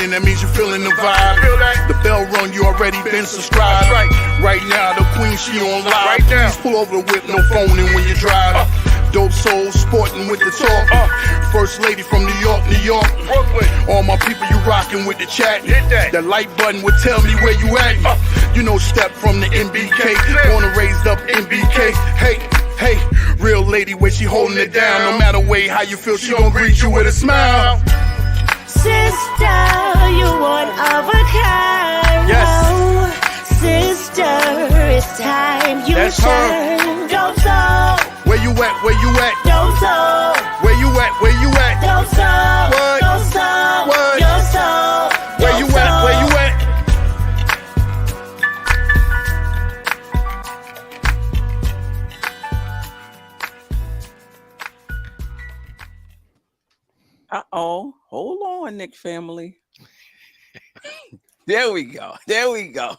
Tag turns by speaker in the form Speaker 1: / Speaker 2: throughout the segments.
Speaker 1: in, that means you're feeling the vibe. The bell rung, you already been subscribed. Right now, the queen, she on live. Right now. Please pull over the whip, no phoning when you drive. Dope Soul Sporting with the talk. First lady from New York, New York. All my people, you rocking with the chat. That like button would tell me where you at. You know, step from the NBK. Born and raised up NBK. Hey, real lady, where she holding it down. No matter way how you feel, she gon' greet you with a smile.
Speaker 2: Sister, you one of a kind.
Speaker 1: Yes.
Speaker 2: Oh, sister, it's time you shine. Dope Soul.
Speaker 1: Where you at? Where you at?
Speaker 2: Dope Soul.
Speaker 1: Where you at? Where you at?
Speaker 2: Dope Soul.
Speaker 1: What?
Speaker 2: Dope Soul.
Speaker 1: What?
Speaker 2: Your soul.
Speaker 1: Where you at? Where you at?
Speaker 3: Uh-oh. Hold on, Nick family. There we go. There we go.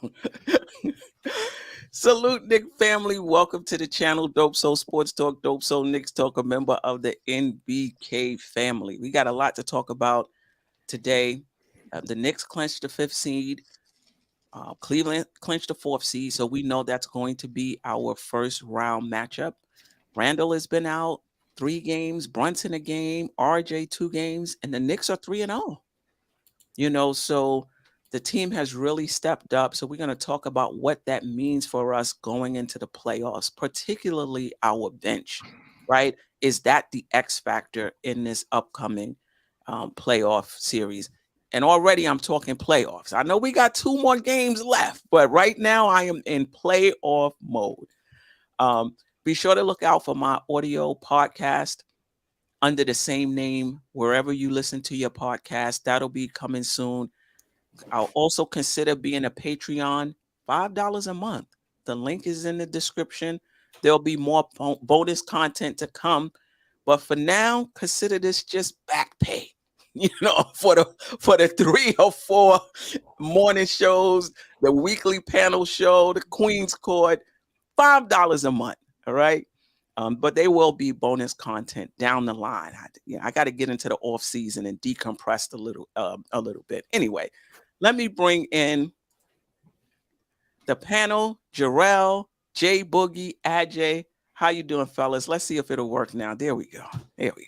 Speaker 3: Salute, Nick family. Welcome to the channel, Dope Soul Sports Talk, Dope Soul Knicks Talk, a member of the NBK family. We got a lot to talk about today. The Knicks clinched the 5th seed. Cleveland clinched the 4th seed, so we know that's going to be our first round matchup. Randle has been out 3 games, Brunson a game, RJ 2 games, and the Knicks are 3-0. You know, so the team has really stepped up. So we're going to talk about what that means for us going into the playoffs, particularly our bench, right? Is that the X factor in this upcoming playoff series? And already I'm talking playoffs. I know we got 2 more games left, but right now I am in playoff mode. Be sure to look out for my audio podcast under the same name, wherever you listen to your podcast. That'll be coming soon. I'll also consider being a Patreon, $5 a month. The link is in the description. There'll be more bonus content to come. But for now, consider this just back pay, you know, for the 3 or 4 morning shows, the weekly panel show, the Queen's Court, $5 a month. All right. But they will be bonus content down the line. I got to get into the off season and decompress a little bit. Anyway, let me bring in the panel. Jarrell, J Boogie, Ajay. How you doing, fellas? Let's see if it'll work now. There we go. There we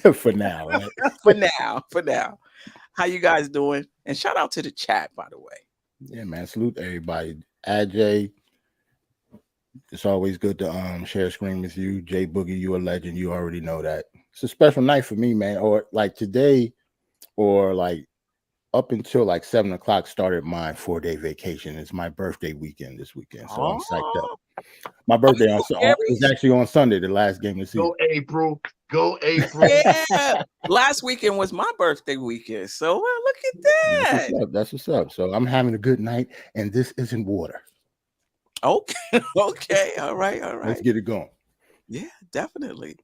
Speaker 4: go. For now, right?
Speaker 3: For now. How you guys doing? And shout out to the chat, by the way.
Speaker 4: Yeah, man. Salute everybody. Ajay. It's always good to share a screen with you. Jay Boogie, you a legend. You already know that. It's a special night for me, man. Or like today, or like up until like 7 o'clock started my 4-day vacation. It's my birthday weekend this weekend. So I'm psyched up. My birthday is actually on Sunday, the last game of the season.
Speaker 5: Go April. Go April.
Speaker 3: Yeah. Last weekend was my birthday weekend. So look at that.
Speaker 4: That's what's up. So I'm having a good night, and this isn't water.
Speaker 3: Okay. Okay. All right.
Speaker 4: Let's get it going.
Speaker 3: Yeah, definitely.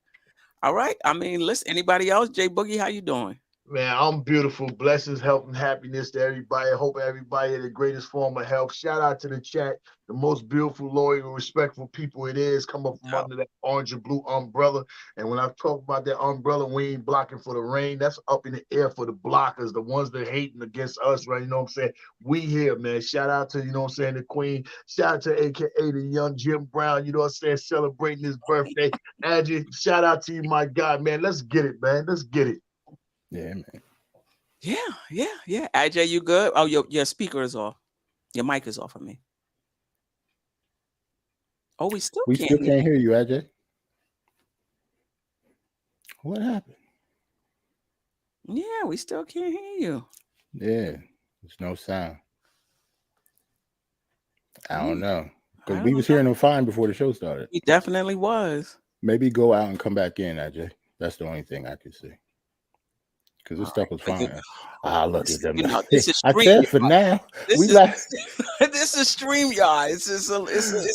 Speaker 3: All right. I mean, listen, anybody else? Jay Boogie, how you doing?
Speaker 5: Man, I'm beautiful. Blessings, health, and happiness to everybody. I hope everybody in the greatest form of health. Shout out to the chat. The most beautiful, loyal, respectful people it is. Come up from under that orange and blue umbrella. And when I talk about that umbrella, we ain't blocking for the rain. That's up in the air for the blockers, the ones that hating against us, right? You know what I'm saying? We here, man. Shout out to, you know what I'm saying, the queen. Shout out to AKA the young Jim Brown, you know what I'm saying, celebrating his birthday. Ajay, shout out to you, my God, man. Let's get it, man. Let's get it.
Speaker 4: Yeah, man.
Speaker 3: Yeah. Ajay, you good? Oh, your speaker is off. Your mic is off of me. Oh, we still can't
Speaker 4: hear you, Ajay. What happened?
Speaker 3: Yeah, we still can't hear you.
Speaker 4: Yeah, there's no sound. I don't know. Because we was hearing them fine before the show started.
Speaker 3: He definitely was.
Speaker 4: Maybe go out and come back in, Ajay. That's the only thing I could see. Because this stuff was fine. Look at them.
Speaker 3: This is
Speaker 4: I said for now.
Speaker 3: This is StreamYard. It's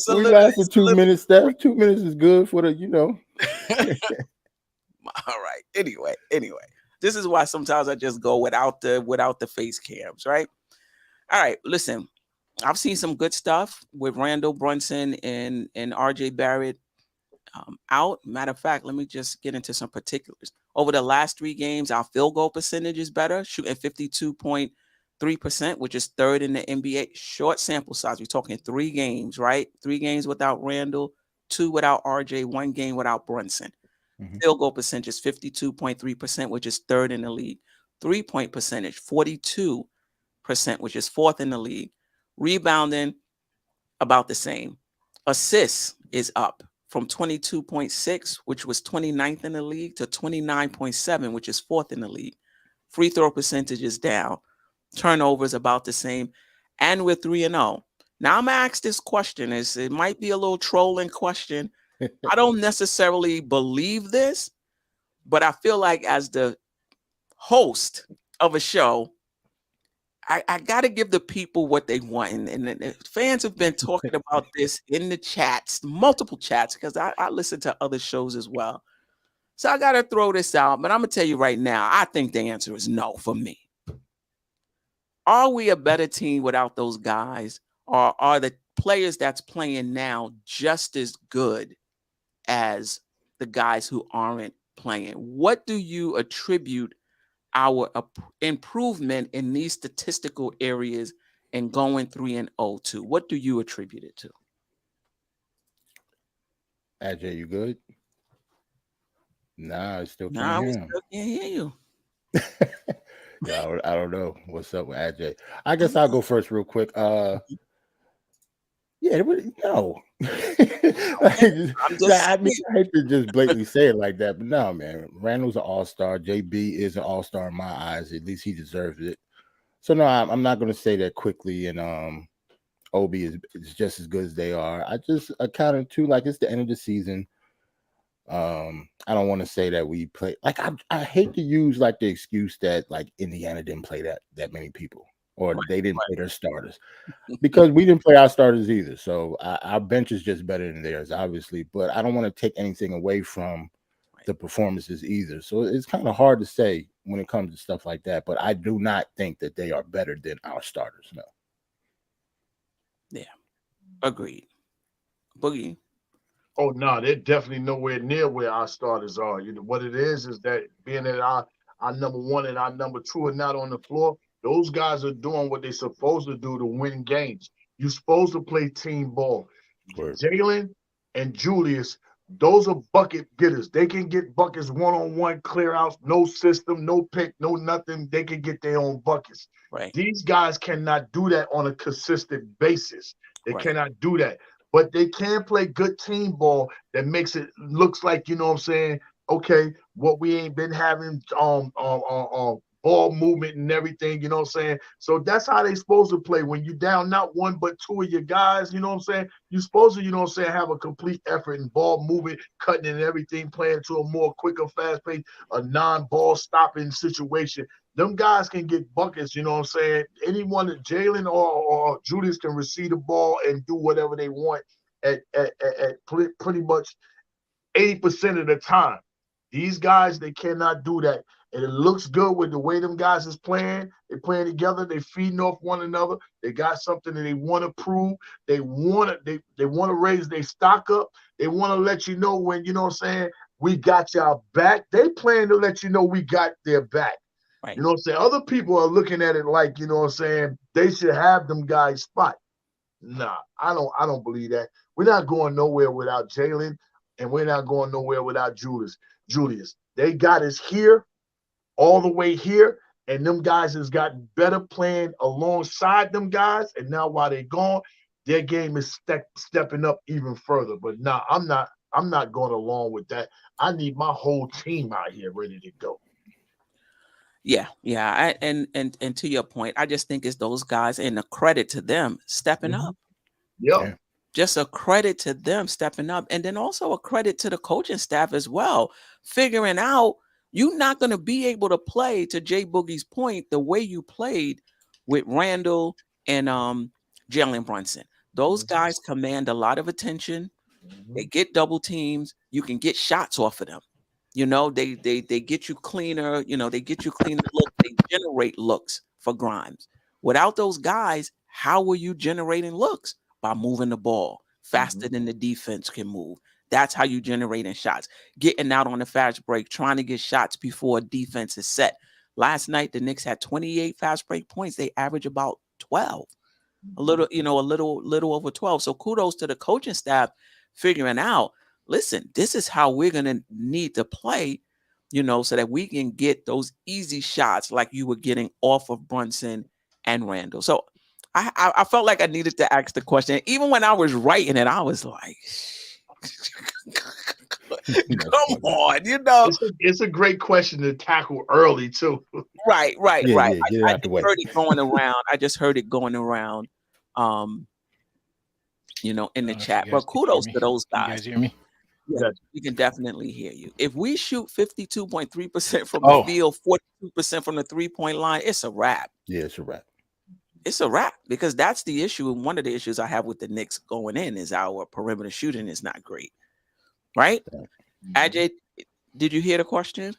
Speaker 3: a
Speaker 4: we lasted 2 minutes. That 2 minutes is good for the, you know.
Speaker 3: All right. Anyway. This is why sometimes I just go without the face cams, right? All right. Listen, I've seen some good stuff with Randle, Brunson, and RJ Barrett out. Matter of fact, let me just get into some particulars. Over the last 3 games, our field goal percentage is better, shooting 52.3%, which is 3rd in the NBA. Short sample size. We're talking 3 games, right? 3 games without Randle, 2 without RJ, 1 game without Brunson. Field goal percentage is 52.3%, which is 3rd in the league. 3-point percentage, 42%, which is 4th in the league. Rebounding, about the same. Assists is up from 22.6, which was 29th in the league, to 29.7, which is 4th in the league. Free throw percentage is down. Turnovers about the same. And we're 3-0. Now I'm gonna ask this question. It might be a little trolling question. I don't necessarily believe this, but I feel like as the host of a show, I got to give the people what they want. And the fans have been talking about this in the chats, multiple chats, because I listen to other shows as well. So I got to throw this out, but I'm going to tell you right now, I think the answer is no for me. Are we a better team without those guys? Or are the players that's playing now just as good as the guys who aren't playing? What do you attribute our improvement in these statistical areas and going 3-0 to? What do you attribute it to?
Speaker 4: Ajay, you good? Nah, I still can't
Speaker 3: Nah,
Speaker 4: hear
Speaker 3: we
Speaker 4: him.
Speaker 3: still can't hear you.
Speaker 4: Yeah, I don't know what's up with Ajay. I guess I'll go first real quick. Yeah, no. I mean, I hate to just blatantly say it like that, but no, man. Randall's an all-star. JB is an all-star in my eyes. At least he deserves it. So no, I'm not going to say that quickly. And Obi is just as good as they are. I just accounted to like it's the end of the season. I don't want to say that we play like I hate to use like the excuse that like Indiana didn't play that many people. Or they didn't play their starters, because we didn't play our starters either. So our bench is just better than theirs, obviously. But I don't want to take anything away from the performances either. So it's kind of hard to say when it comes to stuff like that. But I do not think that they are better than our starters. No.
Speaker 3: Yeah, agreed. Boogie.
Speaker 5: Oh no, they're definitely nowhere near where our starters are. You know what it is that being that our number 1 and our number 2 are not on the floor. Those guys are doing what they're supposed to do to win games. You're supposed to play team ball. Jalen and Julius, those are bucket getters. They can get buckets one-on-one, clear outs, no system, no pick, no nothing. They can get their own buckets.
Speaker 3: Right.
Speaker 5: These guys cannot do that on a consistent basis. They
Speaker 3: Right.
Speaker 5: cannot do that. But they can play good team ball that makes it looks like, you know what I'm saying, okay, what we ain't been having ball movement and everything, you know what I'm saying? So that's how they supposed to play. When you down not 1 but 2 of your guys, you know what I'm saying? You're supposed to, you know what I'm saying, have a complete effort and ball movement, cutting and everything, playing to a more quicker, fast pace, a non-ball stopping situation. Them guys can get buckets, you know what I'm saying? Anyone that Jalen or Julius can receive the ball and do whatever they want at pretty much 80% of the time. These guys, they cannot do that. And it looks good with the way them guys is playing. They're playing together. They're feeding off one another. They got something that they want to prove. They want to raise their stock up. They want to let you know when, you know what I'm saying, we got y'all back. They plan to let you know we got their back.
Speaker 3: Right.
Speaker 5: You know what I'm saying? Other people are looking at it like, you know what I'm saying, they should have them guys spot. Nah, I don't believe that. We're not going nowhere without Jalen, and we're not going nowhere without Julius. They got us here, all the way here, and them guys has gotten better playing alongside them guys. And now while they're gone, their game is stepping up even further. But nah, I'm not going along with that. I need my whole team out here ready to go.
Speaker 3: Yeah. And to your point, I just think it's those guys, and a credit to them stepping up.
Speaker 5: Yeah.
Speaker 3: Just a credit to them stepping up, and then also a credit to the coaching staff as well, figuring out you're not going to be able to play, to Jay Boogie's point, the way you played with Randle and Jalen Brunson. Those guys command a lot of attention. They get double teams. You can get shots off of them. You know, they get you cleaner. You know, they get you cleaner look. They generate looks for Grimes. Without those guys, how were you generating looks? By moving the ball faster than the defense can move. That's how you generating shots. Getting out on the fast break, trying to get shots before defense is set. Last night, the Knicks had 28 fast break points. They average about 12. A little, a little over 12. So kudos to the coaching staff figuring out, listen, this is how we're going to need to play, so that we can get those easy shots like you were getting off of Brunson and Randle. So I felt like I needed to ask the question. Even when I was writing it, I was like, come on,
Speaker 5: It's a great question to tackle early too.
Speaker 3: Right.
Speaker 4: Yeah,
Speaker 3: I
Speaker 4: get it out the way.
Speaker 3: heard it going around. I just heard it going around, in the chat. But kudos to those guys.
Speaker 6: You guys hear me?
Speaker 3: Yeah, we can definitely hear you. If we shoot 52.3% from the field, 42% from the 3-point line, it's a wrap.
Speaker 4: Yeah, it's a wrap.
Speaker 3: It's a wrap, because that's the issue. And one of the issues I have with the Knicks going in is our perimeter shooting is not great. Right? Ajay, did you hear the question?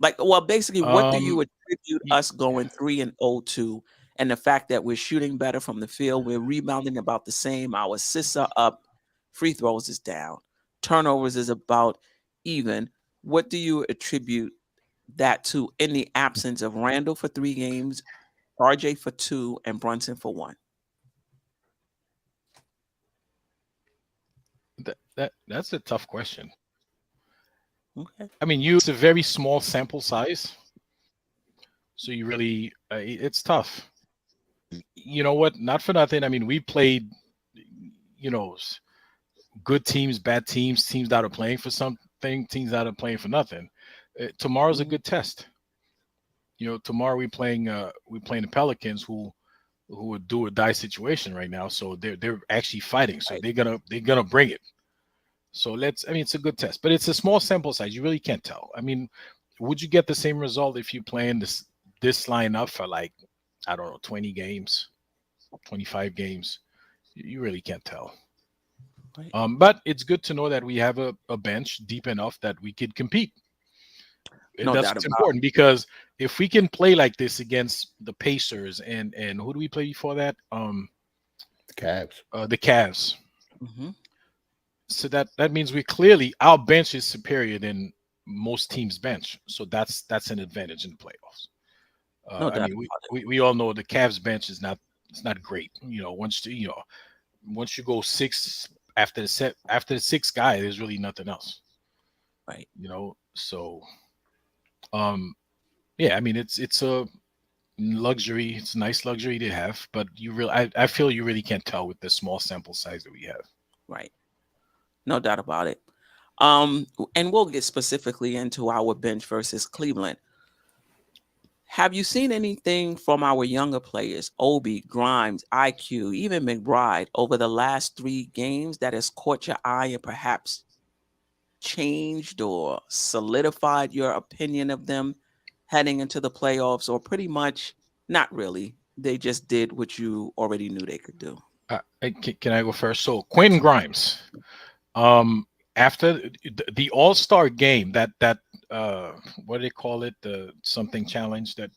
Speaker 3: Basically, what do you attribute us going 3-0 to? And the fact that we're shooting better from the field, we're rebounding about the same. Our assists are up, free throws is down, turnovers is about even. What do you attribute that to in the absence of Randle for 3 games, RJ for 2, and Brunson for 1?
Speaker 6: That's a tough question.
Speaker 3: Okay.
Speaker 6: I mean, it's a very small sample size, so you really it's tough. You know what? Not for nothing. I mean, we played, good teams, bad teams, teams that are playing for something, teams that are playing for nothing. Tomorrow's a good test. Tomorrow we're playing the Pelicans, who a do or die situation right now. So they're actually fighting. So they're gonna bring it. So it's a good test, but it's a small sample size. You really can't tell. I mean, would you get the same result if you playing this lineup for 20 games, 25 games? You really can't tell. Right. But it's good to know that we have a bench deep enough that we could compete. That's important, because if we can play like this against the Pacers and who do we play before that? The
Speaker 4: Cavs.
Speaker 6: The Cavs. Mm-hmm. So that means our bench is superior than most teams' bench. So that's an advantage in the playoffs. I mean, we all know the Cavs bench is not great. Once you go 6 after the 6th guy, there's really nothing else.
Speaker 3: Right.
Speaker 6: So I mean, it's a luxury. It's a nice luxury to have, but I feel you really can't tell with the small sample size that we have.
Speaker 3: Right. No doubt about it. And we'll get specifically into our bench versus Cleveland. Have you seen anything from our younger players, Obi, Grimes, IQ, even McBride, over the last 3 games that has caught your eye and perhaps changed or solidified your opinion of them heading into the playoffs, or pretty much not really? They just did what you already knew they could do.
Speaker 6: Can I go first? So Quentin Grimes, after the All-Star game, that what do they call it? The something challenge that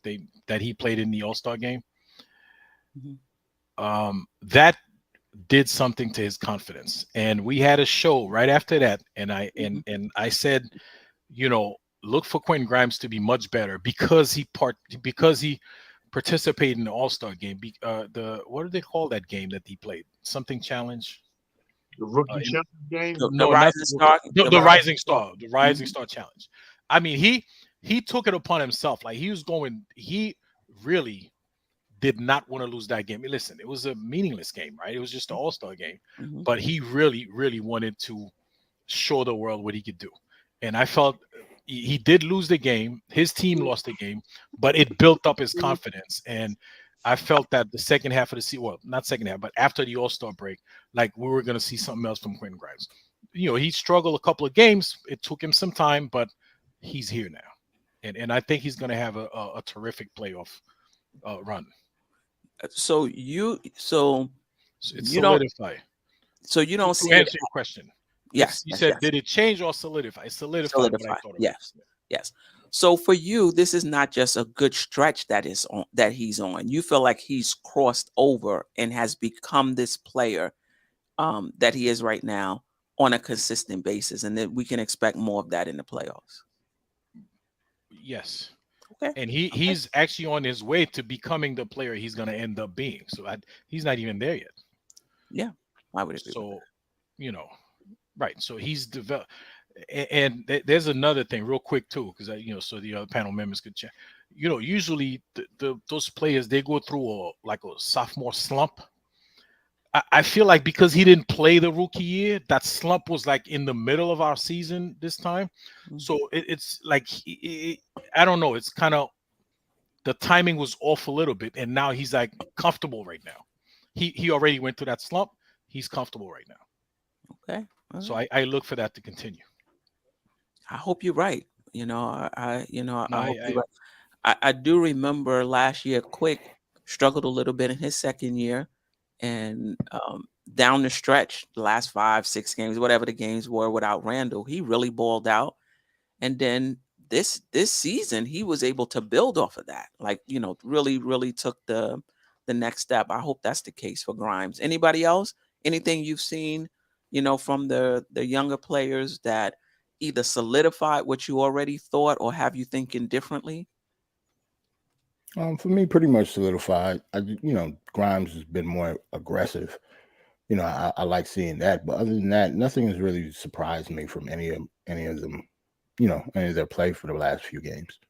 Speaker 6: he played in the All-Star game. Mm-hmm. That did something to his confidence, and we had a show right after that, and I said, look for Quentin Grimes to be much better because he participated in the All-Star game. What do they call that game that he played? Something challenge.
Speaker 5: The rookie challenge game?
Speaker 3: The Rising Star.
Speaker 6: The Rising Star. The Rising Star Challenge. I mean, he took it upon himself. Like he really did not want to lose that game. Listen, it was a meaningless game, right? It was just an All-Star game. Mm-hmm. But he really, really wanted to show the world what he could do. And I felt he did lose the game. His team lost the game, but it built up his confidence. And I felt that the second half of the season, well, not second half, but after the All-Star break, like we were going to see something else from Quentin Grimes. He struggled a couple of games. It took him some time, but he's here now. And I think he's going to have a terrific playoff run.
Speaker 3: So it's
Speaker 6: solidify.
Speaker 3: So you don't see
Speaker 6: answer your question.
Speaker 3: Yes.
Speaker 6: You said, did it change or solidify? Solidify. What I thought
Speaker 3: Yes. So for you, this is not just a good stretch that he's on. You feel like he's crossed over and has become this player that he is right now on a consistent basis, and then we can expect more of that in the playoffs.
Speaker 6: Yes.
Speaker 3: Okay.
Speaker 6: And he's actually on his way to becoming the player he's going to end up being. So he's not even there yet.
Speaker 3: Yeah, I would agree.
Speaker 6: So, you know, right. So he's developed. And there's another thing real quick too, because so the other panel members could check. Usually those players, they go through a sophomore slump. I feel like because he didn't play the rookie year, that slump was like in the middle of our season this time. So it's like I don't know. It's kind of the timing was off a little bit, and now he's like comfortable right now. He already went through that slump. He's comfortable right now.
Speaker 3: Okay.
Speaker 6: So I look for that to continue.
Speaker 3: I hope you're right. I do remember last year, Quick struggled a little bit in his second year, and down the stretch, the last 5-6 games, whatever the games were without Randle, he really balled out. And then this season, he was able to build off of that. Like, really took the next step. I hope that's the case for Grimes. Anybody else? Anything you've seen, from the younger players that either solidified what you already thought or have you thinking differently?
Speaker 4: For me, pretty much solidified. Grimes has been more aggressive. I like seeing that. But other than that, nothing has really surprised me from any of them. Any of their play for the last few games.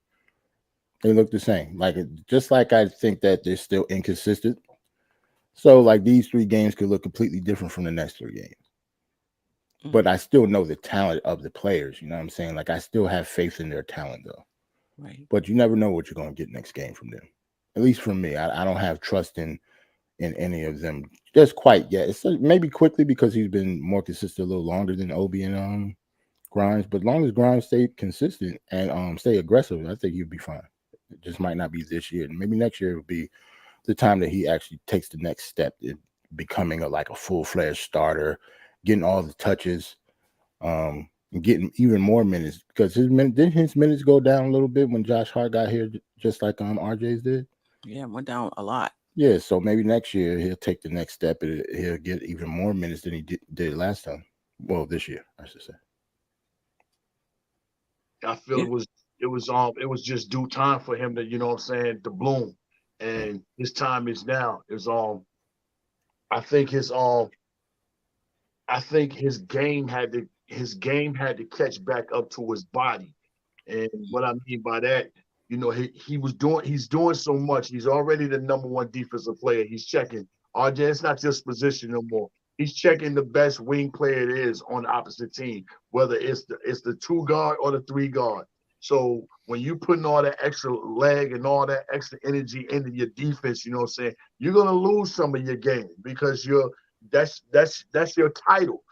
Speaker 4: They look the same. Just like I think that they're still inconsistent. So like these 3 games could look completely different from the next 3 games. But I still know the talent of the players. You know what I'm saying? Like I still have faith in their talent though.
Speaker 3: Right.
Speaker 4: But you never know what you're going to get next game from them. At least for me, I don't have trust in any of them just quite yet. It's maybe quickly because he's been more consistent a little longer than Obi and Grimes. But as long as Grimes stay consistent and stay aggressive, I think he'll be fine. It just might not be this year. Maybe next year will be the time that he actually takes the next step in becoming a full-fledged starter, getting all the touches, and getting even more minutes, because didn't his minutes go down a little bit when Josh Hart got here, just like RJ's did?
Speaker 3: Yeah, went down a lot.
Speaker 4: Yeah, so maybe next year he'll take the next step and he'll get even more minutes than he did last time. Well, this year, I should say.
Speaker 5: I feel it was just due time for him to, to bloom. And his time is now. I think his game had to catch back up to his body. And what I mean by that, he's doing so much. He's already the #1 defensive player. He's checking. RJ, it's not just position no more. He's checking the best wing player it is on the opposite team, whether it's the 2 guard or the 3 guard. So when you putting all that extra leg and all that extra energy into your defense, you're going to lose some of your game because that's your title.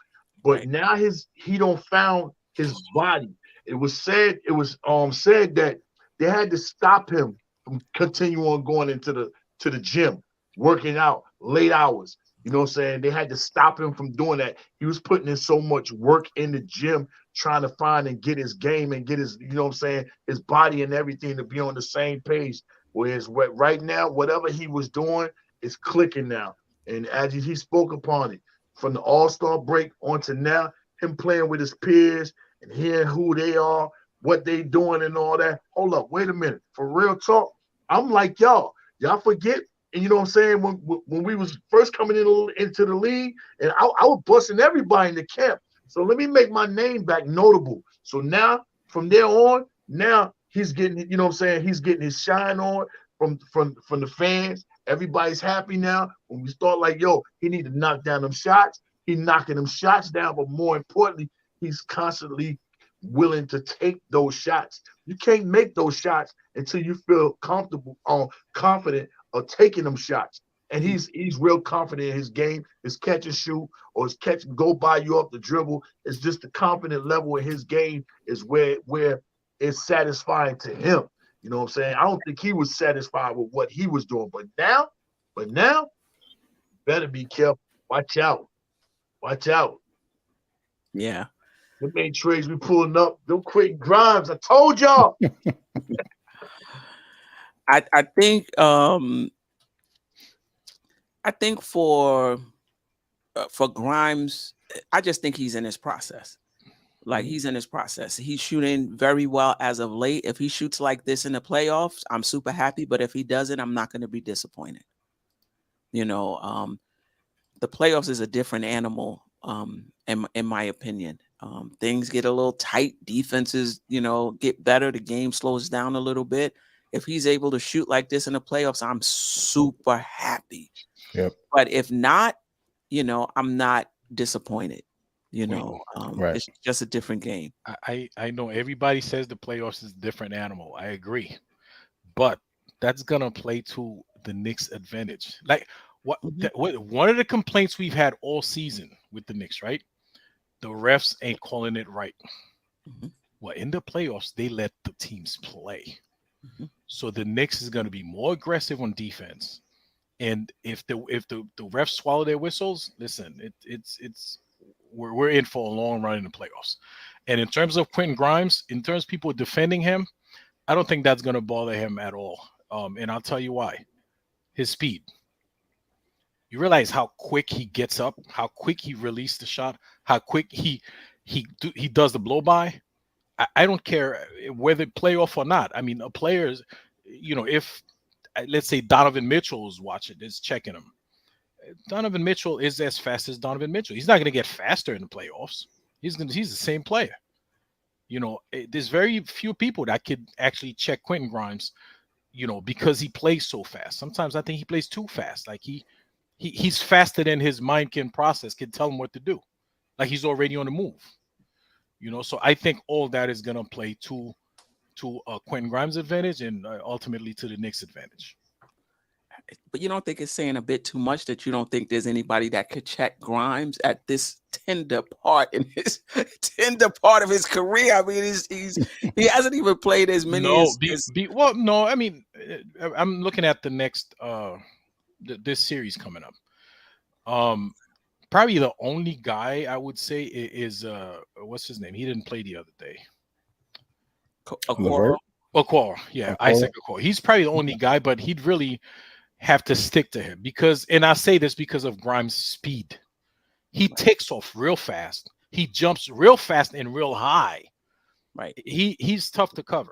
Speaker 5: But now he don't found his body. It was said that they had to stop him from continuing on going into the gym, working out late hours. They had to stop him from doing that. He was putting in so much work in the gym, trying to find and get his game and get his, his body and everything to be on the same page. Whereas right now, whatever he was doing is clicking now. And as he spoke upon it, from the All-Star break onto now, him playing with his peers and hearing who they are, what they doing and all that. Hold up, wait a minute. For real talk, I'm like y'all. Y'all forget. And when we was first coming into the league, and I was busting everybody in the camp. So let me make my name back notable. So now, from there on, now he's getting, he's getting his shine on from the fans. Everybody's happy now. When we start he need to knock down them shots. He's knocking them shots down, but more importantly, he's constantly willing to take those shots. You can't make those shots until you feel confident of taking them shots. And he's real confident in his game, his catch and shoot, or his catch and go by you up the dribble. It's just the confident level in his game is where it's satisfying to him. You know what I'm saying? I don't think he was satisfied with what he was doing. But now, better be careful. Watch out.
Speaker 3: Yeah.
Speaker 5: The main trades we pulling up, them quick Grimes. I told y'all.
Speaker 3: I think for Grimes, I just think he's in his process. Like he's in his process. He's shooting very well as of late. If he shoots like this in the playoffs, I'm super happy. But if he doesn't, I'm not going to be disappointed. You know, the playoffs is a different animal, in my opinion. Things get a little tight. Defenses, you know, get better. The game slows down a little bit. If he's able to shoot like this in the playoffs, I'm super happy.
Speaker 4: Yep.
Speaker 3: But if not, you know, I'm not disappointed. You know,
Speaker 4: Right.
Speaker 3: It's just a different game.
Speaker 6: I know everybody says the playoffs is a different animal. I agree, but that's gonna play to the Knicks' advantage. Like what one of the complaints we've had all season with the Knicks, right? The refs ain't calling it right. Well, in the playoffs, they let the teams play. So the Knicks is going to be more aggressive on defense. And if the refs swallow their whistles, listen, we're in for a long run in the playoffs. And in terms of Quentin Grimes, in terms of people defending him, I don't think that's going to bother him at all. And I'll tell you why. His speed. You realize how quick he gets up, how quick he releases the shot, how quick he does the blow by. I don't care whether playoff or not. I mean, a player's, you know, if let's say Donovan Mitchell is watching, is checking him. Donovan Mitchell is as fast as Donovan Mitchell. He's not going to get faster in the playoffs. He's the same player. You know, there's very few people that could actually check Quentin Grimes, you know, because he plays so fast. Sometimes I think he plays too fast. Like he's faster than his mind can process, can tell him what to do. Like he's already on the move. You know, so I think all that is going to play to Quentin Grimes' advantage and ultimately to the Knicks' advantage.
Speaker 3: But you don't think it's saying a bit too much that you don't think there's anybody that could check Grimes at this tender part of his career? I mean, he hasn't even played as many.
Speaker 6: Well, no. I mean, I'm looking at the next this series coming up. Probably the only guy I would say is what's his name? He didn't play the other day. Okoro. Yeah, Isaac Okoro. He's probably the only guy, but he'd really have to stick to him because, and I say this because of Grimes' speed. He takes off real fast. He jumps real fast and real high.
Speaker 3: Right.
Speaker 6: He's tough to cover.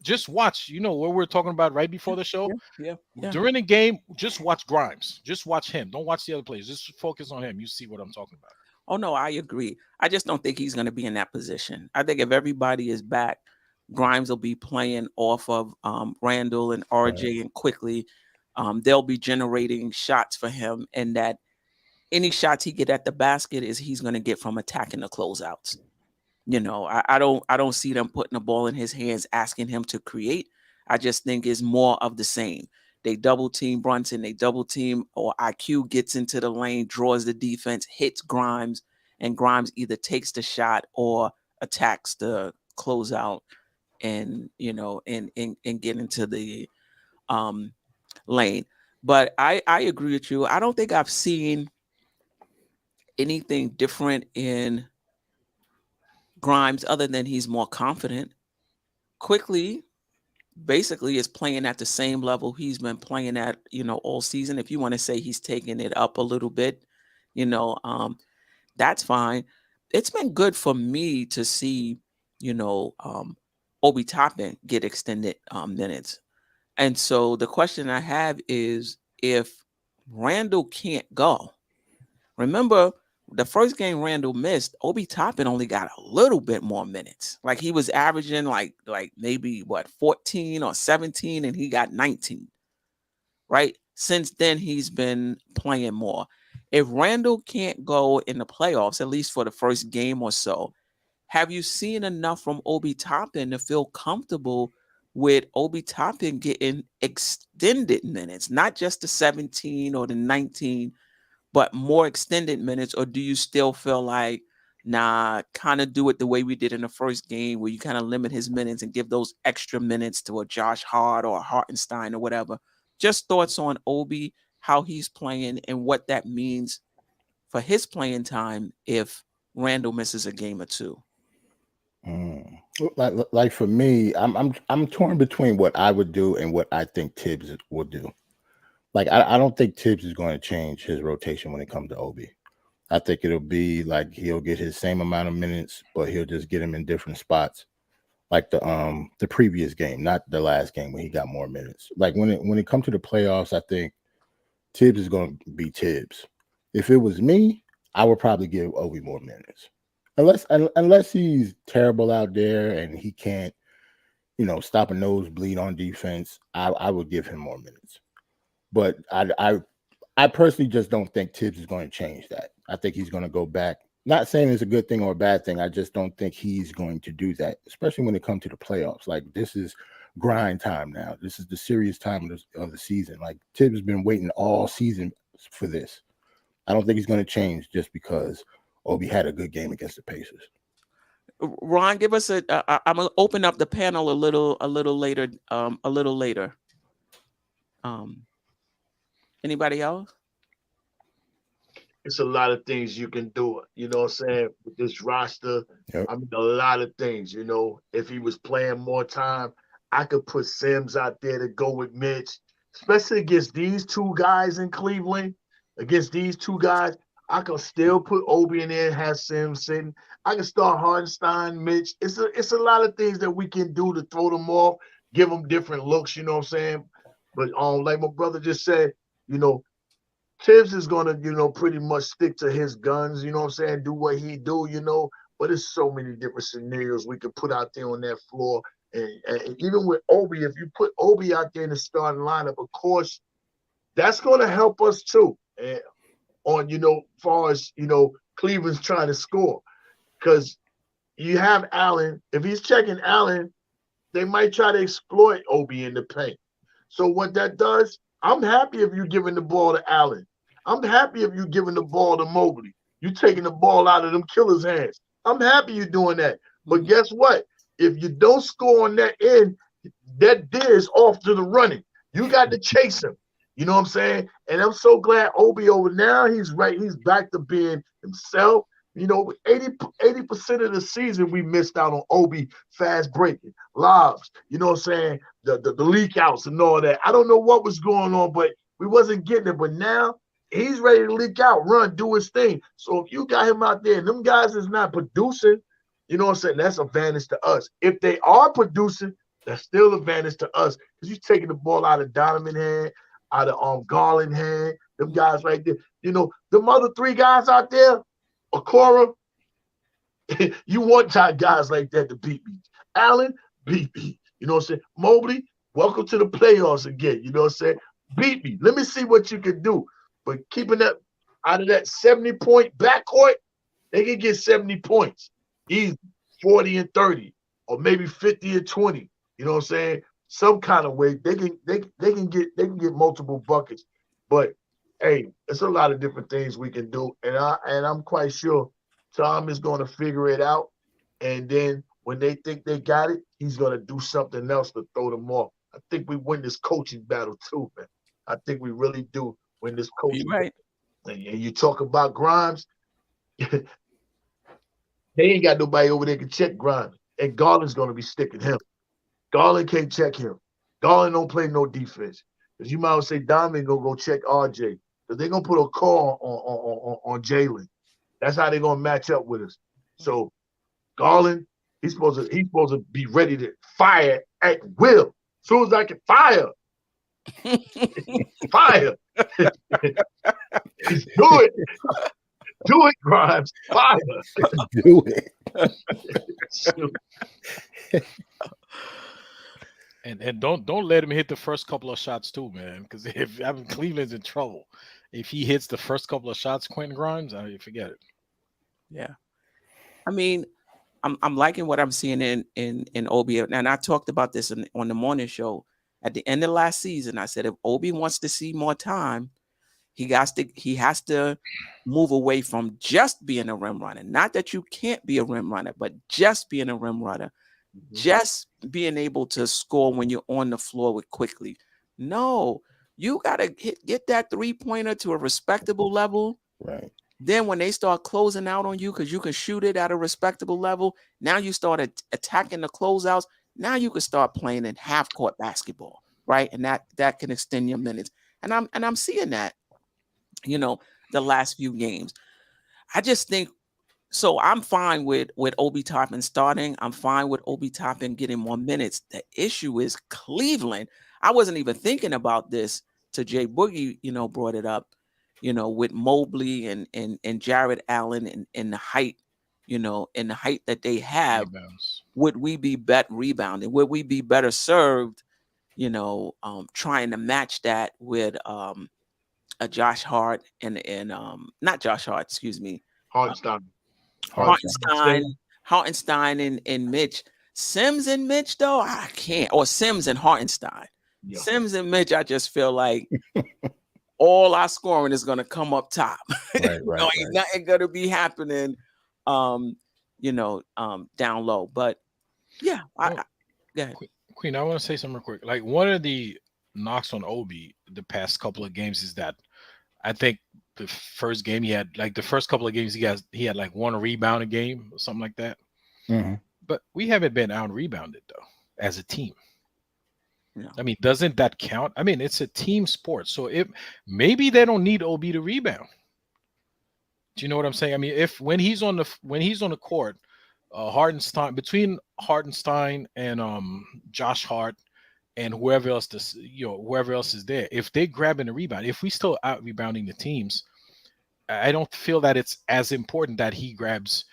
Speaker 6: Just watch, you know, what we're talking about right before the show.
Speaker 3: Yeah.
Speaker 6: During the game, just watch Grimes. Just watch him. Don't watch the other players. Just focus on him. You see what I'm talking about.
Speaker 3: Oh, no, I agree. I just don't think he's going to be in that position. I think if everybody is back, Grimes will be playing off of Randle and RJ and quickly. They'll be generating shots for him, and that any shots he get at the basket is he's going to get from attacking the closeouts. You know, I don't see them putting the ball in his hands, asking him to create. I just think it's more of the same. They double team Brunson, they double team, or IQ gets into the lane, draws the defense, hits Grimes, and Grimes either takes the shot or attacks the closeout and, you know, and get into the lane. But I agree with you. I don't think I've seen anything different in Grimes other than he's more confident. Quickly, basically, is playing at the same level he's been playing at, you know, all season. If you want to say he's taking it up a little bit, you know, that's fine. It's been good for me to see, you know, Obi Toppin get extended minutes. And so the question I have is, if Randle can't go, remember the first game Randle missed, Obi Toppin only got a little bit more minutes. Like he was averaging like maybe 14 or 17, and he got 19. Right? Since then, he's been playing more. If Randle can't go in the playoffs, at least for the first game or so, have you seen enough from Obi Toppin to feel comfortable with Obi Toppin getting extended minutes, not just the 17 or the 19, but more extended minutes? Or do you still feel like, nah, kind of do it the way we did in the first game, where you kind of limit his minutes and give those extra minutes to a Josh Hart or a Hartenstein or whatever? Just thoughts on Obi, how he's playing, and what that means for his playing time if Randle misses a game or two.
Speaker 4: Like for me, I'm torn between what I would do and what I think Tibbs would do. Like I don't think Tibbs is going to change his rotation when it comes to Obi. I think it'll be like he'll get his same amount of minutes, but he'll just get him in different spots. Like the previous game, not the last game when he got more minutes. Like when it comes to the playoffs, I think Tibbs is going to be Tibbs. If it was me, I would probably give Obi more minutes. Unless he's terrible out there and he can't, stop a nosebleed on defense, I would give him more minutes. But I personally just don't think Tibbs is going to change that. I think he's going to go back. Not saying it's a good thing or a bad thing. I just don't think he's going to do that, especially when it comes to the playoffs. Like, this is grind time now. This is the serious time of the season. Like, Tibbs has been waiting all season for this. I don't think he's going to change just because Obi had a good game against the Pacers.
Speaker 3: Ron, give us I'm gonna open up the panel a little later. Anybody else?
Speaker 5: It's a lot of things you can do, you know what I'm saying, with this roster.
Speaker 4: Yep.
Speaker 5: I mean, a lot of things, if he was playing more time, I could put Sims out there to go with Mitch, especially against these two guys in Cleveland. Against these two guys, I could still put Obi in there and have Sims sitting. I can start Hardenstein, Mitch. It's a lot of things that we can do to throw them off, give them different looks, you know what I'm saying? But like my brother just said, Tibbs is gonna, pretty much stick to his guns, you know what I'm saying, do what he do, but there's so many different scenarios we could put out there on that floor. And even with Obi, if you put Obi out there in the starting lineup, of course, that's gonna help us too. And on, far as, Cleveland's trying to score. Because you have Allen, if he's checking Allen, they might try to exploit Obi in the paint. So what that does, I'm happy if you're giving the ball to Allen. I'm happy if you're giving the ball to Mobley. You're taking the ball out of them killers' hands. I'm happy you're doing that. But guess what? If you don't score on that end, that is off to the running. You got to chase him. You know what I'm saying? And I'm so glad Obi over now. He's right. He's back to being himself. 80% of the season we missed out on Obi fast breaking, lobs, you know what I'm saying? The leak outs and all that. I don't know what was going on, but we wasn't getting it. But now he's ready to leak out, run, do his thing. So if you got him out there and them guys is not producing, you know what I'm saying? That's advantage to us. If they are producing, that's still advantage to us because you're taking the ball out of Donovan hand, out of Garland hand, them guys right there. Them other three guys out there, Okoro, you want guys like that to beat me. Allen, beat me. You know what I'm saying? Mobley, welcome to the playoffs again. You know what I'm saying? Beat me. Let me see what you can do. But keeping that out of that 70-point backcourt, they can get 70 points. Easy, 40 and 30, or maybe 50 and 20. You know what I'm saying? Some kind of way they can get multiple buckets. But hey, it's a lot of different things we can do, and I'm quite sure Tom is going to figure it out. And then when they think they got it, he's going to do something else to throw them off. I think we win this coaching battle too, man. I think we really do win this coaching.
Speaker 3: You're right.
Speaker 5: And you talk about Grimes, they ain't got nobody over there can check Grimes, and Garland's going to be sticking him. Garland can't check him. Garland don't play no defense. Because you might well say Donovan gonna go check RJ. Because they're gonna put a call on Jalen. That's how they're gonna match up with us. So Garland, he's supposed to be ready to fire at will. As soon as I can fire. Fire. Do it. Do it, Grimes. Fire.
Speaker 4: Do it.
Speaker 6: And don't let him hit the first couple of shots too, man. Because if Cleveland's in trouble, if he hits the first couple of shots, Quentin Grimes, forget it.
Speaker 3: Yeah, I mean, I'm liking what I'm seeing in Obi, and I talked about this on the morning show at the end of last season. I said if Obi wants to see more time, he has to move away from just being a rim runner. Not that you can't be a rim runner, but just being a rim runner. Just being able to score when you're on the floor with quickly. No, you got to get that three-pointer to a respectable level.
Speaker 4: Right.
Speaker 3: Then when they start closing out on you because you can shoot it at a respectable level, now you start attacking the closeouts. Now you can start playing in half-court basketball, right? And that can extend your minutes. And I'm seeing that, the last few games. I just think so. I'm fine with Obi Toppin starting. I'm fine with Obi Toppin getting more minutes. The issue is Cleveland. I wasn't even thinking about this till Jay Boogie, brought it up, with Mobley and Jared Allen and the height, and the height that they have.
Speaker 6: Rebounds.
Speaker 3: Would we be better rebounding? Would we be better served, trying to match that with a Josh Hart and not Josh Hart, excuse me. Hartenstein and Mitch. Sims and Mitch, though, I can't. Or Sims and Hartenstein.
Speaker 5: Yeah.
Speaker 3: Sims and Mitch, I just feel like all our scoring is going to come up top.
Speaker 4: Right.
Speaker 3: Ain't nothing going to be happening, down low. But yeah, go ahead.
Speaker 6: Queen, I want to say something real quick. Like, one of the knocks on Obi the past couple of games is that I think the first game he had, like the first couple of games he had like one rebound a game or something like that.
Speaker 4: Mm-hmm.
Speaker 6: But we haven't been out rebounded though as a team.
Speaker 3: No.
Speaker 6: I mean, doesn't that count? I mean, it's a team sport, so maybe they don't need Obi to rebound. Do you know what I'm saying? I mean, when he's on the court, Hartenstein, between Hartenstein and Josh Hart and whoever else is there, if they grabbing a rebound, if we still out rebounding the teams, I don't feel that it's as important that he grabs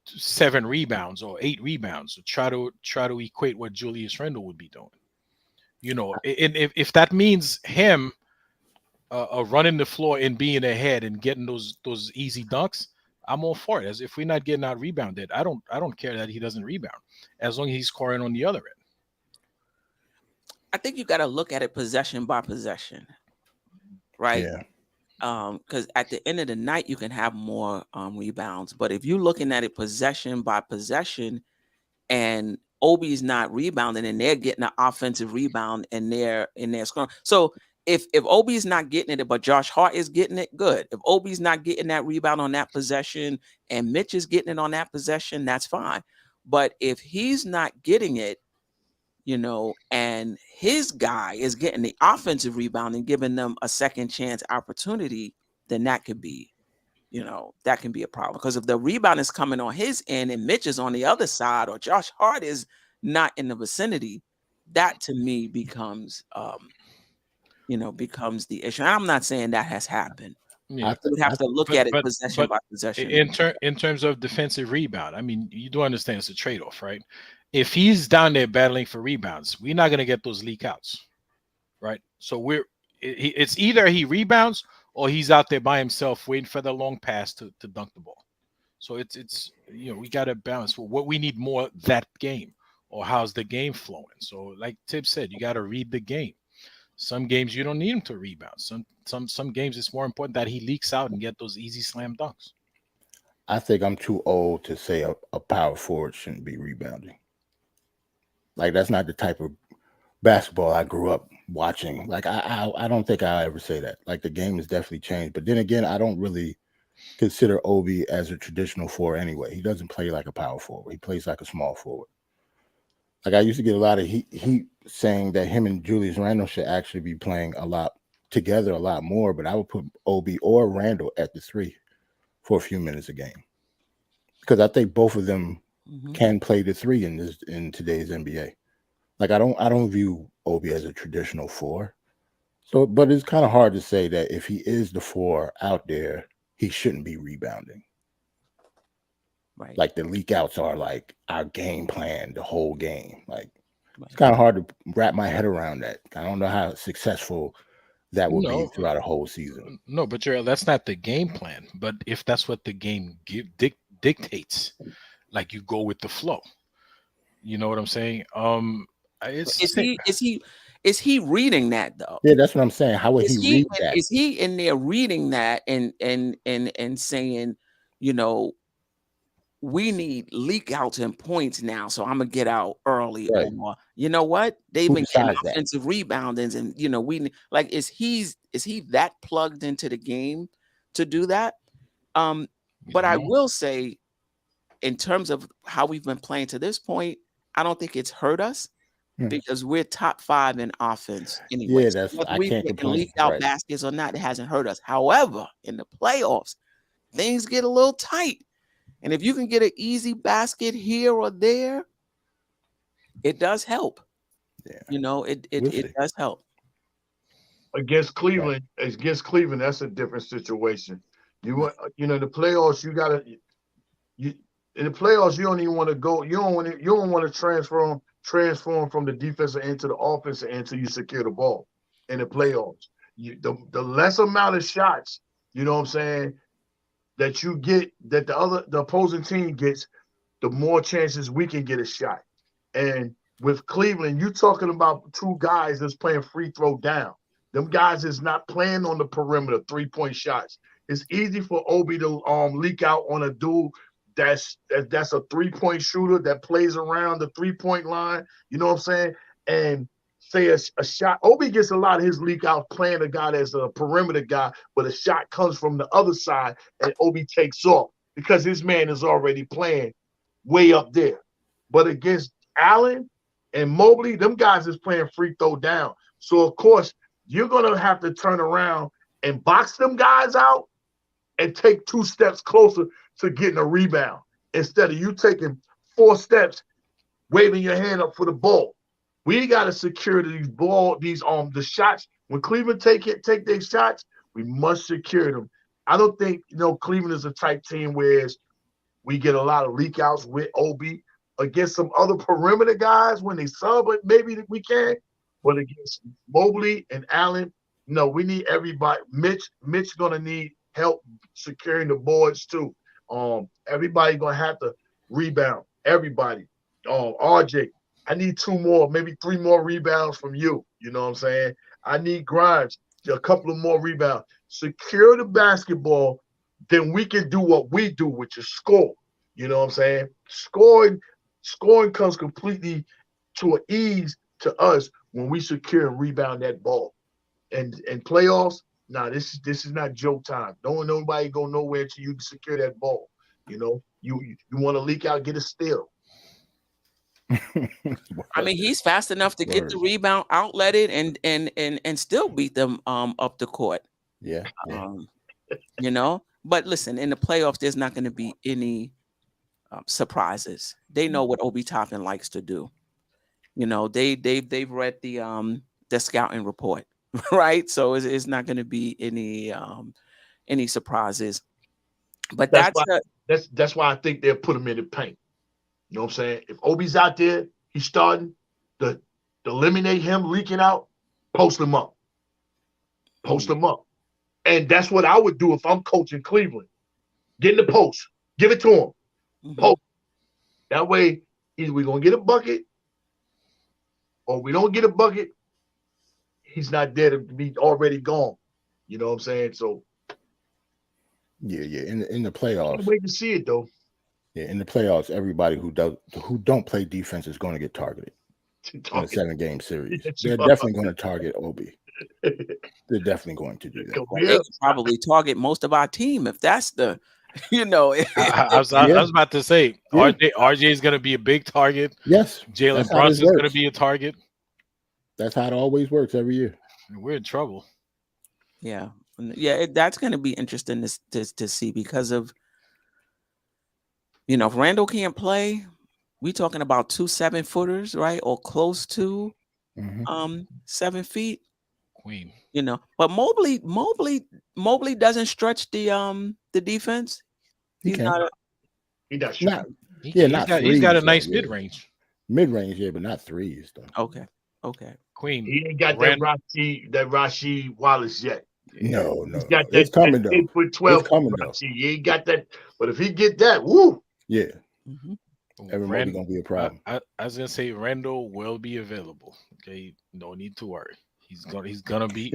Speaker 6: 7 rebounds or 8 rebounds. Try to equate what Julius Randle would be doing. And if that means him running the floor and being ahead and getting those easy dunks, I'm all for it. As if we're not getting out rebounded, I don't care that he doesn't rebound, as long as he's scoring on the other end.
Speaker 3: I think you got to look at it possession by possession, right?
Speaker 4: Yeah.
Speaker 3: Because at the end of the night, you can have more rebounds. But if you're looking at it possession by possession, and Obi's not rebounding, and they're getting an offensive rebound, and they're scoring. So if Obi's not getting it, but Josh Hart is getting it, good. If Obi's not getting that rebound on that possession, and Mitch is getting it on that possession, that's fine. But if he's not getting it, and his guy is getting the offensive rebound and giving them a second chance opportunity, then that could be, that can be a problem. Because if the rebound is coming on his end and Mitch is on the other side, or Josh Hart is not in the vicinity, that to me becomes the issue. And I'm not saying that has happened.
Speaker 6: Yeah.
Speaker 3: We have to look at it possession by possession.
Speaker 6: In terms of defensive rebound, I mean, you do understand it's a trade-off, right? If he's down there battling for rebounds, we're not going to get those leak outs, right? So it's either he rebounds or he's out there by himself waiting for the long pass to dunk the ball. So it's we got to balance what we need more that game, or how's the game flowing. So like Tibbs said, you got to read the game. Some games you don't need him to rebound. Some games it's more important that he leaks out and get those easy slam dunks.
Speaker 4: I think I'm too old to say a power forward shouldn't be rebounding. Like, that's not the type of basketball I grew up watching. Like, I don't think I'll ever say that. Like, the game has definitely changed. But then again, I don't really consider Obi as a traditional four anyway. He doesn't play like a power forward. He plays like a small forward. Like, I used to get a lot of heat saying that him and Julius Randle should actually be playing a lot together, a lot more. But I would put Obi or Randle at the 3 for a few minutes a game, because I think both of them can play the 3 in today's NBA. Like, I don't view Obi as a traditional 4. So, but it's kind of hard to say that if he is the 4 out there, he shouldn't be rebounding.
Speaker 3: Right.
Speaker 4: Like, the leak outs are like our game plan the whole game. Like, it's kind of hard to wrap my head around that. I don't know how successful that would be throughout a whole season.
Speaker 6: No, but that's not the game plan. But if that's what the game dictates, like, you go with the flow. You know what I'm saying?
Speaker 3: Is he reading that though?
Speaker 4: Yeah, that's what I'm saying. How would he read that?
Speaker 3: Is he in there reading that and saying, we need leak outs and points now, so I'm gonna get out early,
Speaker 4: right.
Speaker 3: Or you know what? They've been getting offensive reboundings, and we like is he that plugged into the game to do that? But I will say, in terms of how we've been playing to this point, I don't think it's hurt us because we're top 5 in offense anyway.
Speaker 4: Yeah, that's I can't complain.
Speaker 3: Leaked out baskets or not, it hasn't hurt us. However, in the playoffs, things get a little tight. And if you can get an easy basket here or there, it does help.
Speaker 4: Yeah.
Speaker 3: You know, it
Speaker 4: We'll see.
Speaker 3: does help.
Speaker 5: Against Cleveland, that's a different situation. You want, the playoffs. You gotta, you in the playoffs. You don't even want to go. You don't want to transform from the defensive end to the offensive end until you secure the ball in the playoffs. The less amount of shots, you know what I'm saying, that you get, that the opposing team gets, the more chances we can get a shot. And with Cleveland, you talking about two guys that's playing free throw down. Them guys is not playing on the perimeter 3-point shots. It's easy for Obi to leak out on a dude that's a 3-point shooter that plays around the 3-point line. You know what I'm saying? And say a shot. Obi gets a lot of his leak out playing a guy that's a perimeter guy, but a shot comes from the other side and Obi takes off because his man is already playing way up there. But against Allen and Mobley, them guys is playing free throw down. So, of course, you're going to have to turn around and box them guys out and take 2 steps closer to getting a rebound instead of you taking 4 steps, waving your hand up for the ball. We got to secure the shots. When Cleveland take their shots, we must secure them. I don't think, Cleveland is a type team where we get a lot of leak outs with Obi. Against some other perimeter guys when they sub it, maybe we can. But against Mobley and Allen, no, we need everybody. Mitch gonna need help securing the boards too. Everybody gonna have to rebound. Everybody. RJ, I need 2 more, maybe 3 more rebounds from you. You know what I'm saying? I need Grimes, a couple of more rebounds. Secure the basketball, then we can do what we do, which is score. You know what I'm saying? Scoring comes completely to an ease to us when we secure and rebound that ball. And playoffs, this is not joke time. Don't nobody go nowhere until you secure that ball. You want to leak out, get a steal.
Speaker 3: I mean, he's fast enough to get the rebound, outlet it, and still beat them up the court.
Speaker 4: Yeah.
Speaker 3: But listen, in the playoffs, there's not going to be any surprises. They know what Obi Toppin likes to do. They've read the scouting report, right? So it's not going to be any surprises. But
Speaker 5: that's why I think they'll put him in the paint. You know what I'm saying? If Obi's out there, he's starting to eliminate him leaking out, post him up. Post him up. And that's what I would do if I'm coaching Cleveland. Get in the post. Give it to him. Post. That way, either we're going to get a bucket or we don't get a bucket. He's not there to be already gone. You know what I'm saying? So,
Speaker 4: yeah. In the playoffs,
Speaker 5: wait to see it though.
Speaker 4: Yeah, in the playoffs, everybody who don't play defense is going to get targeted in a 7-game series. They're definitely going to target Obi. They're definitely going to do that.
Speaker 3: They could probably target most of our team if that's the.
Speaker 6: I was about to say, RJ is going to be a big target.
Speaker 4: Yes.
Speaker 6: Jalen Brunson's going to be a target.
Speaker 4: That's how it always works every year.
Speaker 6: We're in trouble.
Speaker 3: Yeah. That's going to be interesting to see because of, if Randle can't play, we talking about 2 7-footers, right? Or close to 7 feet.
Speaker 6: Queen.
Speaker 3: But Mobley doesn't stretch the defense. He's not.
Speaker 5: He does.
Speaker 6: He's got a nice mid-range.
Speaker 4: Mid-range, yeah, but not threes though.
Speaker 3: Okay.
Speaker 6: Queen.
Speaker 5: He ain't got that Rasheed Wallace yet.
Speaker 4: No.
Speaker 5: He's got
Speaker 4: it's coming though.
Speaker 5: 8'12".
Speaker 4: It's coming though.
Speaker 5: He ain't got that. But if he get that, woo.
Speaker 4: Yeah. Everybody's gonna be a problem.
Speaker 6: I was gonna say Randle will be available. Okay, no need to worry. He's gonna be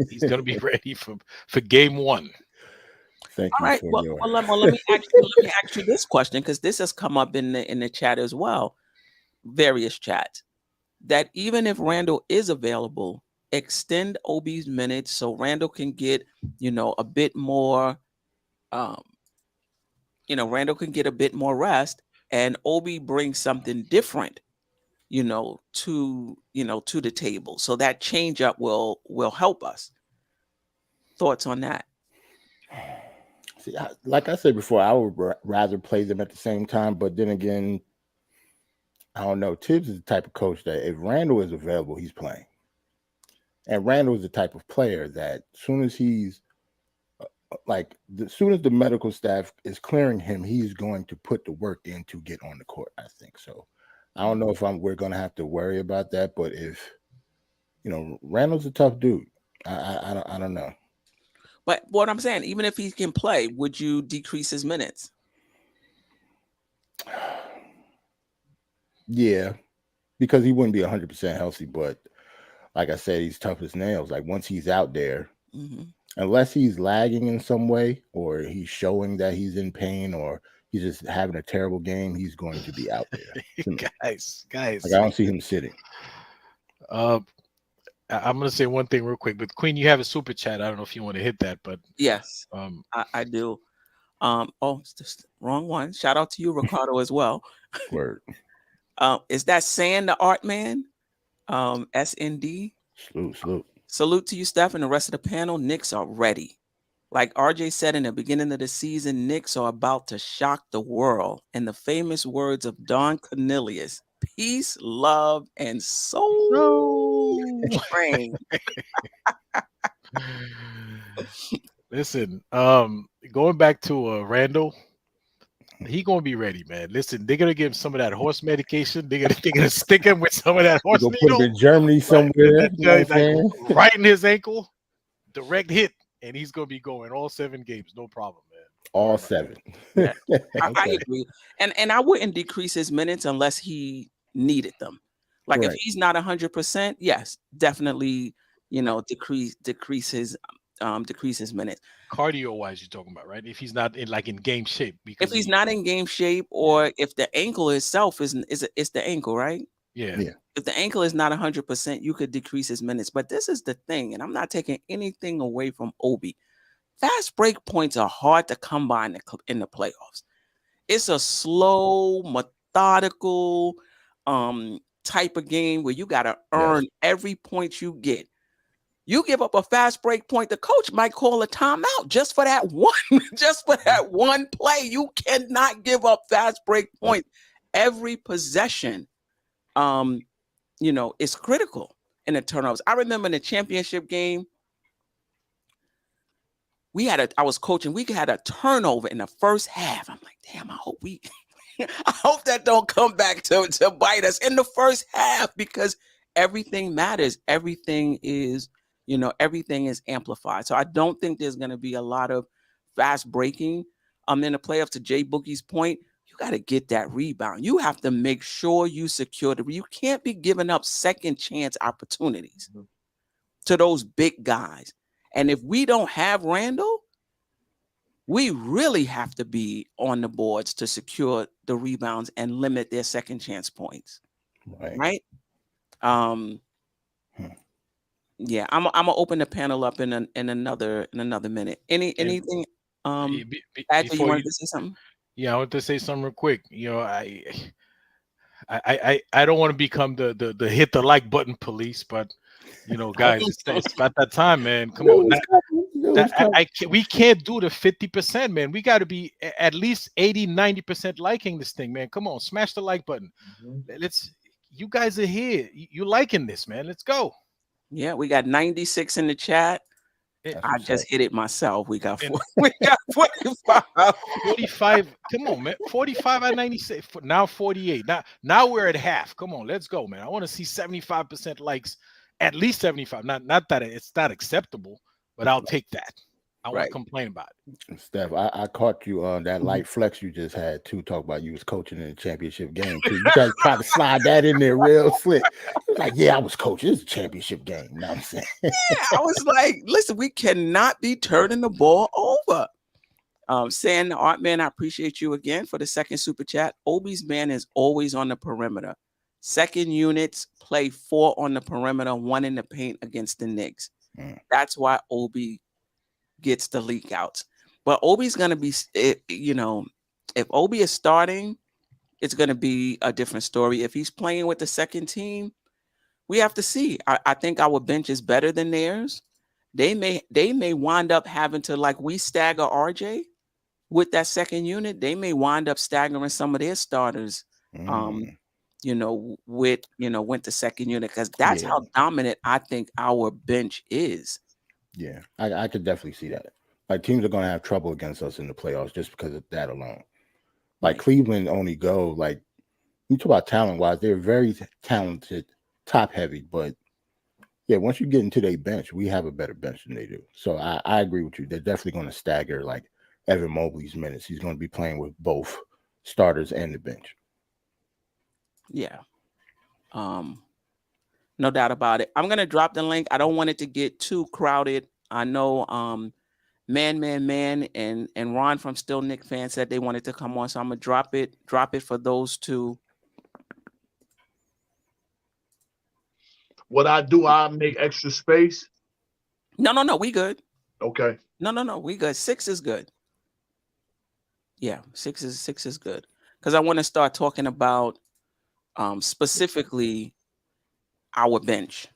Speaker 6: ready for game 1.
Speaker 4: Thank
Speaker 3: you. All right. Well, let me ask you this question because this has come up in the chat as well, various chats. That even if Randle is available, extend Obi's minutes so Randle can get a bit more. Randle can get a bit more rest, and Obi brings something different, to the table. So that change up will help us. Thoughts on that?
Speaker 4: See, like I said before, I would rather play them at the same time. But then again, I don't know. Tibbs is the type of coach that if Randle is available, he's playing. And Randle is the type of player that as soon as he's as soon as the medical staff is clearing him, he's going to put the work in to get on the court, I think. So I don't know if we're going to have to worry about that. But if, Randle's a tough dude. I don't know.
Speaker 3: But what I'm saying, even if he can play, would you decrease his minutes?
Speaker 4: Yeah, because he wouldn't be 100% healthy. But like I said, he's tough as nails. Like once he's out there, unless he's lagging in some way or he's showing that he's in pain or he's just having a terrible game, he's going to be out there.
Speaker 6: guys.
Speaker 4: Like I don't see him sitting.
Speaker 6: I'm gonna say one thing real quick, but Queen, you have a super chat. I don't know if you want to hit that, but
Speaker 3: yes, I do. It's just wrong one. Shout out to you, Ricardo, as well.
Speaker 4: Word.
Speaker 3: Is that San the Art Man? SND. Salute to you, Steph, and the rest of the panel. Knicks are ready. Like RJ said in the beginning of the season, Knicks are about to shock the world. In the famous words of Don Cornelius, peace, love, and soul train.
Speaker 6: Listen, going back to Randle, he gonna be ready, man. Listen, they're gonna give him some of that horse medication. They're gonna stick him with some of that horse needle.
Speaker 4: Put him in Germany somewhere,
Speaker 6: right in his ankle, direct hit, and he's gonna be going all 7 games, no problem, man.
Speaker 4: All 7.
Speaker 3: Yeah. I agree, and I wouldn't decrease his minutes unless he needed them. Like if he's not 100%, yes, definitely, decrease his minutes.
Speaker 6: Cardio wise, you're talking about, right? If he's not in game shape, because
Speaker 3: if he's not in game shape, or if the ankle itself is the ankle, right?
Speaker 6: Yeah.
Speaker 3: If the ankle is not 100%, you could decrease his minutes. But this is the thing, and I'm not taking anything away from Obi. Fast break points are hard to come by in the playoffs. It's a slow, methodical type of game where you got to earn every point you get. You give up a fast break point, the coach might call a timeout just for that one play. You cannot give up fast break points. Every possession, is critical in the turnovers. I remember in the championship game, I was coaching. We had a turnover in the first half. I'm like, damn, I hope that don't come back to bite us in the first half, because everything matters. Everything is amplified. So I don't think there's going to be a lot of fast breaking in the playoffs. To Jay Boogie's point, you got to get that rebound. You have to make sure you secure you can't be giving up second chance opportunities to those big guys. And if we don't have Randle, we really have to be on the boards to secure the rebounds and limit their second chance points. Right? Yeah, I'm gonna open the panel up in another minute. Anything? Adler, you wanted to say something?
Speaker 6: Yeah, I want to say something real quick. I don't want to become the hit the like button police, but guys, it's about that time, man. Come on, we can't do the 50%, man. We got to be at least 80-90% liking this thing, man. Come on, smash the like button. You guys are here. You liking this, man? Let's go.
Speaker 3: Yeah, we got 96 in the chat. I just hit it myself. We got 45.
Speaker 6: 45. Come on, man. 45 at 96. Now 48. Now we're at half. Come on, let's go, man. I want to see 75% likes, at least 75. Not that it's not acceptable, but I'll take that. I won't complain about it.
Speaker 4: Steph, I caught you on that light flex you just had to talk about. You was coaching in a championship game too. You guys try to slide that in there real slick. Like, yeah, I was coaching. It's a championship game. You know what I'm saying?
Speaker 3: Yeah, I was like, listen, we cannot be turning the ball over. Saying the Art Man, I appreciate you again for the second super chat. Obi's man is always on the perimeter. Second units play 4 on the perimeter, 1 in the paint against the Knicks. That's why Obi gets the leak outs. But Obi's going to be, if Obi is starting, it's going to be a different story. If he's playing with the second team, we have to see. I think our bench is better than theirs. They may wind up having to, like we stagger RJ. with that second unit, they may wind up staggering some of their starters. Went the second unit, because that's how dominant I think our bench is.
Speaker 4: Yeah, I could definitely see that. Like, teams are going to have trouble against us in the playoffs just because of that alone. Like, Cleveland only go, like, you talk about talent-wise, they're very talented, top-heavy, but yeah, once you get into their bench, we have a better bench than they do. So I agree with you. They're definitely going to stagger, like, Evan Mobley's minutes. He's going to be playing with both starters and the bench.
Speaker 3: Yeah. No doubt about it. I'm going to drop the link. I don't want it to get too crowded. I know Man and Ron from Still Nick Fan said they wanted to come on, so I'm going to drop it for those two.
Speaker 5: What I do, I make extra space.
Speaker 3: No, we good.
Speaker 5: Okay.
Speaker 3: No, we good. 6 is good. Yeah, 6 is good. Because I want to start talking about specifically our bench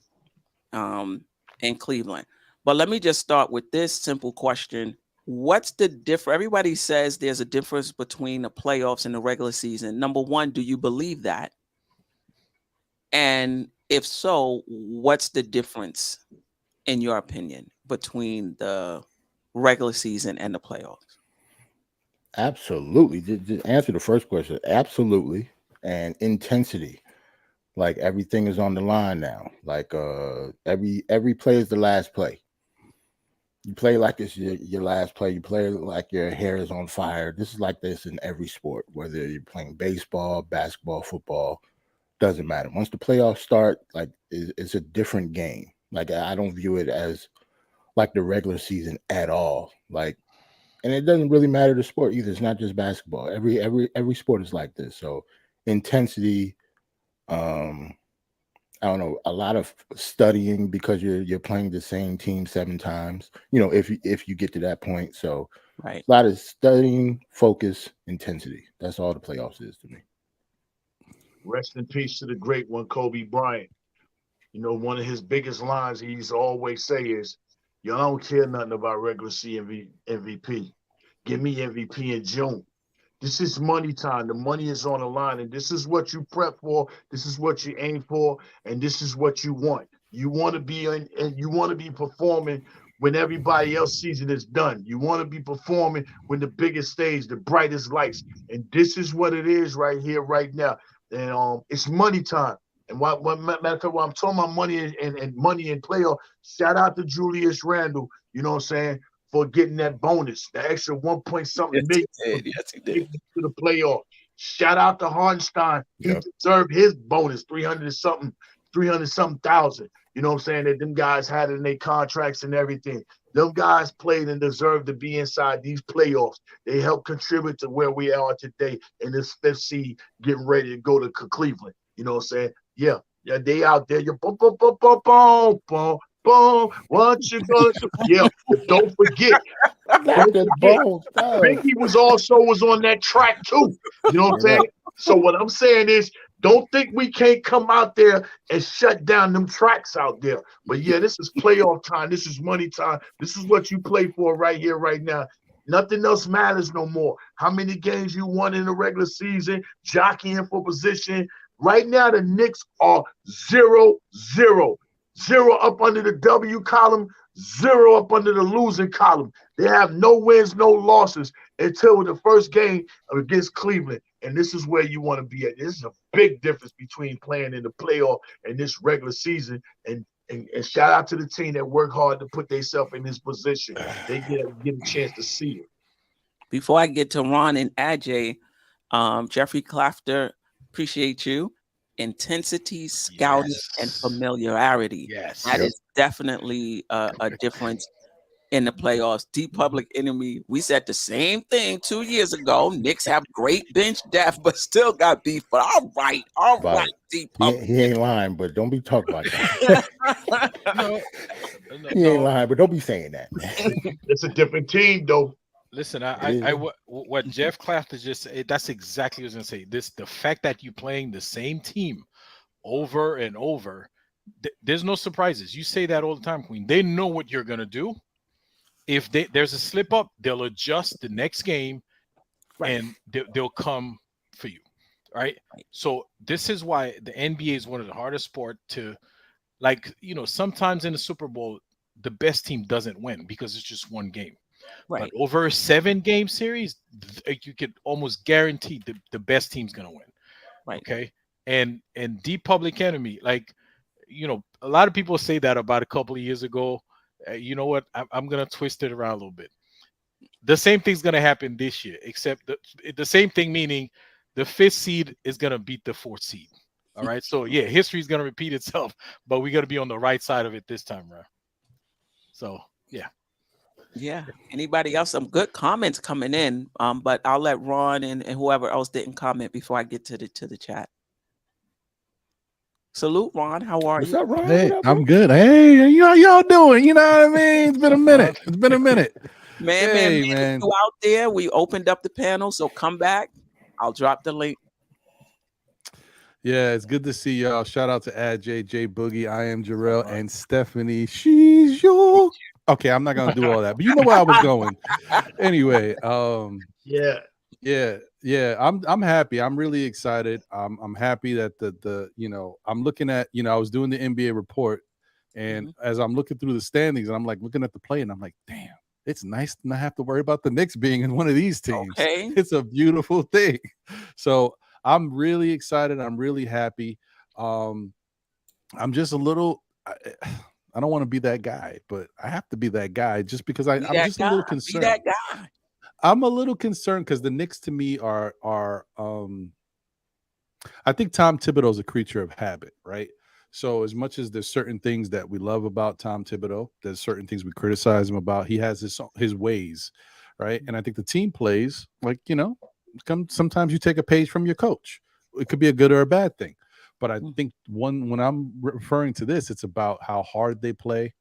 Speaker 3: in Cleveland. But let me just start with this simple question. What's the difference? Everybody says there's a difference between the playoffs and the regular season. Number one, do you believe that? And if so, what's the difference, in your opinion, between the regular season and the playoffs?
Speaker 4: Absolutely. To answer the first question, absolutely. And intensity. Like, everything is on the line now. Like, every play is the last play. You play like it's your last play. You play like your hair is on fire. This is like this in every sport, whether you're playing baseball, basketball, football, doesn't matter. Once the playoffs start, like, it's a different game. Like, I don't view it as like the regular season at all. Like, and it doesn't really matter the sport either. It's not just basketball. Every sport is like this. So intensity, I don't know, a lot of studying because you're playing the same team 7 times, if you get to that point. So
Speaker 3: right,
Speaker 4: a lot of studying, focus, intensity. That's all the playoffs is to me.
Speaker 5: Rest in peace to the great one, Kobe Bryant. One of his biggest lines he's always say is, "Y'all don't care nothing about regular season MVP. Give me MVP in June. This is money time. The money is on the line, and this is what you prep for. This is what you aim for, and this is what you want. You want to be in, and you want to be performing when everybody else's season is done. You want to be performing when the biggest stage, the brightest lights, and this is what it is right here, right now. And it's money time. And what matter of fact, while I'm talking about money and money in playoff, shout out to Julius Randle. You know what I'm saying? For getting that bonus, the extra 1 point something million.
Speaker 3: Yes, he did.
Speaker 5: To the playoff. Shout out to Hartenstein. He deserved his bonus, 300 something thousand. You know what I'm saying? That them guys had in their contracts and everything. Them guys played and deserved to be inside these playoffs. They helped contribute to where we are today in this 5th seed, getting ready to go to Cleveland. You know what I'm saying? Yeah, they out there. You boom, boom, boom, boom, boom, boom. Boom, what you gonna do? Yeah, but don't forget. Biggie was on that track too. You know what I'm saying? So what I'm saying is, don't think we can't come out there and shut down them tracks out there. But yeah, this is playoff time. This is money time. This is what you play for right here, right now. Nothing else matters no more. How many games you won in the regular season, jockeying for position. Right now, the Knicks are 0-0. 0 up under the W column, 0 up under the losing column. They have no wins, no losses until the first game against Cleveland. And this is where you want to be at. This is a big difference between playing in the playoff and this regular season. And shout out to the team that worked hard to put themselves in this position. They get a chance to see it.
Speaker 3: Before I get to Ron and Ajay, Jeffrey Clafter, appreciate you. Intensity, scouting, and familiarity. That is definitely a difference in the playoffs. Deep Public Enemy, we said the same thing 2 years ago. Knicks have great bench depth, but still got beef. But all right, Deep Public.
Speaker 4: He ain't lying, but don't be talking about that. He ain't lying, but don't be saying that, man.
Speaker 5: It's a different team, though.
Speaker 6: Listen, what Jeff Clafton just said, that's exactly what I was going to say. The fact that you're playing the same team over and over, there's no surprises. You say that all the time, Queen. They know what you're going to do. if there's a slip up, they'll adjust the next game,
Speaker 3: Right.
Speaker 6: and they'll come for you, right?
Speaker 3: Right.
Speaker 6: So this is why the NBA is one of the hardest sport to, like, sometimes in the Super Bowl, the best team doesn't win because it's just one game. But
Speaker 3: Right.
Speaker 6: over a 7-game series, you could almost guarantee the best team's gonna win.
Speaker 3: Right.
Speaker 6: Okay. And Deep Public Enemy, like, a lot of people say that about a couple of years ago. You know what? I'm gonna twist it around a little bit. The same thing's gonna happen this year, except the same thing, meaning the 5th seed is gonna beat the 4th seed. All right. So yeah, history is gonna repeat itself, but we gotta be on the right side of it this time around. So yeah.
Speaker 3: Yeah. Anybody else? Some good comments coming in. But I'll let Ron and whoever else didn't comment before I get to the chat. Salute, Ron. How are
Speaker 4: What's
Speaker 3: you?
Speaker 4: up, Ron?
Speaker 7: Hey,
Speaker 4: What up, bro?
Speaker 7: I'm good. Hey, y'all doing? You know what I mean? It's been a minute. It's been a minute.
Speaker 3: Man,
Speaker 7: Hey,
Speaker 3: man,
Speaker 7: man.
Speaker 3: you out there. We opened up the panel, so come back. I'll drop the link.
Speaker 7: Yeah, it's good to see y'all. Shout out to Aj, J Boogie, I am Jarrell, and Stephanie. She's your. Okay, I'm not gonna do all that, but you know where I was going. Anyway, yeah. I'm happy. I'm really excited. I'm happy that the I'm looking at, I was doing the NBA report, and as I'm looking through the standings, and I'm like looking at the play, and I'm like, damn, it's nice to not have to worry about the Knicks being in one of these teams.
Speaker 3: Okay.
Speaker 7: It's a beautiful thing. So I'm really excited. I'm really happy. I'm just a little. I don't want to be that guy, but I have to be that guy just because I'm just a little concerned.
Speaker 3: Be that guy.
Speaker 7: I'm a little concerned because the Knicks to me are I think Tom Thibodeau is a creature of habit, right? So as much as there's certain things that we love about Tom Thibodeau, there's certain things we criticize him about. He has his ways, right? And I think the team plays like, sometimes you take a page from your coach. It could be a good or a bad thing. But I think when I'm referring to this, it's about how hard they play,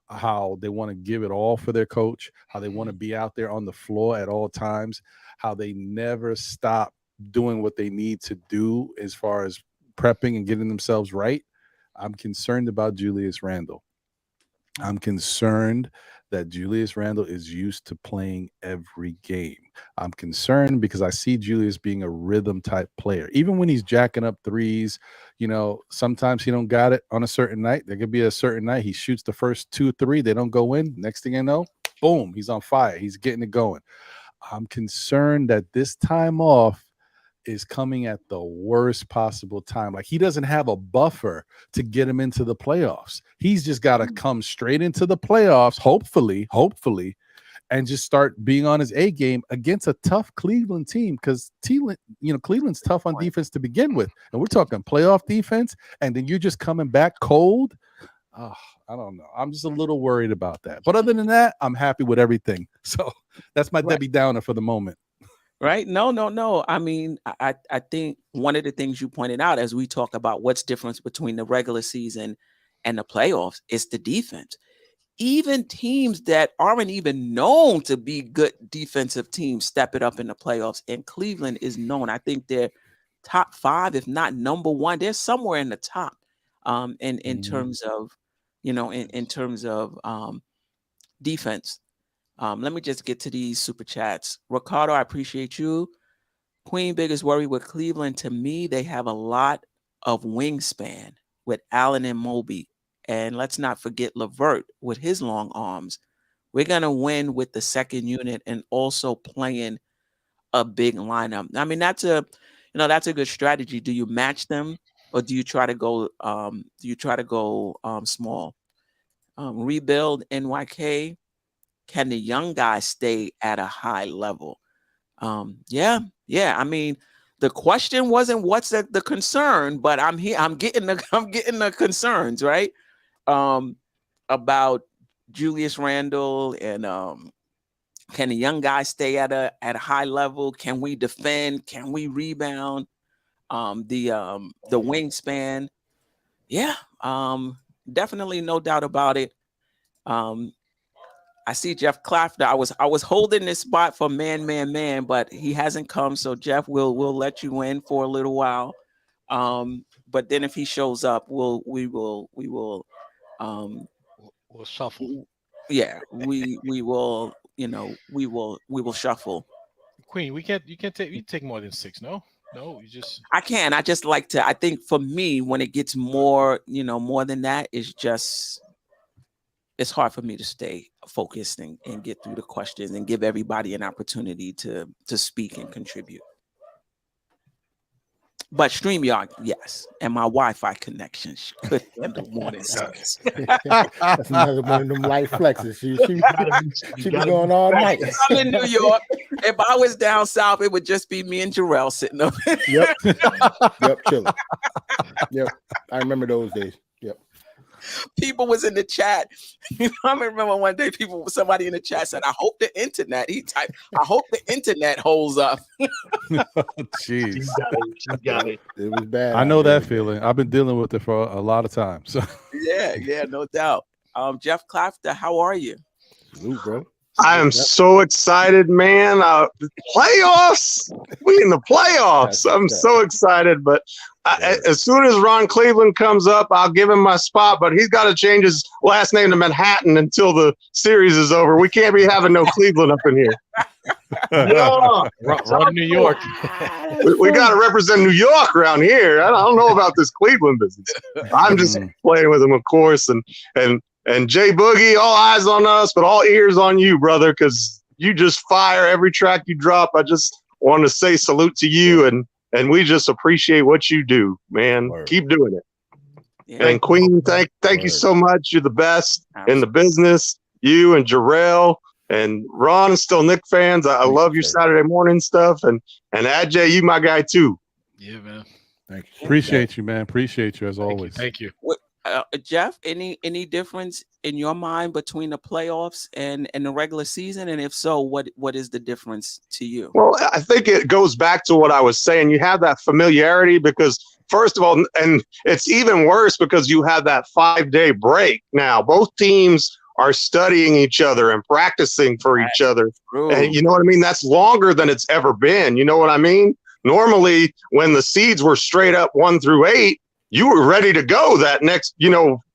Speaker 7: how they want to give it all for their coach, how they want to be out there on the floor at all times, how they never stop doing what they need to do as far as prepping and getting themselves right. I'm concerned about Julius Randle. I'm concerned that Julius Randle is used to playing every game. I'm concerned because I see Julius being a rhythm type player. Even when he's jacking up threes, sometimes he don't got it on a certain night. There could be a certain night he shoots the first 2-3, they don't go in. Next thing you know, boom, he's on fire. He's getting it going. I'm concerned that this time off is coming at the worst possible time. Like, he doesn't have a buffer to get him into the playoffs. He's just got to come straight into the playoffs, hopefully, and just start being on his A game against a tough Cleveland team, because Cleveland's tough on defense to begin with. And we're talking playoff defense, and then you're just coming back cold. Oh, I don't know. I'm just a little worried about that. But other than that, I'm happy with everything. So that's my Debbie Downer for the moment.
Speaker 3: Right. No. I mean, I think one of the things you pointed out as we talk about what's difference between the regular season and the playoffs is the defense. Even teams that aren't even known to be good defensive teams step it up in the playoffs. And Cleveland is known. I think they're top 5, if not number 1. They're somewhere in the top in terms of, in terms of defense. Let me just get to these super chats. Ricardo, I appreciate you. Queen, biggest worry with Cleveland, to me, they have a lot of wingspan with Allen and Mobley. And let's not forget LeVert with his long arms. We're going to win with the second unit and also playing a big lineup. I mean, that's a good strategy. Do you match them, or do you try to go small? Rebuild NYK. Can the young guys stay at a high level? Yeah. I mean, the question wasn't what's the concern, but I'm getting the concerns, right? About Julius Randle and can the young guys stay at a high level? Can we defend? Can we rebound? The wingspan. Yeah. Definitely, no doubt about it. I see Jeff Clafter. I was holding this spot for man, but he hasn't come. So Jeff, we'll let you in for a little while. But then if he shows up, we will
Speaker 6: We'll shuffle.
Speaker 3: yeah, we will, you know, we will shuffle.
Speaker 6: Queen, you can't take more than 6. No, you just.
Speaker 3: I can. I just like to. I think for me, when it gets more, you know, more than that, it's hard for me to stay focused and get through the questions and give everybody an opportunity to speak and contribute. But StreamYard, yes, and my Wi-Fi connection could handle more than 6.
Speaker 4: That's another one of them light flexes. She be going all night.
Speaker 3: I'm in New York. If I was down south, it would just be me and Jarrell sitting up.
Speaker 4: Yep. Yep, chilling. Yep. I remember those days. Yep.
Speaker 3: People was in the chat. You know, I remember one day somebody in the chat said, I hope the internet, I hope the internet holds up.
Speaker 7: Jeez.
Speaker 5: She got it.
Speaker 4: It was bad.
Speaker 7: I know that feeling. I've been dealing with it for a lot of time. So
Speaker 3: Yeah, no doubt. Jeff Clafter, how are you?
Speaker 4: Salute, bro.
Speaker 8: I am so excited, man. Playoffs. We in the playoffs. I'm so excited. But as soon as Ron Cleveland comes up, I'll give him my spot. But he's got to change his last name to Manhattan until the series is over. We can't be having no Cleveland up in here.
Speaker 5: No.
Speaker 6: Run New York.
Speaker 8: We got to represent New York around here. I don't know about this Cleveland business. I'm just playing with him, of course. And Jay Boogie, all eyes on us, but all ears on you, brother, because you just fire every track you drop. I just want to say salute to you, and we just appreciate what you do, man.
Speaker 4: Word.
Speaker 8: Keep doing it.
Speaker 3: Yeah.
Speaker 8: And Queen, thank you so much. You're the best in the business. You and Jarrell and Ron is still Knicks fans. I love your Saturday morning stuff. And Ajay, you my guy too.
Speaker 6: Yeah, man.
Speaker 4: Thank you.
Speaker 7: appreciate you, man. Appreciate you as always.
Speaker 6: Thank you.
Speaker 3: Jeff, any difference in your mind between the playoffs and the regular season? And if so, what is the difference to you?
Speaker 8: Well, I think it goes back to what I was saying. You have that familiarity because, first of all, and it's even worse because you have that 5-day break now. Both teams are studying each other and practicing for each other.
Speaker 3: True.
Speaker 8: And you know what I mean? That's longer than it's ever been. You know what I mean? Normally, when the seeds were straight up 1 through 8, you were ready to go that next,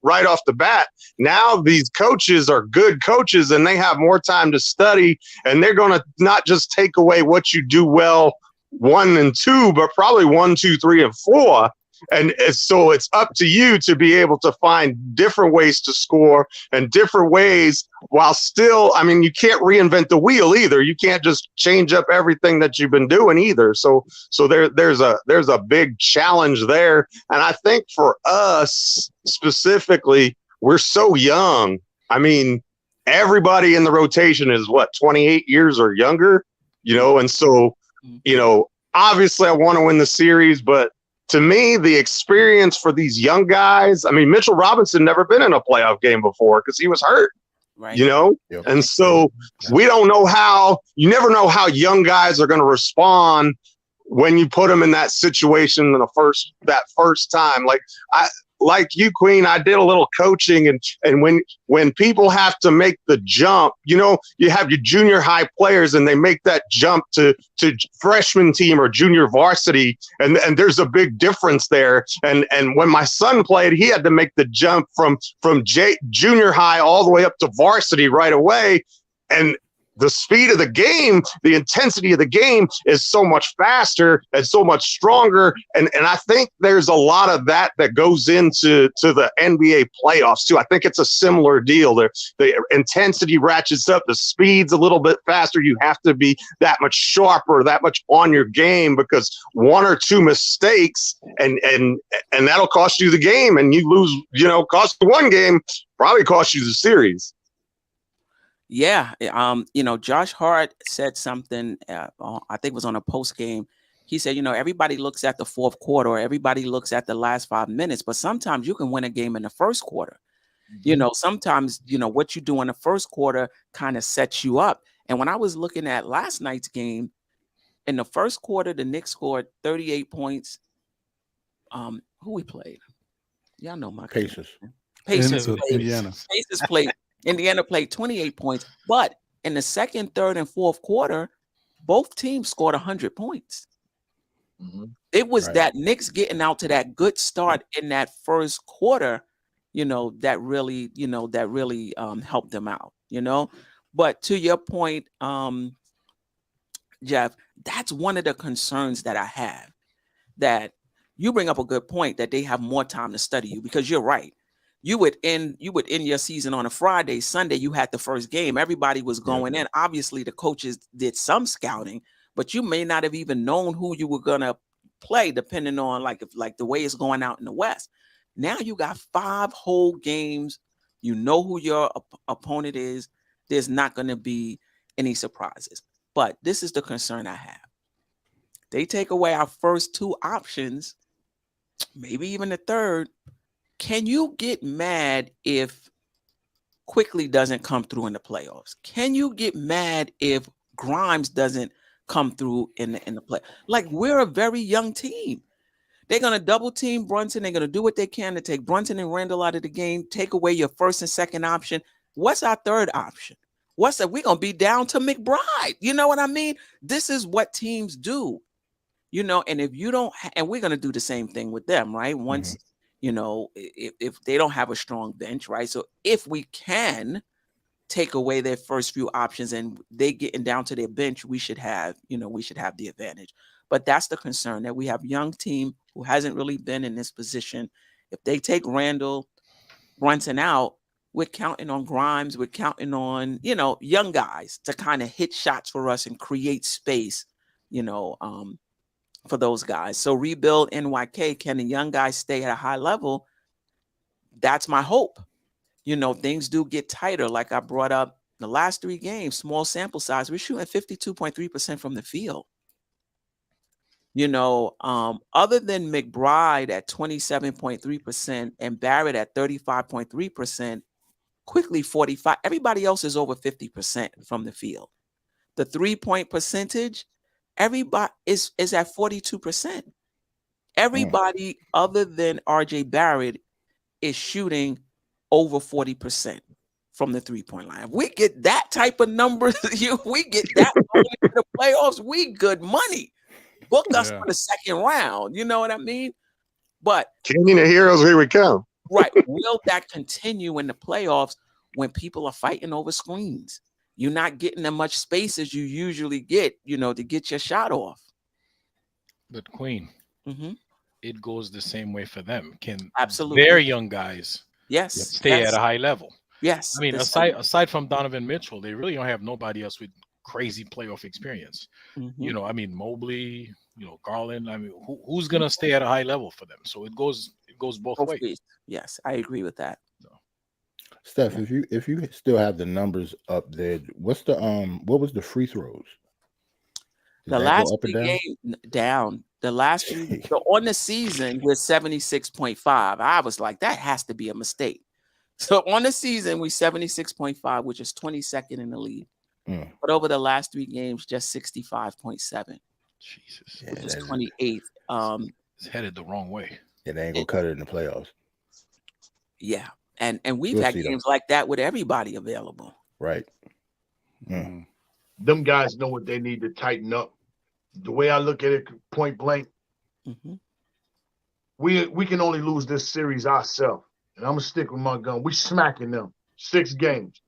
Speaker 8: right off the bat. Now these coaches are good coaches and they have more time to study, and they're going to not just take away what you do well 1 and 2, but probably 1, 2, 3, and 4. And so it's up to you to be able to find different ways to score and different ways while still, you can't reinvent the wheel either. You can't just change up everything that you've been doing either. So there's a big challenge there. And I think for us specifically, we're so young. Everybody in the rotation is 28 years or younger, and so, obviously I want to win the series, but to me, the experience for these young guys, Mitchell Robinson never been in a playoff game before because he was hurt,
Speaker 3: Right.
Speaker 4: Yep.
Speaker 8: And so we don't know you never know how young guys are going to respond when you put them in that situation in that first time. Like you, Queen, I did a little coaching, and when people have to make the jump, you have your junior high players and they make that jump to freshman team or junior varsity, and there's a big difference there. And when my son played, he had to make the jump from junior high all the way up to varsity right away. And the speed of the game, the intensity of the game is so much faster and so much stronger. And I think there's a lot of that goes into the NBA playoffs too. I think it's a similar deal. The intensity ratchets up, the speed's a little bit faster. You have to be that much sharper, that much on your game, because 1 or 2 mistakes and that'll cost you the game, and you lose, cost you 1 game, probably cost you the series.
Speaker 3: Yeah. Josh Hart said something, I think it was on a post game. He said, everybody looks at the fourth quarter, or everybody looks at the last 5 minutes, but sometimes you can win a game in the first quarter. Mm-hmm. Sometimes, what you do in the first quarter kind of sets you up. And when I was looking at last night's game, in the first quarter, the Knicks scored 38 points. Who we played? Y'all know my
Speaker 4: Pacers.
Speaker 7: Indiana.
Speaker 3: Pacers played. Indiana played 28 points, but in the second, third, and fourth quarter, both teams scored 100 points. Mm-hmm. It was that Knicks getting out to that good start in that first quarter, that really helped them out. you know. But to your point, Jeff, that's one of the concerns that I have. That you bring up a good point that they have more time to study you, because you're right. You would end your season on a Friday. Sunday, you had the first game. Everybody was going in. Obviously, the coaches did some scouting, but you may not have even known who you were gonna play, depending on like the way it's going out in the West. Now you got 5 whole games. You know who your opponent is. There's not going to be any surprises. But this is the concern I have. They take away our first 2 options, maybe even the third. Can you get mad if Quickly doesn't come through in the playoffs? Can you get mad if Grimes doesn't come through in the play? Like, we're a very young team. They're going to double team Brunson. They're going to do what they can to take Brunson and Randle out of the game, take away your first and second option. What's our third option? What's that? We're going to be down to McBride. You know what I mean? This is what teams do, you know, and if you don't, and we're going to do the same thing with them, right? Once, you know, if they don't have a strong bench, right? So if we can take away their first few options and they getting down to their bench, we should have the advantage. But that's the concern, that we have a young team who hasn't really been in this position. If they take Randle, Brunson out, we're counting on Grimes. We're counting on, you know, young guys to kind of hit shots for us and create space, you know, for those guys. So rebuild NYK. Can the young guys stay at a high level? That's my hope. You know, things do get tighter. Like I brought up the last 3 games, small sample size. We're shooting 52.3% from the field. You know, other than McBride at 27.3% and Barrett at 35.3%, Quickly 45%. Everybody else is over 50% from the field. The 3-point percentage, everybody is at 42%. Everybody other than RJ Barrett is shooting over 40% from the 3-point line. If we get that type of numbers, we get that going into the playoffs, we good money. Book us for the second round. You know what I mean? But
Speaker 8: King of Heroes, here we come.
Speaker 3: Right. Will that continue in the playoffs when people are fighting over screens? You're not getting as much space as you usually get, you know, to get your shot off.
Speaker 6: But Queen, it goes the same way for them. Can
Speaker 3: absolutely
Speaker 6: their young guys stay at a high level?
Speaker 3: Yes.
Speaker 6: I mean, aside from Donovan Mitchell, they really don't have nobody else with crazy playoff experience. You know, I mean, Mobley, you know, Garland. I mean, who's gonna stay at a high level for them? So it goes both ways.
Speaker 3: Yes, I agree with that.
Speaker 4: Steph, if you still have the numbers up there, what's the what was the free throws?
Speaker 3: The last 3 games down. The last 3 so on the season we're 76.5. I was like, that has to be a mistake. So on the season we're 76.5, which is 22nd in the league. But over the last 3 games, just 65.7.
Speaker 6: Jesus,
Speaker 3: which is 28th.
Speaker 6: It's headed the wrong way.
Speaker 4: Yeah, they ain't gonna cut it in the playoffs.
Speaker 3: Yeah, and we've had games like that with everybody available.
Speaker 4: Right.
Speaker 5: Them guys know what they need to tighten up. The way I look at it, point blank, we can only lose this series ourselves. And I'm gonna stick with my gun. We smacking them 6 games.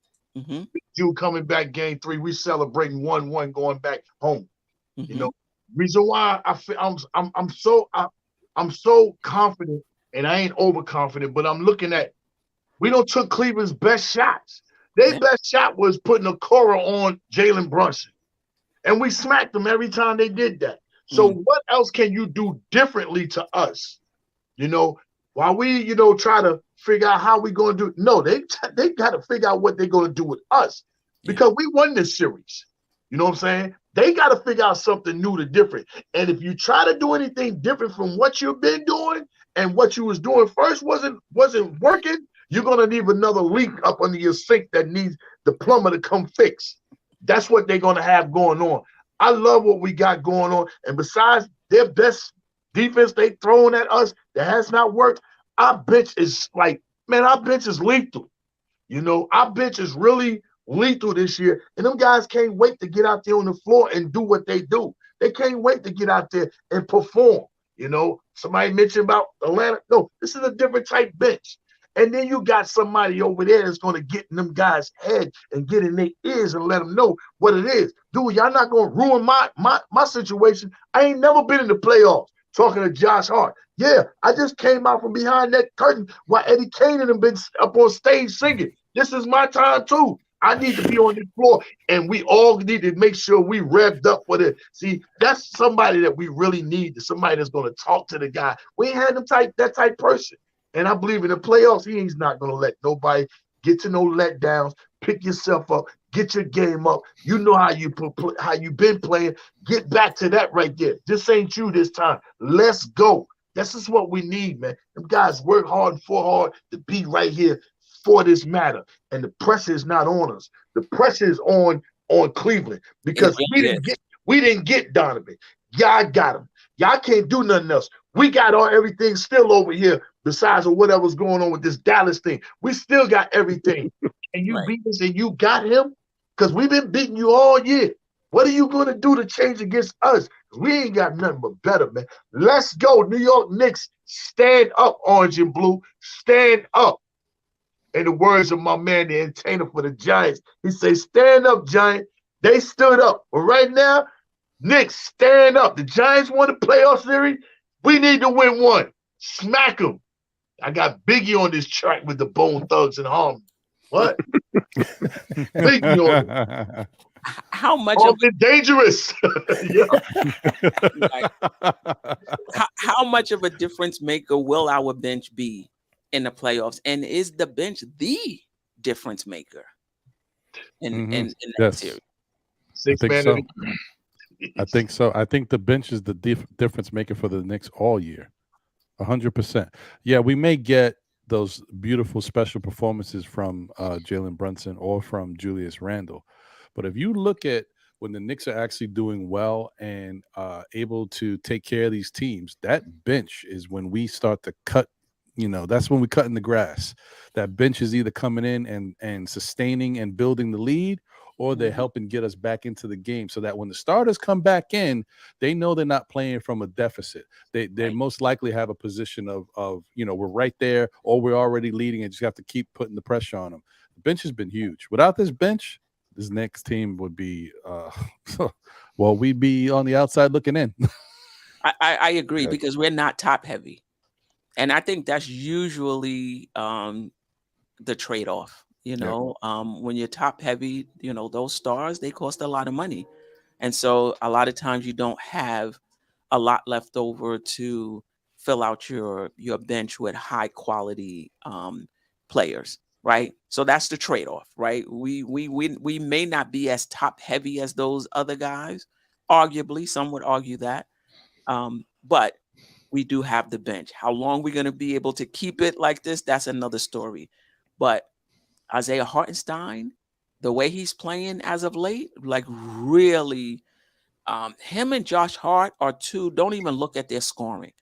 Speaker 5: You coming back game 3, we celebrating 1-1 going back home. You know, reason why I'm so confident, and I ain't overconfident, but I'm looking at, we don't took Cleveland's best shots. Their best shot was putting a Cora on Jalen Brunson, and we smacked them every time they did that. So what else can you do differently to us? You know, while we, you know, try to figure out how we going to do it. No, they got to figure out what they're going to do with us, because we won this series. You know what I'm saying? They got to figure out something new to different. And if you try to do anything different from what you've been doing and what you was doing first wasn't working, you're going to need another leak up under your sink that needs the plumber to come fix. That's what they're going to have going on. I love what we got going on. And besides their best defense they throwing at us that has not worked, our bench is like, man, our bench is lethal. You know, our bench is really lethal this year. And them guys can't wait to get out there on the floor and do what they do. They can't wait to get out there and perform. You know, somebody mentioned about Atlanta. No, this is a different type bench. And then you got somebody over there that's going to get in them guys' head and get in their ears and let them know what it is. Dude, y'all not going to ruin my situation. I ain't never been in the playoffs. Talking to Josh Hart. Yeah, I just came out from behind that curtain while Eddie Kane and them been up on stage singing. This is my time too. I need to be on this floor, and we all need to make sure we revved up for this. See, that's somebody that we really need, somebody that's going to talk to the guy. We ain't had that type person. And I believe in the playoffs, he's not going to let nobody get to no letdowns. Pick yourself up, get your game up. You know how you've been playing. Get back to that right there. This ain't you this time. Let's go. This is what we need, man. Them guys work hard and fought hard to be right here for this matter. And the pressure is not on us. The pressure is on Cleveland because we didn't get Donovan. Y'all got him. Y'all can't do nothing else. We got everything still over here besides of whatever's going on with this Dallas thing. We still got everything. And you beat us and you got him? Because we've been beating you all year. What are you going to do to change against us? We ain't got nothing but better, man. Let's go. New York Knicks, stand up, orange and blue. Stand up. In the words of my man, the entertainer for the Giants, he says, stand up, Giant. They stood up. But right now, Knicks, stand up. The Giants won the playoff series. We need to win one. Smack them. I got Biggie on this track with the Bone Thugs and Harmony. What? Biggie on it.
Speaker 3: How much
Speaker 5: of it dangerous?
Speaker 3: how much of a difference maker will our bench be in the playoffs? And is the bench the difference maker in that series?
Speaker 7: I think so. I think the bench is the difference maker for the Knicks all year. 100%. Yeah, we may get those beautiful special performances from Jalen Brunson or from Julius Randle. But if you look at when the Knicks are actually doing well and able to take care of these teams, that bench is when we start to cut. That's when we cut in the grass. That bench is either coming in and sustaining and building the lead, or they're helping get us back into the game so that when the starters come back in, they know they're not playing from a deficit. They most likely have a position of we're right there, or we're already leading and just have to keep putting the pressure on them. The bench has been huge. Without this bench, this next team would be we'd be on the outside looking in.
Speaker 3: I agree because we're not top heavy. And I think that's usually the trade-off. When you're top heavy, those stars, they cost a lot of money. And so a lot of times you don't have a lot left over to fill out your bench with high quality players, right? So that's the trade-off, right? We may not be as top heavy as those other guys. Arguably, some would argue that. But we do have the bench. How long we're going to be able to keep it like this, that's another story. But Isaiah Hartenstein, the way he's playing as of late, like really, him and Josh Hart are two, don't even look at their scoring.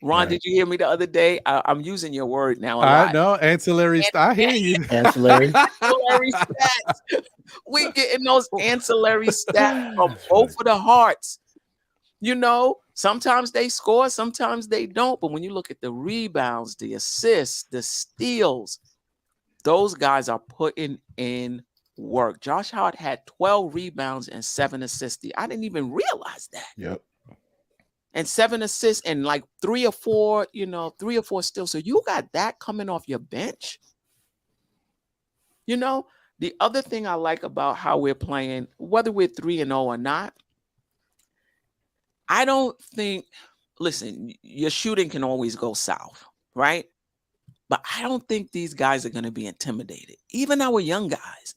Speaker 3: Ron, did you hear me the other day? I'm using your word now.
Speaker 7: I know, ancillary. I hear you.
Speaker 4: Ancillary.
Speaker 3: Ancillary stats. We getting those ancillary stats from both of the Harts. Sometimes they score, sometimes they don't. But when you look at the rebounds, the assists, the steals, those guys are putting in work. Josh Hart had 12 rebounds and 7 assists. I didn't even realize that.
Speaker 4: Yep.
Speaker 3: And 7 assists and like 3 or 4 steals. So you got that coming off your bench. The other thing I like about how we're playing, whether we're 3-0 or not, I don't think, listen, your shooting can always go south, right? But I don't think these guys are going to be intimidated. Even our young guys.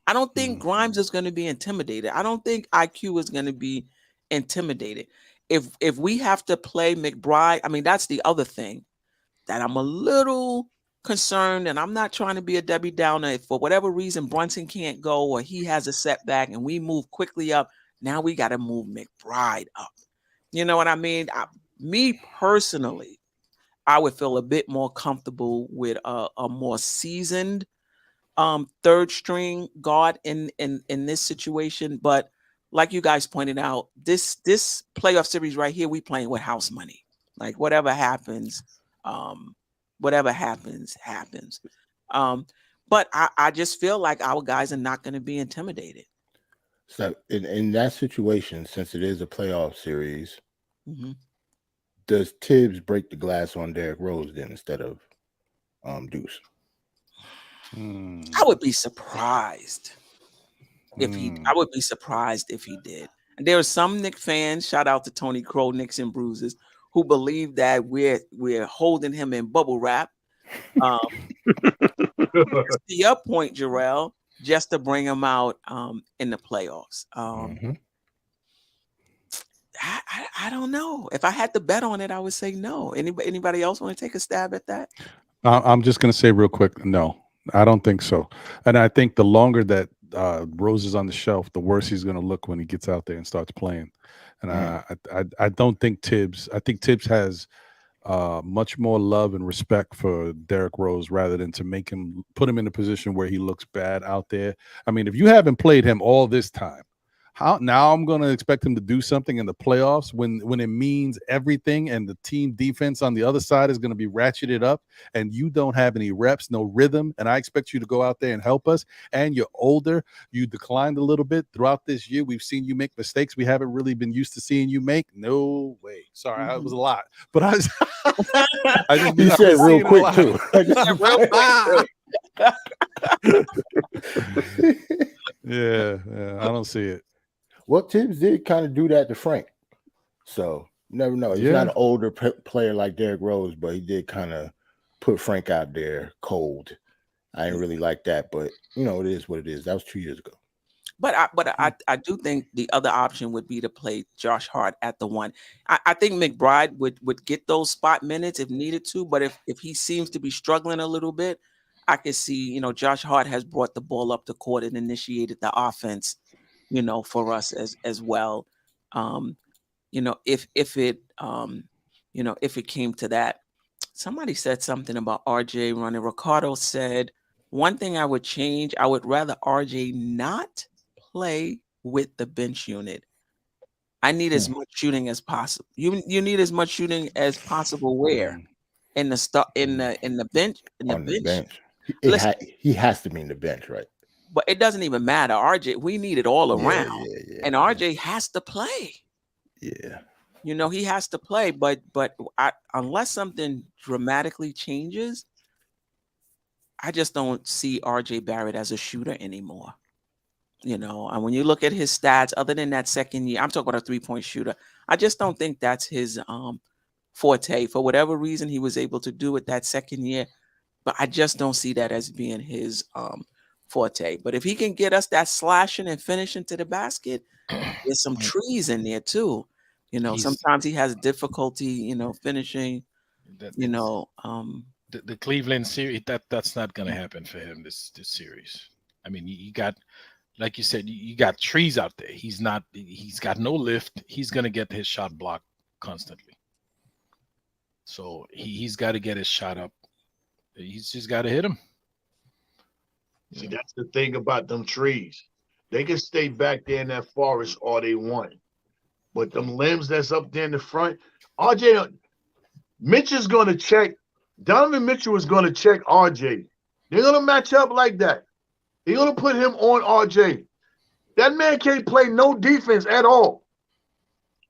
Speaker 3: I don't think Grimes is going to be intimidated. I don't think IQ is going to be intimidated. If we have to play McBride, I mean, that's the other thing that I'm a little concerned, and I'm not trying to be a Debbie Downer. If for whatever reason Brunson can't go or he has a setback and we move quickly up, now we got to move McBride up. You know what I mean? Me personally, I would feel a bit more comfortable with a more seasoned third string guard in this situation. But like you guys pointed out, this playoff series right here, we playing with house money. Like whatever happens, whatever happens, happens. But I just feel like our guys are not going to be intimidated.
Speaker 4: So in that situation, since it is a playoff series, does Tibbs break the glass on Derrick Rose then instead of Deuce?
Speaker 3: I would be surprised if he. I would be surprised if he did. And there are some Knicks fans. Shout out to Tony Crow, Knicks and Bruises, who believe that we're holding him in bubble wrap. To your point, Jarrell, just to bring him out in the playoffs. I don't know. If I had to bet on it, I would say no. Anybody else want to take a stab at that?
Speaker 7: I'm just going to say real quick, no, I don't think so. And I think the longer that Rose is on the shelf, the worse he's going to look when he gets out there and starts playing. And I don't think Tibbs. I think Tibbs has much more love and respect for Derrick Rose rather than to put him in a position where he looks bad out there. I mean, if you haven't played him all this time, how now I'm going to expect him to do something in the playoffs when it means everything, and the team defense on the other side is going to be ratcheted up, and you don't have any reps, no rhythm, and I expect you to go out there and help us, and you're older. You declined a little bit throughout this year. We've seen you make mistakes we haven't really been used to seeing you make. No way. Sorry, that was a lot. But I just
Speaker 4: you said real quick too.
Speaker 7: Yeah, I don't see it.
Speaker 4: Well, Tibbs did kind of do that to Frank. So you never know. He's not an older player like Derrick Rose, but he did kind of put Frank out there cold. I didn't really like that, but you know, it is what it is. That was 2 years ago.
Speaker 3: But I do think the other option would be to play Josh Hart at the one. I think McBride would get those spot minutes if needed to, but if he seems to be struggling a little bit, I could see, you know, Josh Hart has brought the ball up the court and initiated the offense, you know, for us as well. You know, if it you know, if it came to that. Somebody said something about RJ running. Ricardo said, one thing I would change, I would rather RJ not play with the bench unit. I need as much shooting as possible. You need as much shooting as possible where? In the bench.
Speaker 4: Listen, he has to be in the bench, right?
Speaker 3: But it doesn't even matter. RJ, we need it all around. And RJ has to play.
Speaker 4: Yeah.
Speaker 3: You know, he has to play, but unless something dramatically changes, I just don't see RJ Barrett as a shooter anymore. You know, and when you look at his stats, other than that second year, I'm talking about a three-point shooter. I just don't think that's his forte. For whatever reason, he was able to do it that second year, but I just don't see that as being his forte. But if he can get us that slashing and finishing to the basket, there's some trees in there too. You know, sometimes he has difficulty, you know, finishing. You know,
Speaker 6: the Cleveland series, that's not going to happen for him this series. I mean, you got, like you said, you got trees out there. He's got no lift. He's going to get his shot blocked constantly. So he's got to get his shot up. He's just got to hit him.
Speaker 5: See, that's the thing about them trees. They can stay back there in that forest all they want. But them limbs that's up there in the front, Mitch is going to check. Donovan Mitchell is going to check RJ. They're going to match up like that. They're going to put him on RJ. That man can't play no defense at all.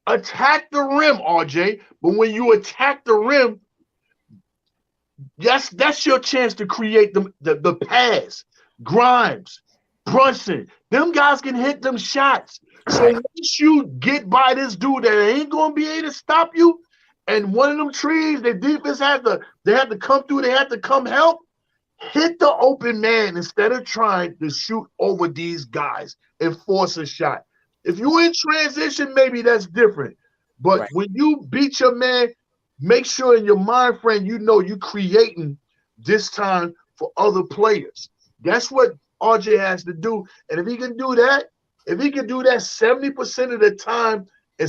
Speaker 5: Attack the rim, RJ. But when you attack the rim, that's your chance to create the pass. Grimes, Brunson, them guys can hit them shots. So once you get by this dude that ain't going to be able to stop you, and one of them trees, the defense have to come through, they have to come help, hit the open man instead of trying to shoot over these guys and force a shot. If you're in transition, maybe that's different. But when you beat your man, make sure in your mind frame, you know you're creating this time for other players. That's what RJ has to do. And if he can do that, 70% of the time, and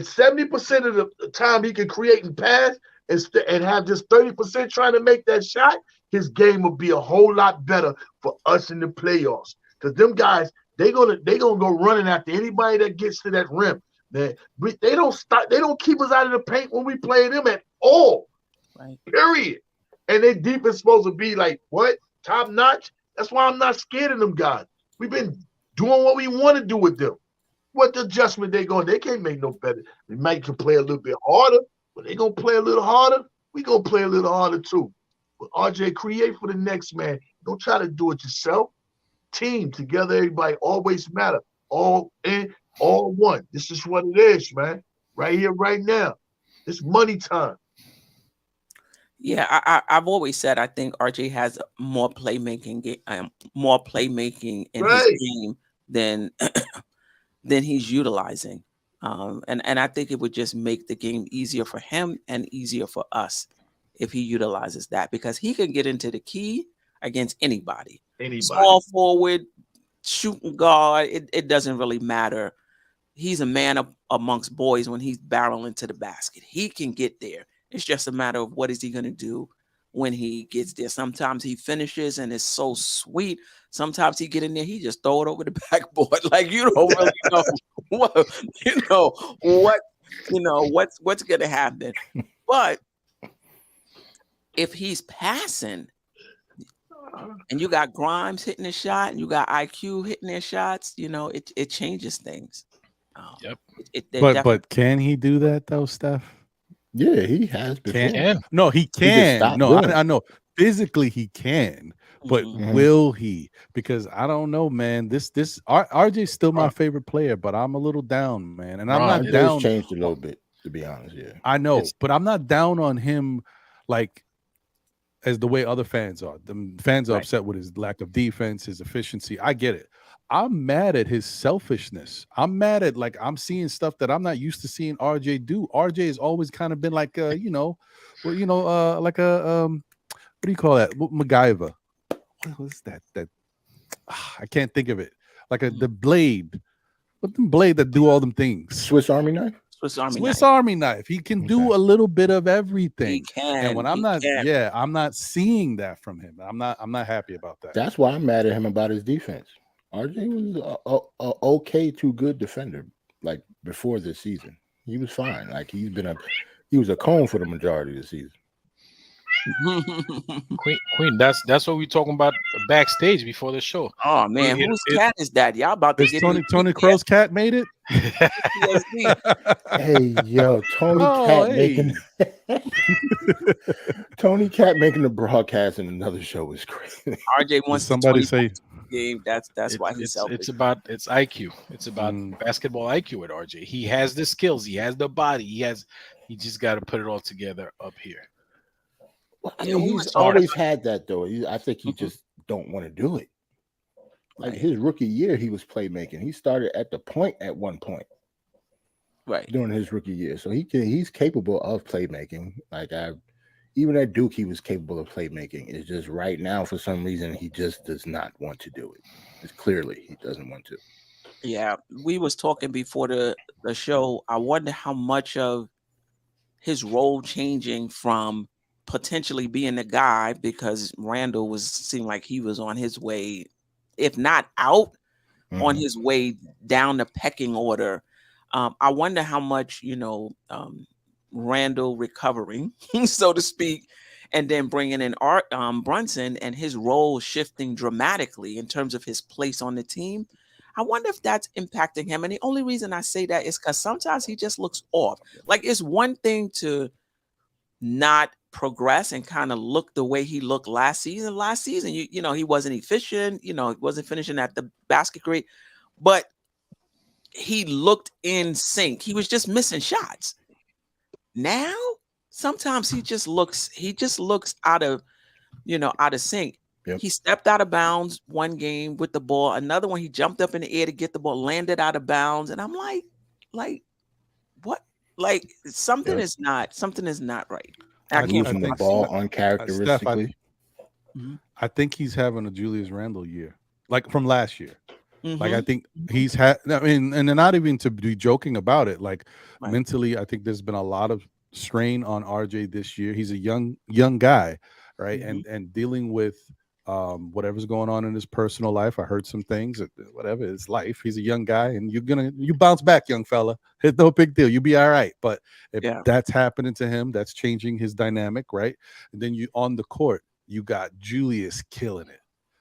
Speaker 5: 70% of the time he can create and pass and have just 30% trying to make that shot, his game will be a whole lot better for us in the playoffs. Because them guys, they gonna go running after anybody that gets to that rim. Man, they don't keep us out of the paint when we play them at all.
Speaker 3: Right.
Speaker 5: Period. And their defense supposed to be like, what? Top notch? That's why I'm not scared of them guys. We've been doing what we want to do with them. What adjustment they going? They can't make no better. They might can play a little bit harder, but they gonna play a little harder. We gonna play a little harder too. But RJ, create for the next man. Don't try to do it yourself. Team together, everybody always matter. All in, all one. This is what it is, man. Right here, right now. It's money time.
Speaker 3: Yeah, I've always said I think RJ has more playmaking in his game than than he's utilizing. And I think it would just make the game easier for him and easier for us if he utilizes that, because he can get into the key against anybody. Small forward, shooting guard, it doesn't really matter. He's a man amongst boys when he's barreling to the basket. He can get there. It's just a matter of what is he going to do when he gets there. Sometimes he finishes and it's so sweet. Sometimes he get in there, he just throw it over the backboard. Like, you don't really know what's going to happen. But if he's passing and you got Grimes hitting a shot and you got IQ hitting their shots, it changes things.
Speaker 6: Yep.
Speaker 7: But can he do that though, Steph?
Speaker 4: Yeah, he has before.
Speaker 7: No, he can. No, I know physically he can, but will he? Because I don't know, man. This RJ's still my favorite player, but I'm a little down, man. And I'm not down.
Speaker 4: Changed a little bit, to be honest. Yeah,
Speaker 7: I know, but I'm not down on him like as the way other fans are. The fans are upset with his lack of defense, his efficiency. I get it. I'm mad at his selfishness. I'm mad at, like, I'm seeing stuff that I'm not used to seeing RJ do. RJ has always kind of been like like a what do you call that? MacGyver. What was that? I can't think of it. Like the blade. What the blade that do all them things?
Speaker 4: Swiss Army knife.
Speaker 7: Swiss Army knife. He can do a little bit of everything.
Speaker 3: He can.
Speaker 7: And when I'm not seeing that from him. I'm not happy about that.
Speaker 4: That's why I'm mad at him about his defense. RJ was a okay to good defender. Like before this season, he was fine. Like he was a cone for the majority of the season.
Speaker 6: Queen, that's what we talking about backstage before the show.
Speaker 3: Oh man, whose cat is that? Y'all about to get
Speaker 7: Tony Crow's cat made it?
Speaker 4: Hey, yo, Tony Cat making the broadcast in another show is crazy.
Speaker 3: RJ wants
Speaker 7: somebody say
Speaker 3: game. That's why he's selfish.
Speaker 6: It's IQ. It's about basketball IQ with RJ. He has the skills. He has the body. He just got to put it all together up here.
Speaker 4: Well, I mean, he's always had that though. I think he just don't want to do it. Like his rookie year, he was playmaking. He started at the point at one point,
Speaker 3: right,
Speaker 4: during his rookie year. So he's capable of playmaking. Like even at Duke, he was capable of playmaking. It's just right now, for some reason, he just does not want to do it. It's clearly he doesn't want to.
Speaker 3: Yeah, we was talking before the show. I wonder how much of his role changing from potentially being the guy, because Randle seemed like he was on his way, if not out, on his way down the pecking order. I wonder how much, Randle recovering, so to speak, and then bringing in Brunson and his role shifting dramatically in terms of his place on the team. I wonder if that's impacting him. And the only reason I say that is because sometimes he just looks off. Like, it's one thing to not progress and kind of look the way he looked last season. Last season, he wasn't efficient. He wasn't finishing at the basket great, but he looked in sync. He was just missing shots. Now, sometimes he just looks out of sync. Yep. He stepped out of bounds one game with the ball. Another one, he jumped up in the air to get the ball, landed out of bounds. And I'm like, what? Like something is not right.
Speaker 4: I can't from the ball uncharacteristically.
Speaker 7: I think he's having a Julius Randle year, like from last year. Like I think he's had. I mean, and not even to be joking about it. Like mentally, I think there's been a lot of strain on RJ this year. He's a young guy, right? And dealing with Whatever's going on in his personal life. I heard some things. Whatever, it's life. He's a young guy, and you bounce back, young fella. It's no big deal. You'll be all right. But if that's happening to him, that's changing his dynamic, right? And then you on the court, you got Julius killing it.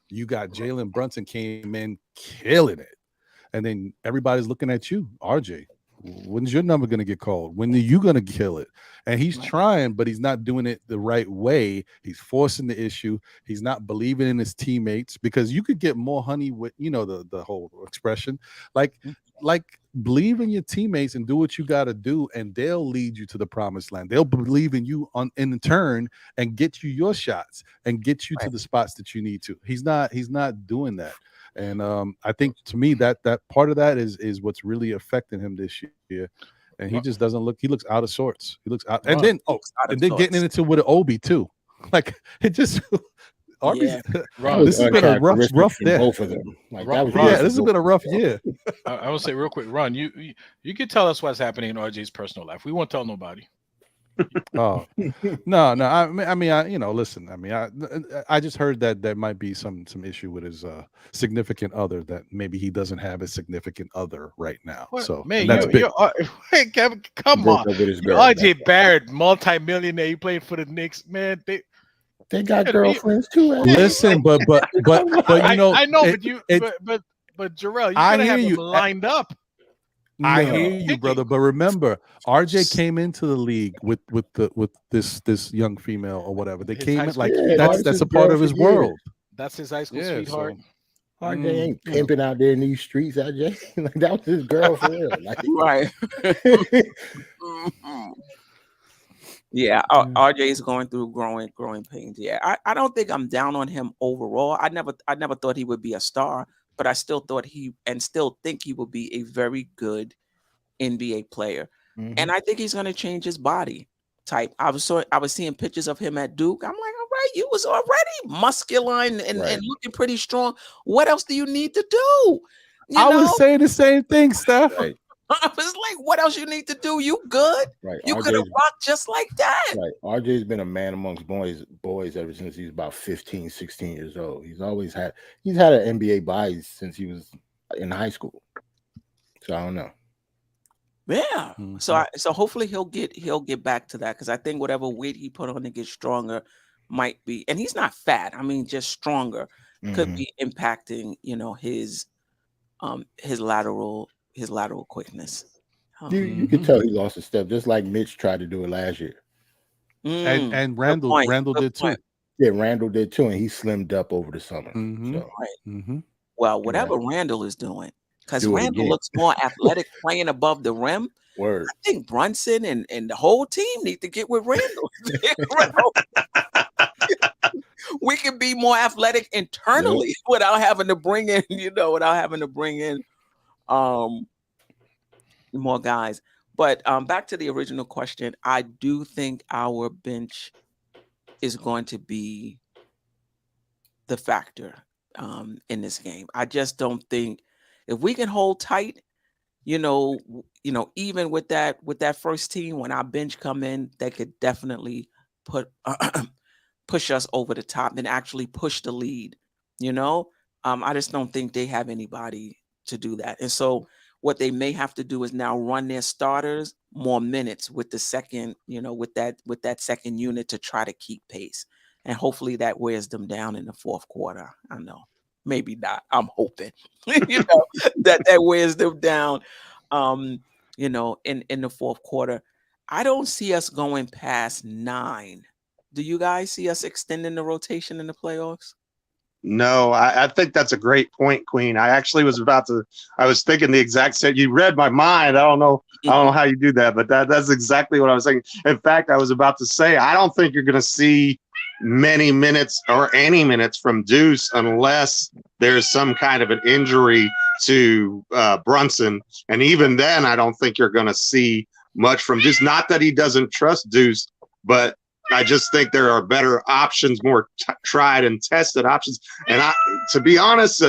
Speaker 7: You got Jalen Brunson came in killing it. And then everybody's looking at you, RJ. When's your number going to get called? When are you going to kill it? And he's trying, but he's not doing it the right way. He's forcing the issue. He's not believing in his teammates, because you could get more honey with, the whole expression, like believe in your teammates and do what you got to do, and they'll lead you to the promised land. They'll believe in you in turn and get you your shots and get you to the spots that you need to. He's not doing that. And I think, to me, that part of that is what's really affecting him this year. And he just doesn't look. He looks out of sorts. He looks out. And then getting into with Obi too. Like, it just. This has been a rough day.
Speaker 4: Both of them.
Speaker 7: This has been a rough year.
Speaker 6: I will say real quick, Ron. You can tell us what's happening in RJ's personal life. We won't tell nobody.
Speaker 7: Oh no! I mean, listen. I mean, I just heard that there might be some issue with his significant other, that maybe he doesn't have a significant other right now.
Speaker 6: What?
Speaker 7: So
Speaker 6: man,
Speaker 7: that's big.
Speaker 6: Kevin, come on, RJ Barrett, multi-millionaire, he played for the Knicks, man.
Speaker 4: They got girlfriends too.
Speaker 7: Listen, but
Speaker 6: I know, but Jarrell, you gotta have them lined up.
Speaker 7: I hear you, brother, but remember, RJ came into the league with this young female or whatever. They came in like that's a part of his world.
Speaker 6: That's his high school sweetheart.
Speaker 4: So, RJ ain't pimping out there in these streets, RJ. Like, that was his girl for real. Like,
Speaker 3: right. Yeah, RJ is going through growing pains. Yeah, I don't think I'm down on him overall. I never thought he would be a star, but I still thought still think he will be a very good NBA player. Mm-hmm. And I think he's going to change his body type. I was seeing pictures of him at Duke. I'm like, all right, you was already muscular and looking pretty strong. What else do you need to do?
Speaker 7: I was saying the same thing, Steph.
Speaker 3: Right. I was like, what else you need to do? You good? Right. You could have rocked just like that.
Speaker 4: Right. RJ's been a man amongst boys ever since he's about 15, 16 years old. He's had an NBA body since he was in high school. So I don't know.
Speaker 3: Yeah. Mm-hmm. So hopefully he'll get back to that, because I think whatever weight he put on to get stronger might be, and he's not fat. I mean, just stronger could be impacting, his lateral quickness.
Speaker 4: You can tell he lost a step, just like Mitch tried to do it last year.
Speaker 7: And Randle did too.
Speaker 4: Yeah, Randle did too, and he slimmed up over the summer.
Speaker 3: Mm-hmm. So. Right. Mm-hmm. Well, whatever Randle is doing, because Randle looks more athletic playing above the rim.
Speaker 4: Word.
Speaker 3: I think Brunson and the whole team need to get with Randle. We can be more athletic internally without having to bring in, more guys. But back to the original question, I do think our bench is going to be the factor in this game. I just don't think, if we can hold tight, even with that first team, when our bench come in, they could definitely push us over the top and actually push the lead. I just don't think they have anybody to do that. And so what they may have to do is now run their starters more minutes with the second, with that second unit to try to keep pace. And hopefully that wears them down in the fourth quarter. I know, maybe not. I'm hoping, that wears them down, in the fourth quarter. I don't see us going past 9. Do you guys see us extending the rotation in the playoffs?
Speaker 8: No, I think that's a great point, Queen. I actually was I was thinking the exact same. You read my mind. I don't know how you do that, but that's exactly what I was thinking. In fact, I was about to say, I don't think you're going to see many minutes or any minutes from Deuce unless there's some kind of an injury to Brunson. And even then, I don't think you're going to see much from Deuce. Not that he doesn't trust Deuce, but I just think there are better options, more tried and tested options. And to be honest,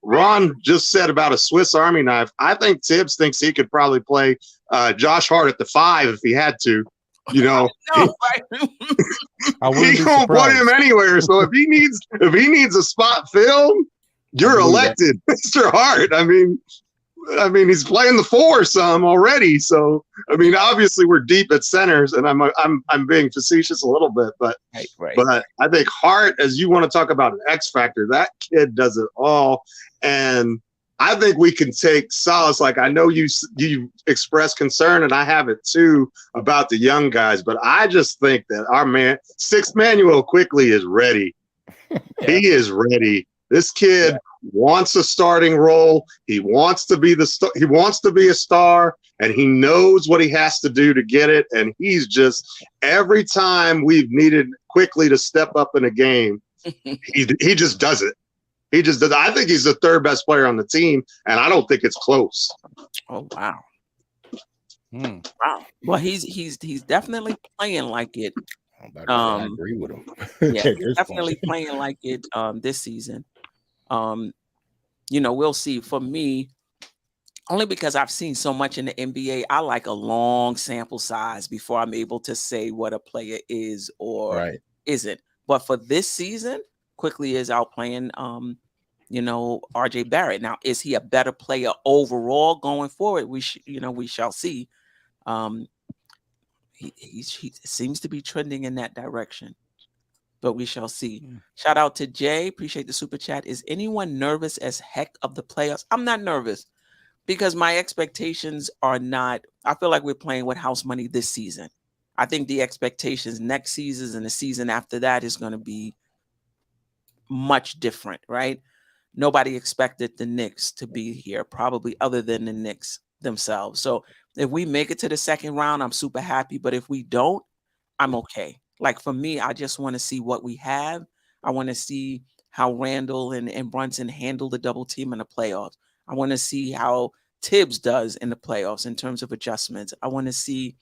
Speaker 8: Ron just said about a Swiss Army knife. I think Tibbs thinks he could probably play Josh Hart at the 5 if he had to. You know,
Speaker 3: No, right?
Speaker 7: I wouldn't
Speaker 8: he
Speaker 7: be
Speaker 8: gonna put him
Speaker 7: surprised.
Speaker 8: anywhere. So if he needs a spot filled, you're
Speaker 4: believe that.
Speaker 8: elected, Mr. Hart. I mean, he's playing the 4 some already. So I mean, obviously we're deep at centers, and I'm being facetious a little bit, but
Speaker 3: Right.
Speaker 8: but I think Hart, as you want to talk about an X factor, that kid does it all, and I think we can take solace. Like, I know you express concern, and I have it too, about the young guys, but I just think that our man, Sixth Manuel quickly is ready. He is ready. This kid wants a starting role. He wants to be he wants to be a star, and he knows what he has to do to get it. And he's just, every time we've needed quickly to step up in a game, he just does it. He just does. I think he's the 3rd best player on the team, and I don't think it's close.
Speaker 3: Oh wow. Wow. Well, he's definitely playing like it.
Speaker 4: I agree with him.
Speaker 3: Yeah, he's definitely playing like it this season. You know, we'll see. For me, only because I've seen so much in the NBA, I like a long sample size before I'm able to say what a player is or isn't. But for this season, quickly is outplaying you know, RJ Barrett. Now, is he a better player overall going forward? We shall see. He seems to be trending in that direction, but we shall see. Shout out to Jay. Appreciate the super chat. Is anyone nervous as heck of the playoffs? I'm not nervous because my expectations are not. I feel like we're playing with house money this season. I think the expectations next season and the season after that is going to be much different, right? Nobody expected the Knicks to be here, probably other than the Knicks themselves. So if we make it to the second round, I'm super happy. But if we don't, I'm okay. Like, for me, I just want to see what we have. I want to see how Randle and Brunson handle the double team in the playoffs. I want to see how Tibbs does in the playoffs in terms of adjustments. I want to see,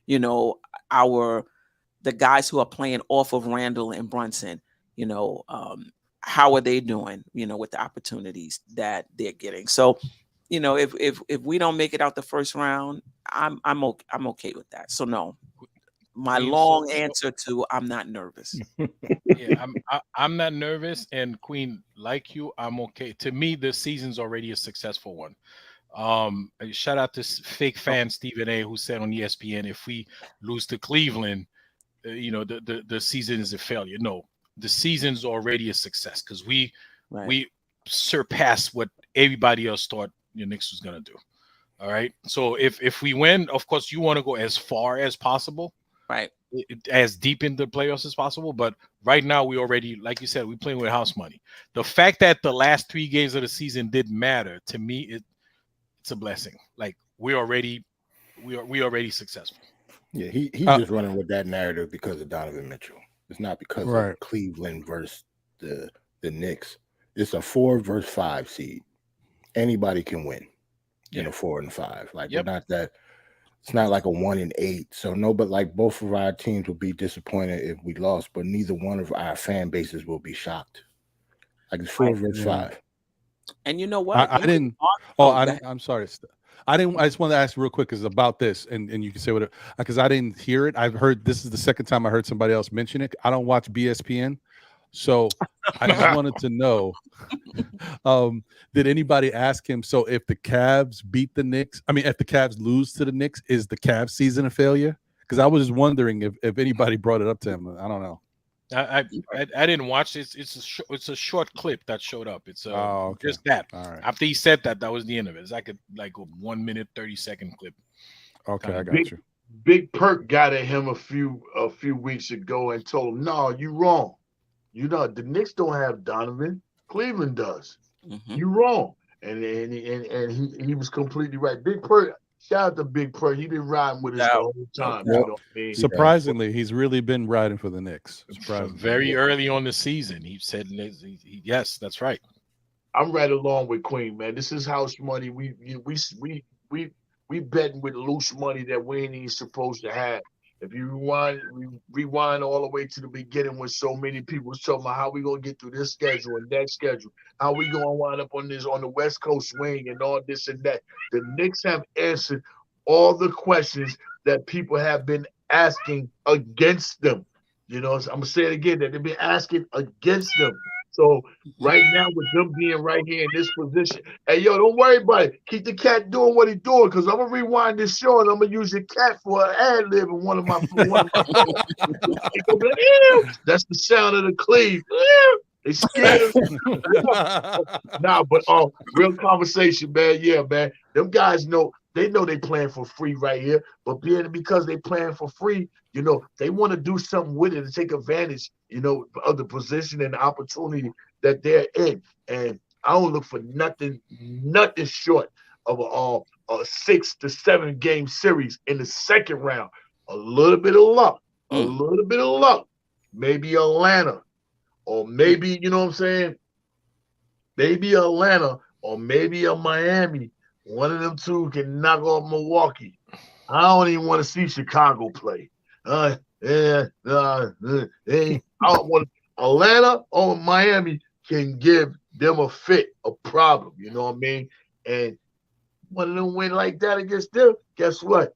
Speaker 3: you know, the guys who are playing off of Randle and Brunson, you know, how are they doing, you know, with the opportunities that they're getting. So, you know, if we don't make it out the first round, I'm okay with that. So no, my long answer to I'm not nervous.
Speaker 6: Yeah, I'm not nervous, and Queen, like you, I'm okay. To me, the season's already a successful one. Shout out to fake fan Stephen A, who said on ESPN, if we lose to Cleveland, you know, the season is a failure. No, the season's already a success because we surpassed what everybody else thought the Knicks was gonna do. All right. So if we win, of course, you want to go as far as possible,
Speaker 3: right?
Speaker 6: As deep in the playoffs as possible. But right now, we already, like you said, we're playing with house money. The fact that the last 3 games of the season didn't matter, to me, it's a blessing. Like, we already successful.
Speaker 4: Yeah, he's just running with that narrative because of Donovan Mitchell. It's not because of Cleveland versus the Knicks. It's a 4 versus 5 seed. Anybody can win in a 4 and 5. Like, we're not that. It's not like a 1 and 8. So no, but like, both of our teams would be disappointed if we lost, but neither one of our fan bases will be shocked. Like, it's 4 versus 5.
Speaker 3: And you know what?
Speaker 7: I didn't. I'm sorry. I just wanted to ask real quick is about this, and you can say whatever, because I didn't hear it. I've heard this is the second time I heard somebody else mention it. I don't watch BSPN, so I just wanted to know, did anybody ask him? So if the Cavs beat the Knicks, if the Cavs lose to the Knicks, is the Cavs season a failure? Because I was just wondering if anybody brought it up to him. I don't know.
Speaker 6: I didn't watch it. It's a short clip that showed up. It's just that.
Speaker 7: All right.
Speaker 6: After he said that was the end of it. It's like a 1 minute 30-second clip.
Speaker 7: Okay, I got you.
Speaker 5: Big Perk got at him a few weeks ago and told him, "No, you wrong. You know the Knicks don't have Donovan. Cleveland does. You wrong." And he was completely right. Big Perk. Shout out to Big Perk. He been riding with us the whole time.
Speaker 7: You know what I mean? Surprisingly, he's really been riding for the Knicks.
Speaker 6: Very early on the season, he said, "Yes, that's right."
Speaker 5: I'm right along with Queen, man. This is house money. We betting with loose money that we ain't even supposed to have. If you rewind all the way to the beginning when so many people was talking about how we gonna get through this schedule and that schedule, how we gonna wind up on the West Coast swing and all this and that. The Knicks have answered all the questions that people have been asking against them. You know, I'm gonna say it again, that they've been asking against them. So right now, with them being right here in this position, hey yo, don't worry about it. Keep the cat doing what he's doing, because I'm gonna rewind this show and I'm gonna use your cat for an ad lib in one of my songs. That's the sound of the cleave. They scared of Nah, but real conversation, man. Yeah, man. Them guys know they playing for free right here, but because they playing for free, you know, they want to do something with it and take advantage, you know, of the position and the opportunity that they're in. And I don't look for nothing short of a 6 to 7 game series in the second round. A little bit of luck, Maybe Atlanta, or maybe, you know what I'm saying? Maybe Atlanta or maybe a Miami. One of them two can knock off Milwaukee. I don't even want to see Chicago play. I don't want Atlanta or Miami can give them a fit, a problem. You know what I mean? And one of them win like that against them, guess what?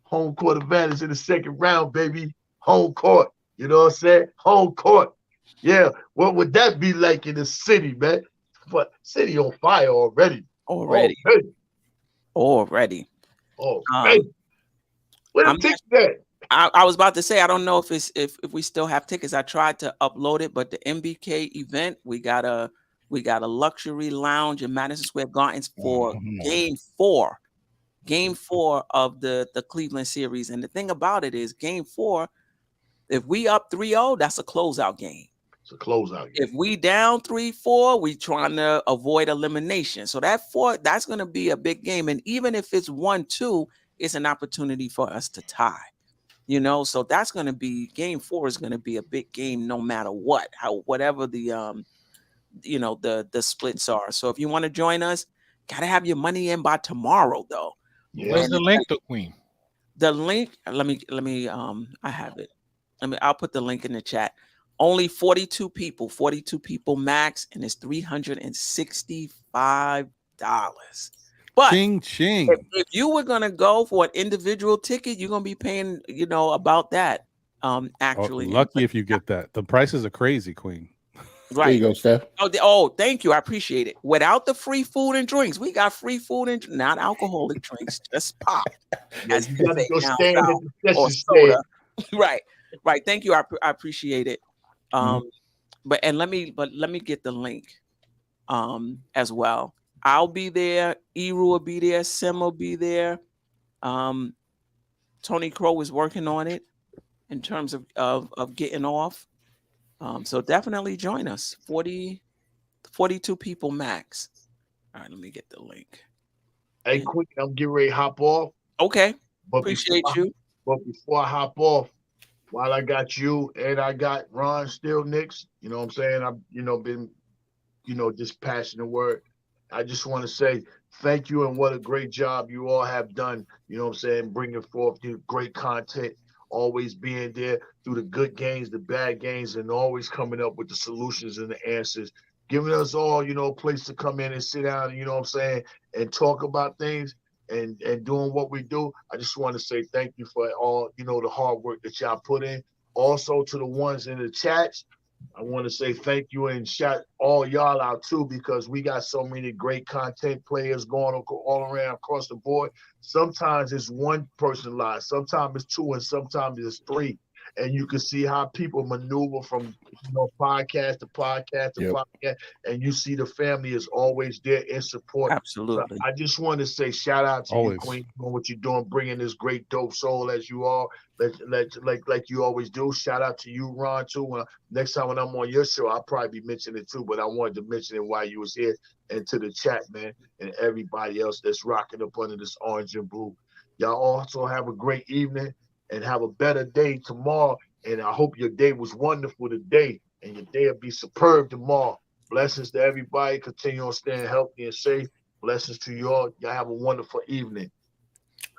Speaker 5: Home court advantage in the second round, baby. Home court. You know what I'm saying? Home court. Yeah. What would that be like in the city, man? But city on fire already.
Speaker 3: Already.
Speaker 5: Where the tickets at?
Speaker 3: I was about to say, I don't know if we still have tickets. I tried to upload it, but the MBK event, we got a luxury lounge in Madison Square Gardens for game 4 of the Cleveland series. And the thing about it is, game 4, if we up 3-0, that's a closeout game.
Speaker 5: It's a closeout game.
Speaker 3: If we down 3-4, we trying to avoid elimination. So that's going to be a big game. And even if it's 1-2, it's an opportunity for us to tie. You know, so that's going to be game 4 is going to be a big game no matter what, whatever the the splits are. So if you want to join us, got to have your money in by tomorrow though.
Speaker 6: Yeah. Where's the link though, Queen?
Speaker 3: The link, let me I have it. I'll put the link in the chat. Only 42 people max, and it's $365. But
Speaker 7: ching, ching.
Speaker 3: If you were gonna go for an individual ticket, you're gonna be paying, about that. Actually,
Speaker 7: lucky if you get that. The prices are crazy, Queen.
Speaker 3: Right.
Speaker 4: There you go, Steph.
Speaker 3: Oh, thank you. I appreciate it. Without the free food and drinks, we got free food and not alcoholic drinks, just pop. As
Speaker 5: you gotta go stand at the
Speaker 3: or soda. Right. Thank you. I appreciate it. But let me get the link as well. I'll be there. Eru will be there. Sim will be there. Tony Crow is working on it in terms of getting off. So definitely join us. 42 people max. All right, let me get the link.
Speaker 5: Hey, Queen, I'm getting ready to hop off.
Speaker 3: Okay.
Speaker 5: But
Speaker 3: appreciate you.
Speaker 5: But before I hop off, while I got you and I got Ron still Knicks, you know what I'm saying? I've, been, just passing the word. I just want to say thank you and what a great job you all have done. You know what I'm saying? Bringing forth the great content, always being there through the good games, the bad games, and always coming up with the solutions and the answers, giving us all, a place to come in and sit down, you know what I'm saying, and talk about things and doing what we do. I just want to say thank you for all, the hard work that y'all put in. Also to the ones in the chats, I want to say thank you and shout all y'all out too, because we got so many great content players going all around across the board. Sometimes it's one person live, sometimes it's 2, and sometimes it's 3. And you can see how people maneuver from podcast to podcast to podcast, and you see the family is always there in support.
Speaker 3: Absolutely.
Speaker 5: So I just want to say shout out to
Speaker 7: always.
Speaker 5: You, Queen, for what you're doing, bringing this great dope soul as you are, like you always do. Shout out to you, Ron, too. Next time when I'm on your show, I'll probably be mentioning it too, but I wanted to mention it while you was here, and to the chat, man, and everybody else that's rocking up under this orange and blue. Y'all also have a great evening and have a better day tomorrow. And I hope your day was wonderful today, and your day will be superb tomorrow. Blessings to everybody. Continue on staying healthy and safe. Blessings to you all. Y'all have a wonderful evening.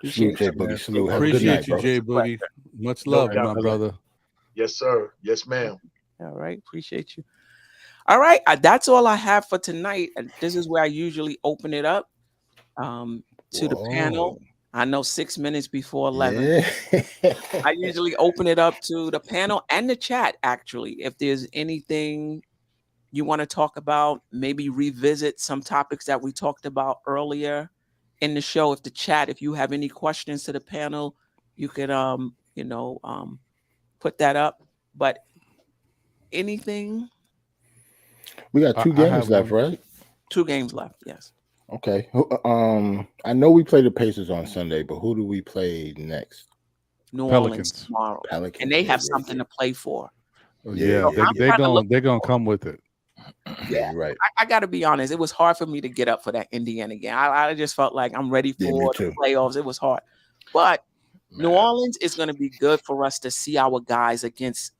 Speaker 4: Salute, Jay Boogie. Salute. Have a good
Speaker 7: Appreciate
Speaker 4: night,
Speaker 7: you,
Speaker 4: bro.
Speaker 7: Jay Boogie. Much love, my brother.
Speaker 5: Yes, sir. Yes, ma'am.
Speaker 3: All right. Appreciate you. All right. That's all I have for tonight. This is where I usually open it up to the panel. I know 6 minutes before 11.
Speaker 4: Yeah.
Speaker 3: I usually open it up to the panel and the chat, actually. If there's anything you want to talk about, maybe revisit some topics that we talked about earlier in the show. If you have any questions to the panel, you could put that up. But anything?
Speaker 4: We got two
Speaker 7: I
Speaker 4: games
Speaker 7: have
Speaker 4: left,
Speaker 7: one.
Speaker 4: right?
Speaker 3: 2 games left, yes.
Speaker 4: Okay. I know we play the Pacers on Sunday, but who do we play next?
Speaker 3: New Orleans
Speaker 7: Pelicans.
Speaker 3: tomorrow.
Speaker 4: Pelicans.
Speaker 3: And they have
Speaker 4: Yeah,
Speaker 3: something to play for.
Speaker 7: Yeah,
Speaker 3: So I'm
Speaker 7: they're
Speaker 3: kinda
Speaker 7: gonna come with it.
Speaker 4: Yeah, you're right.
Speaker 3: I got to be honest. It was hard for me to get up for that Indiana game. I just felt like I'm ready
Speaker 4: Yeah, me
Speaker 3: for the
Speaker 4: too.
Speaker 3: playoffs. It was hard. But New Orleans is going to be good for us to see our guys against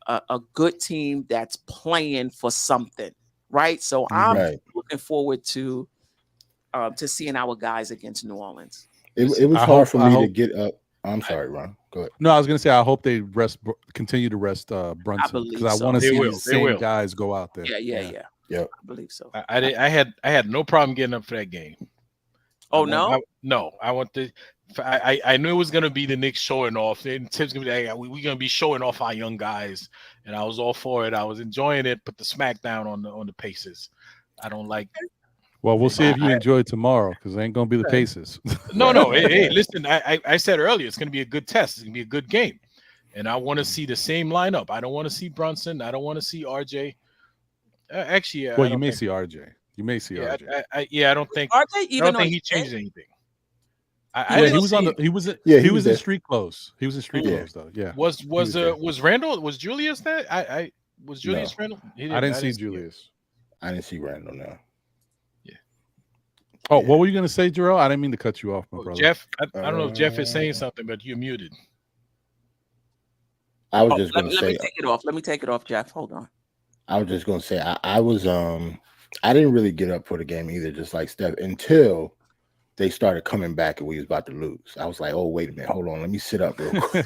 Speaker 3: a good team that's playing for something, right? So I'm
Speaker 4: Right.
Speaker 3: looking forward to seeing our guys against New Orleans.
Speaker 4: It was
Speaker 7: I
Speaker 4: hard
Speaker 7: hope-
Speaker 4: for
Speaker 7: I
Speaker 4: me to
Speaker 7: hope-
Speaker 4: get up. I'm sorry, Ron. Go ahead.
Speaker 7: No, I was gonna say I hope they continue to rest Brunson
Speaker 3: believe
Speaker 7: because I
Speaker 3: so.
Speaker 7: want to
Speaker 6: They
Speaker 7: see
Speaker 6: will,
Speaker 7: these
Speaker 6: they
Speaker 7: same
Speaker 6: will.
Speaker 7: guys go out there.
Speaker 3: Yeah.
Speaker 4: Yep.
Speaker 3: I believe so.
Speaker 6: I had no problem getting up for that game.
Speaker 3: Oh,
Speaker 6: No, I want to. I knew it was gonna be the Knicks showing off. And Tim's gonna be like, we're gonna be showing off our young guys, and I was all for it. I was enjoying it. Put the smackdown on the Pacers. I don't like.
Speaker 7: Well, we'll see if you enjoy tomorrow because it ain't gonna be the Pacers.
Speaker 6: No. Hey, listen. I said earlier it's gonna be a good test. It's gonna be a good game, and I want to see the same lineup. I don't want to see Brunson. I don't want to see RJ. Actually,
Speaker 7: Well, you may see RJ. You may see RJ.
Speaker 6: I don't think.
Speaker 3: Are they
Speaker 6: I
Speaker 3: even
Speaker 6: don't think
Speaker 3: on
Speaker 6: he changed anything.
Speaker 7: He was on the. He was.
Speaker 4: Yeah,
Speaker 7: he was in
Speaker 4: there.
Speaker 7: street clothes. He was in street
Speaker 4: Yeah.
Speaker 7: clothes though. Yeah.
Speaker 6: Was Randall? Was Julius that? Was Julius
Speaker 4: No.
Speaker 6: Randall?
Speaker 7: I didn't see Julius.
Speaker 4: I didn't see Randall now.
Speaker 7: Oh, what were you gonna say, Jarrell? I didn't mean to cut you off, my brother.
Speaker 6: Jeff, I don't know if Jeff is saying something, but you're muted.
Speaker 4: I was just
Speaker 3: let
Speaker 4: gonna
Speaker 3: me
Speaker 4: say.
Speaker 3: take it off. Let me take it off, Jeff. Hold on.
Speaker 4: I was just gonna say. I was I didn't really get up for the game either, just like Steph, until they started coming back and we was about to lose. I was like, oh, wait a minute, hold on, let me sit up real quick.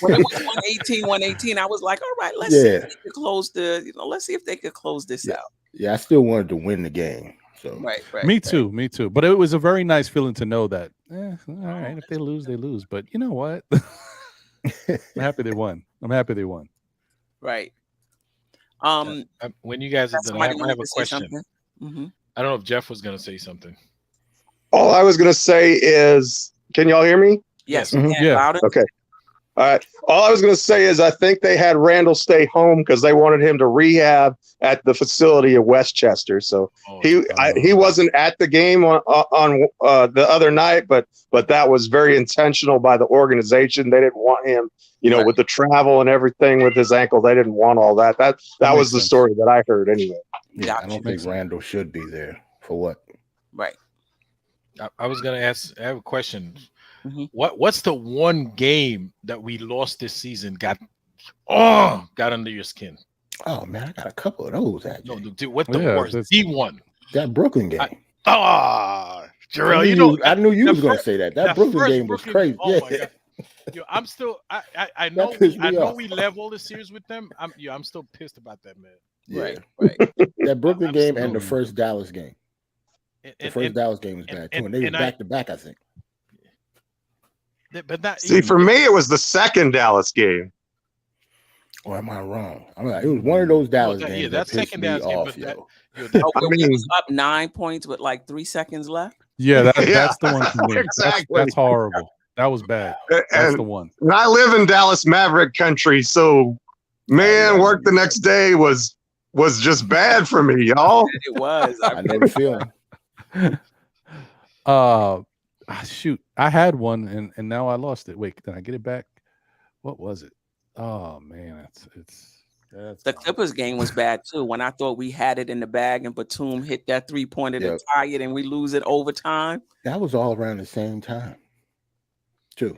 Speaker 3: When it was 118, I was like, all right, let's see if they could close let's see if they could close this out.
Speaker 4: Yeah, I still wanted to win the game. So
Speaker 3: Right.
Speaker 7: Me too. But it was a very nice feeling to know that. All right, if they lose, they lose. But you know what? I'm happy they won.
Speaker 3: Right.
Speaker 6: When you guys are done, I have a question.
Speaker 3: Mm-hmm.
Speaker 6: I don't know if Jeff was going to say something.
Speaker 8: All I was going to say is, can y'all hear me?
Speaker 3: Yes.
Speaker 7: Yeah.
Speaker 3: Louder.
Speaker 8: Okay. All right. All I was going to say is I think they had Randall stay home because they wanted him to rehab at the facility of Westchester. So he wasn't at the game on the other night, but that was very intentional by the organization. They didn't want him,
Speaker 3: Right.
Speaker 8: with the travel and everything with his ankle. They didn't want all that. That was the story that I heard anyway.
Speaker 4: yeah, I don't think Randall should be there for what.
Speaker 3: Right.
Speaker 6: I was going to ask. I have a question.
Speaker 3: Mhm.
Speaker 6: What's the one game that we lost this season got under your skin?
Speaker 4: Oh man, I got a couple of those actually.
Speaker 6: No, dude, what the
Speaker 7: Yeah,
Speaker 6: worst?
Speaker 7: that's-
Speaker 6: D1.
Speaker 4: That Brooklyn game.
Speaker 6: Jarrell,
Speaker 4: I knew you was gonna say that. That Brooklyn game was crazy.
Speaker 6: Oh
Speaker 4: Yeah.
Speaker 6: my God. Yo, I'm still. I know.
Speaker 4: pissed me
Speaker 6: I know
Speaker 4: off.
Speaker 6: we leveled the series with them. I'm still pissed about that, man.
Speaker 4: Yeah.
Speaker 3: Right.
Speaker 4: That Brooklyn game and the
Speaker 6: Absolutely.
Speaker 4: first Dallas game. The first Dallas game was bad too, and they were back to back, I think.
Speaker 6: But that
Speaker 8: See, for me, it was the second Dallas game.
Speaker 4: Or am I wrong? I mean, it was one of those Dallas
Speaker 6: that-
Speaker 4: games
Speaker 6: yeah,
Speaker 4: that
Speaker 6: that
Speaker 4: pissed
Speaker 6: second
Speaker 4: me
Speaker 6: Dallas game,
Speaker 4: off,
Speaker 6: but that-
Speaker 4: yo.
Speaker 3: We was up 9 points with like 3 seconds left.
Speaker 7: Yeah, that's
Speaker 8: Yeah.
Speaker 7: the one for me.
Speaker 8: Exactly.
Speaker 7: That's horrible. That was bad. That's
Speaker 8: And
Speaker 7: the one.
Speaker 8: I live in Dallas Maverick country, so man, work the next day was just bad for me, y'all.
Speaker 3: It was.
Speaker 4: I know the feeling.
Speaker 7: Shoot, I had one and now I lost it. Wait, did I get it back? What was it? Oh man, that's
Speaker 3: The Clippers game was bad too. When I thought we had it in the bag and Batum hit that 3-pointer to tie it and we lose it overtime.
Speaker 4: That was all around the same time, too.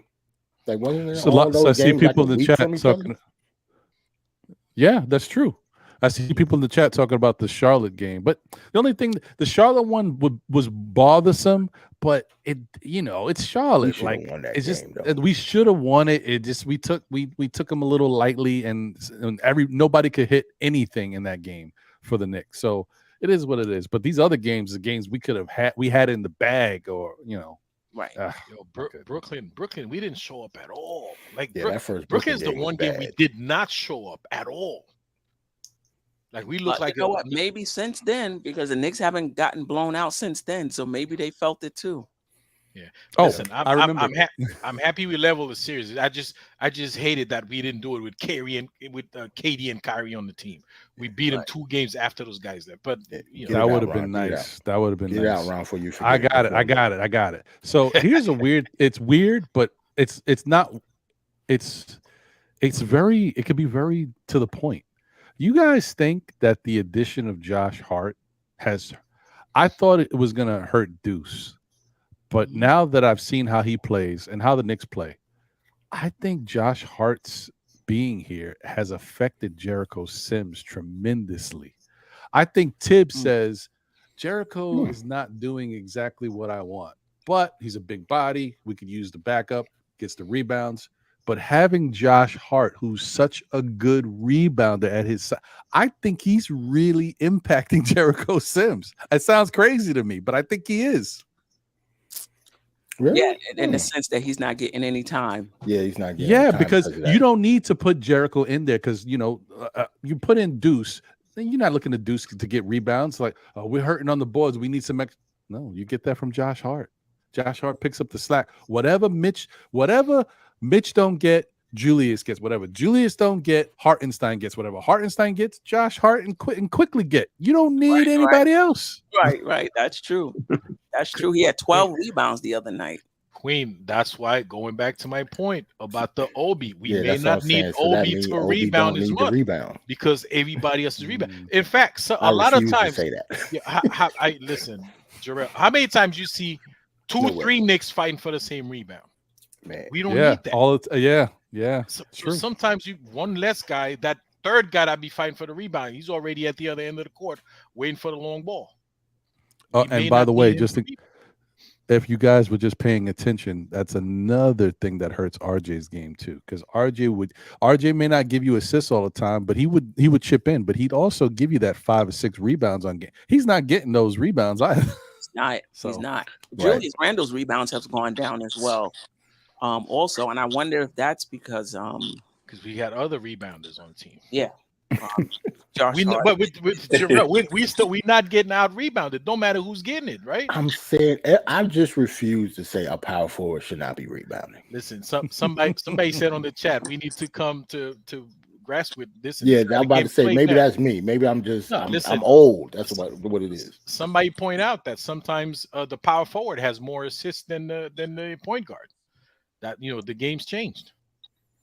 Speaker 4: Like wasn't it
Speaker 7: So,
Speaker 4: all
Speaker 7: so I
Speaker 4: those
Speaker 7: see
Speaker 4: games
Speaker 7: people
Speaker 4: like a
Speaker 7: in the
Speaker 4: week
Speaker 7: chat
Speaker 4: from each other?
Speaker 7: talking. Yeah, that's true. I see people in the chat talking about the Charlotte game, but the only thing, the Charlotte one was bothersome, but it's Charlotte.
Speaker 4: should've
Speaker 7: Like
Speaker 4: won that
Speaker 7: it's just
Speaker 4: game, though.
Speaker 7: we should have won it. It just we took them a little lightly, and nobody could hit anything in that game for the Knicks. So it is what it is. But these other games, the games we could have had, we had in the bag, or
Speaker 3: Right.
Speaker 6: Yo, Brooklyn, we didn't show up at all. Like
Speaker 4: Yeah, that first
Speaker 6: Brooklyn's the
Speaker 4: game was
Speaker 6: one game we
Speaker 4: bad.
Speaker 6: did not show up at all. Like we look like
Speaker 3: you know what? Maybe since then, because the Knicks haven't gotten blown out since then, so maybe they felt it too.
Speaker 6: Yeah.
Speaker 7: Oh,
Speaker 6: Listen,
Speaker 7: I remember.
Speaker 6: I'm happy we leveled the series. I just hated that we didn't do it with KD and Kyrie on the team. We beat them 2 games after those guys left. But you know,
Speaker 7: that would have been nice. That would have been
Speaker 4: Get
Speaker 7: nice.
Speaker 4: out, Ron, for you.
Speaker 7: I got it. So here's a weird. It's weird, but it's not. It's very. It could be very to the point. You guys think that the addition of Josh Hart has? I thought it was going to hurt Deuce. But now that I've seen how he plays and how the Knicks play, I think Josh Hart's being here has affected Jericho Sims tremendously. I think Tibbs says Jericho is not doing exactly what I want, but he's a big body. We could use the backup, gets the rebounds. But having Josh Hart, who's such a good rebounder at his side, I think he's really impacting Jericho Sims. It sounds crazy to me, but I think he is.
Speaker 4: Really?
Speaker 3: Yeah, in the sense that he's not getting any time.
Speaker 4: Yeah, he's not getting.
Speaker 7: Yeah,
Speaker 4: time
Speaker 7: because
Speaker 4: of that.
Speaker 7: you don't need to put Jericho in there because you you put in Deuce, then you're not looking to Deuce to get rebounds. Like, oh, we're hurting on the boards. We need some extra. No, you get that from Josh Hart. Josh Hart picks up the slack. Whatever Mitch don't get, Julius gets. Whatever Julius don't get, Hartenstein gets. Whatever Hartenstein gets, Josh Hart and quickly get. You don't need anybody else.
Speaker 3: Right. That's true. That's true. He had 12 rebounds the other night.
Speaker 6: Queen, that's why going back to my point about the Obi, we
Speaker 4: Yeah,
Speaker 6: may
Speaker 4: that's what
Speaker 6: not
Speaker 4: I'm
Speaker 6: need
Speaker 4: saying. So that
Speaker 6: Obi
Speaker 4: means
Speaker 6: to
Speaker 4: Obi
Speaker 6: rebound
Speaker 4: don't
Speaker 6: as
Speaker 4: need to
Speaker 6: much
Speaker 4: rebound.
Speaker 6: because everybody else is rebound. In fact,
Speaker 4: I
Speaker 6: a lot of
Speaker 4: refuse to
Speaker 6: times,
Speaker 4: say that.
Speaker 6: yeah, I listen, Jarrell, how many times you see 2
Speaker 4: No
Speaker 6: or 3 Knicks fighting for the same rebound?
Speaker 4: Man,
Speaker 6: We don't need that. So sometimes you one less guy, that third guy that be fighting for the rebound, he's already at the other end of the court waiting for the long ball.
Speaker 7: And by the way, if you guys were just paying attention, that's another thing that hurts RJ's game too. Because RJ may not give you assists all the time, but he would chip in, but he'd also give you that 5 or 6 rebounds on game. He's not getting those rebounds either.
Speaker 3: He's not. Julius Randle's rebounds have gone down as well. Also, and I wonder if that's because
Speaker 6: we had other rebounders on the team.
Speaker 3: Yeah. Josh Hart.
Speaker 6: But with Jarrell, we not getting out rebounded. No matter who's getting it, right?
Speaker 4: I'm saying I just refuse to say a power forward should not be rebounding.
Speaker 6: Listen, somebody said on the chat we need to come to grasp with this.
Speaker 4: Yeah, I'm about to say maybe that's me. Maybe I'm just I'm old. That's what it is.
Speaker 6: Somebody point out that sometimes the power forward has more assists than the point guard. That the game's changed.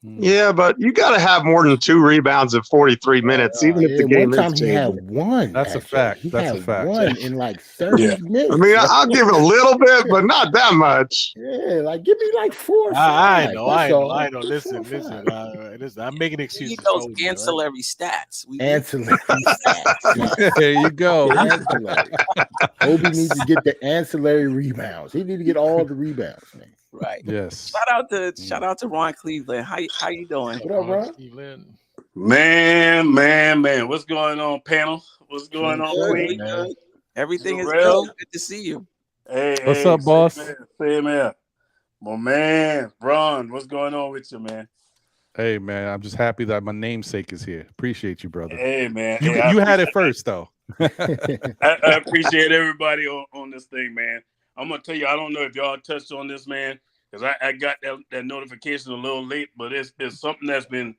Speaker 8: Yeah, but you got to have more than 2 rebounds in 43 minutes, even if the game
Speaker 4: one time
Speaker 8: is
Speaker 4: he
Speaker 8: changing.
Speaker 4: had one.
Speaker 7: That's
Speaker 4: actually.
Speaker 7: a fact.
Speaker 4: He
Speaker 7: That's
Speaker 4: had
Speaker 7: a fact.
Speaker 4: one in like 30 minutes.
Speaker 8: I mean, I'll give it a little bit, but not that much.
Speaker 4: Yeah, like give me like 4 or 5.
Speaker 6: I know.
Speaker 4: Just
Speaker 6: Listen.
Speaker 4: 4 or 5.
Speaker 6: I'm making excuses.
Speaker 3: He those ancillary stats.
Speaker 4: Ancillary stats.
Speaker 7: There you go.
Speaker 4: Ancillary. Obi needs to get the ancillary rebounds. He needs to get all the rebounds, man.
Speaker 3: Right.
Speaker 7: Yes.
Speaker 3: Shout out to Ron Cleveland. How you doing?
Speaker 4: What up, Ron?
Speaker 6: Cleveland.
Speaker 9: Man. What's going on, panel? What's going on, Queen?
Speaker 3: Everything is
Speaker 9: Jarrell.
Speaker 3: good. Good to see you.
Speaker 9: Hey,
Speaker 7: What's up, boss?
Speaker 9: Same here. My man, Ron, what's going on with you, man?
Speaker 7: Hey, man, I'm just happy that my namesake is here. Appreciate you, brother.
Speaker 9: Hey, man.
Speaker 7: You had it first, though.
Speaker 9: I appreciate everybody on this thing, man. I'm gonna tell you, I don't know if y'all touched on this, man, because I got that notification a little late, but it's something that's been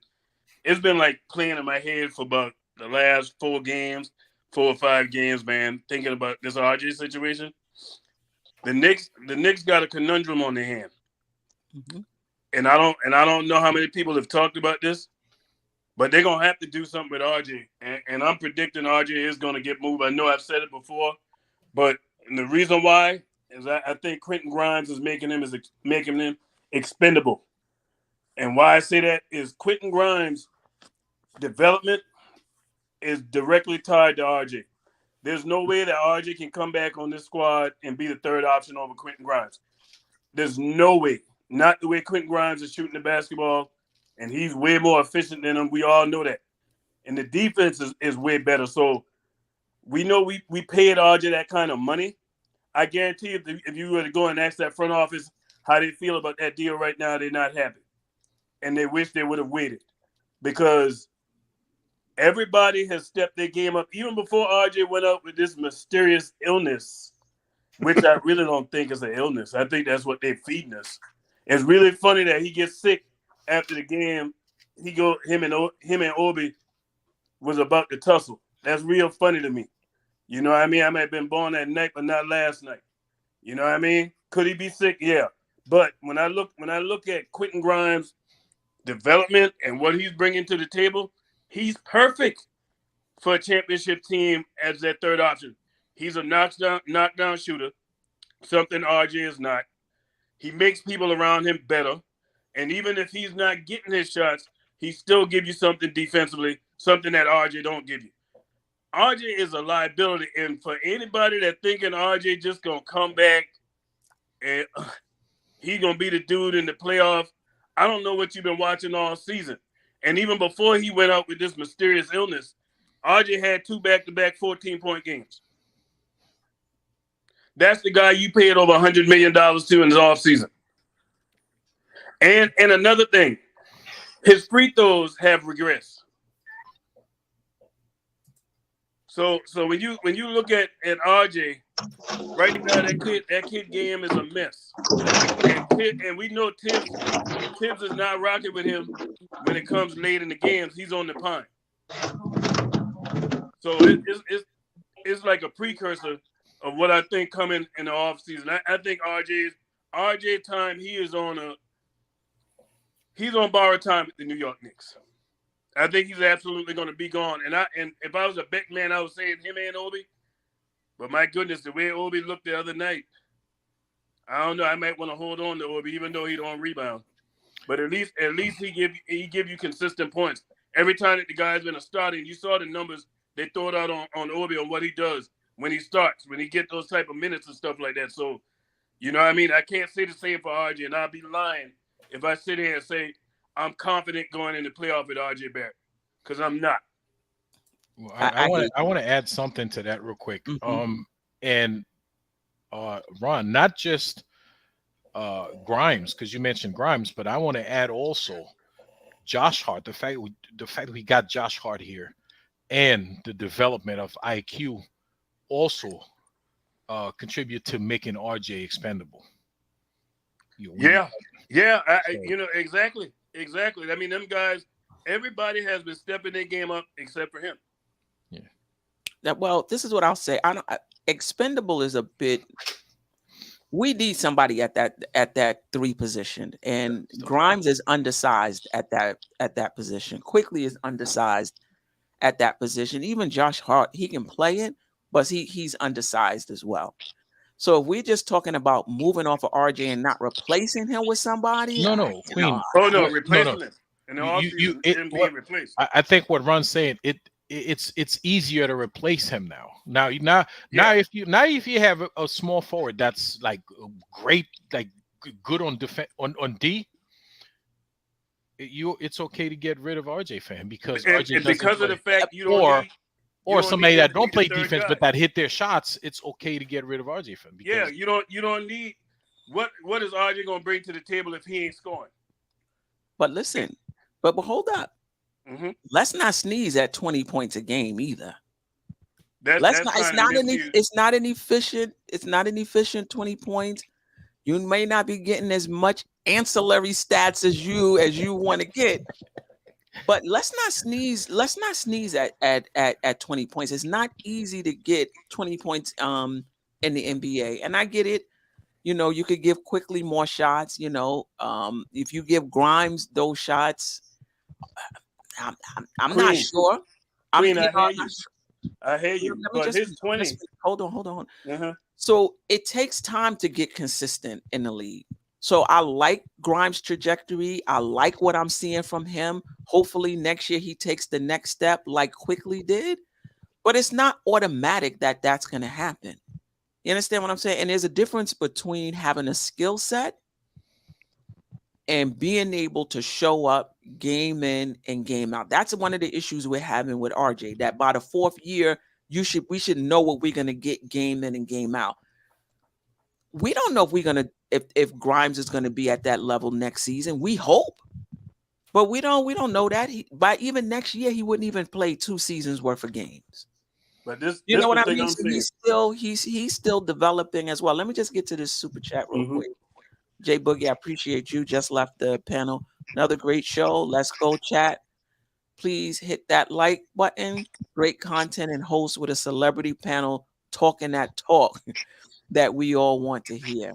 Speaker 9: like playing in my head for about the last 4 or 5 games, man. Thinking about this RJ situation. The Knicks got a conundrum on their hand, and I don't know how many people have talked about this, but they're gonna have to do something with RJ, and I'm predicting RJ is gonna get moved. I know I've said it before, but the reason why is I think Quentin Grimes is making him expendable. And why I say that is Quentin Grimes' development is directly tied to RJ. There's no way that RJ can come back on this squad and be the third option over Quentin Grimes. There's no way. Not the way Quentin Grimes is shooting the basketball, and he's way more efficient than him. We all know that. And the defense is way better. So we know we paid RJ that kind of money. I guarantee if you were to go and ask that front office how they feel about that deal right now, they're not happy. And they wish they would have waited because everybody has stepped their game up, even before RJ went up with this mysterious illness, which I really don't think is an illness. I think that's what they're feeding us. It's really funny that he gets sick after the game. Him and Obi was about to tussle. That's real funny to me. You know what I mean? I might have been born that night, but not last night. You know what I mean? Could he be sick? Yeah. But when I look at Quentin Grimes' development and what he's bringing to the table, he's perfect for a championship team as that third option. He's a knockdown shooter, something RJ is not. He makes people around him better. And even if he's not getting his shots, he still gives you something defensively, something that RJ don't give you. RJ is a liability, and for anybody that thinking RJ just gonna come back and he gonna be the dude in the playoff, I don't know what you've been watching all season. And even before he went out with this mysterious illness, RJ had 2 back-to-back 14-point games. That's the guy you paid over $100 million to in his offseason. And another thing, his free throws have regressed. So when you look at RJ, right now that kid game is a mess. And we know Tibbs is not rocking with him when it comes late in the games. He's on the pine. So it's like a precursor of what I think coming in the offseason. I think RJ time, he's on borrowed time at the New York Knicks. I think he's absolutely going to be gone. And if I was a bet man, I would say him and Obi. But my goodness, the way Obi looked the other night, I don't know. I might want to hold on to Obi, even though he don't rebound. But at least he give you consistent points every time that the guy's been a starter. You saw the numbers they throw it out on Obi on what he does when he starts, when he get those type of minutes and stuff like that. So, you know what I mean? I can't say the same for RJ, and I'll be lying if I sit here and say I'm confident going in the playoff with RJ Barrett, because I'm not.
Speaker 6: Well, I want to add something to that real quick. And Ron, not just Grimes, because you mentioned Grimes, but I want to add also Josh Hart. The fact we got Josh Hart here, and the development of IQ also contribute to making RJ expendable.
Speaker 9: Exactly. I mean, them guys, everybody has been stepping their game up except for him.
Speaker 3: Yeah. Well, this is what I'll say. Expendable is a bit. We need somebody at that 3 position, and Grimes is undersized at that position. Quickly is undersized at that position. Even Josh Hart, he can play it, but he's undersized as well. So if we're just talking about moving off of RJ and not replacing him with somebody,
Speaker 6: Queen.
Speaker 9: Replacing him. And him being replaced.
Speaker 6: I think what Ron's saying, it's easier to replace him now. Now if you have a small forward that's like great, like good on defense on D, it's okay to get rid of RJ for him because RJ
Speaker 9: and because of the fact you don't
Speaker 6: or somebody that don't play defense but that hit their shots, it's okay to get rid of RJ for him.
Speaker 9: Yeah, you don't need what is RJ going to bring to the table if he ain't scoring?
Speaker 3: But listen, but hold up. Let's not sneeze at 20 points a game either. It's not an efficient 20 points. You may not be getting as much ancillary stats as you want to get. But let's not sneeze at 20 points. It's not easy to get 20 points in the NBA. And I get it. You know, you could give Quickly more shots, if you give Grimes those shots, I'm not sure.
Speaker 9: I hear you. But his 20.
Speaker 3: Hold on. So it takes time to get consistent in the league. So I like Grimes' trajectory. I like what I'm seeing from him. Hopefully next year he takes the next step like Quickly did. But it's not automatic that that's going to happen. You understand what I'm saying? And there's a difference between having a skill set and being able to show up game in and game out. That's one of the issues we're having with RJ, that by the 4th year, we should know what we're going to get game in and game out. we don't know if we're gonna if Grimes is gonna be at that level next season. We hope, but we don't know that. By even next year, he wouldn't even play 2 seasons worth of games.
Speaker 9: But this,
Speaker 3: You know what I
Speaker 9: the thing
Speaker 3: mean?
Speaker 9: I'm
Speaker 3: So
Speaker 9: saying.
Speaker 3: he's still developing as well. Let me just get to this super chat real quick. Jay Boogie, I appreciate you. Just left the panel. Another great show. Let's go chat. Please hit that like button. Great content and host with a celebrity panel talking that talk that we all want to hear.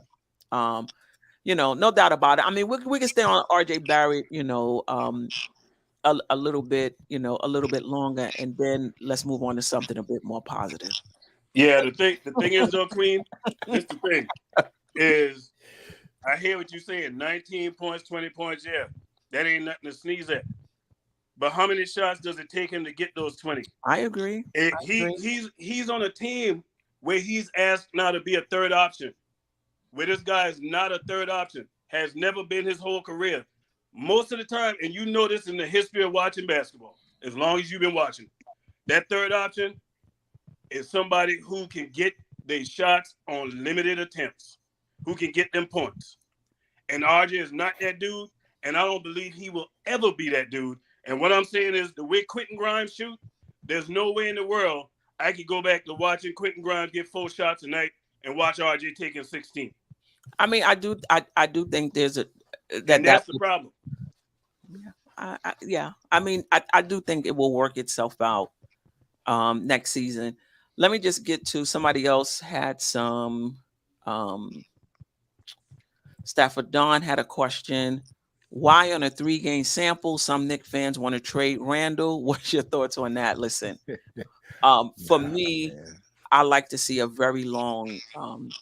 Speaker 3: You know, no doubt about it. I mean, we can stay on RJ Barrett, you know, a little bit, you know, a little bit longer, and then let's move on to something a bit more positive.
Speaker 9: Yeah, the thing is though, Queen, this the thing is I hear what you're saying. 19 points, 20 points, yeah. That ain't nothing to sneeze at. But how many shots does it take him to get those 20?
Speaker 3: I agree.
Speaker 9: He's on a team where he's asked now to be a third option. Where this guy is not a third option, has never been his whole career. Most of the time, and you know this in the history of watching basketball, as long as you've been watching, that third option is somebody who can get their shots on limited attempts, who can get them points. And RJ is not that dude, and I don't believe he will ever be that dude. And what I'm saying is the way Quentin Grimes shoot, there's no way in the world I could go back to watching Quentin Grimes get 4 shots a night and watch RJ taking 16.
Speaker 3: I mean, I do think there's a
Speaker 9: that's the problem.
Speaker 3: Yeah, I mean, I do think it will work itself out next season. Let me just get to somebody else had some. Stafford Don had a question. Why on a 3-game sample? Some Knicks fans want to trade Randle. What's your thoughts on that? Listen, for me, I like to see a very long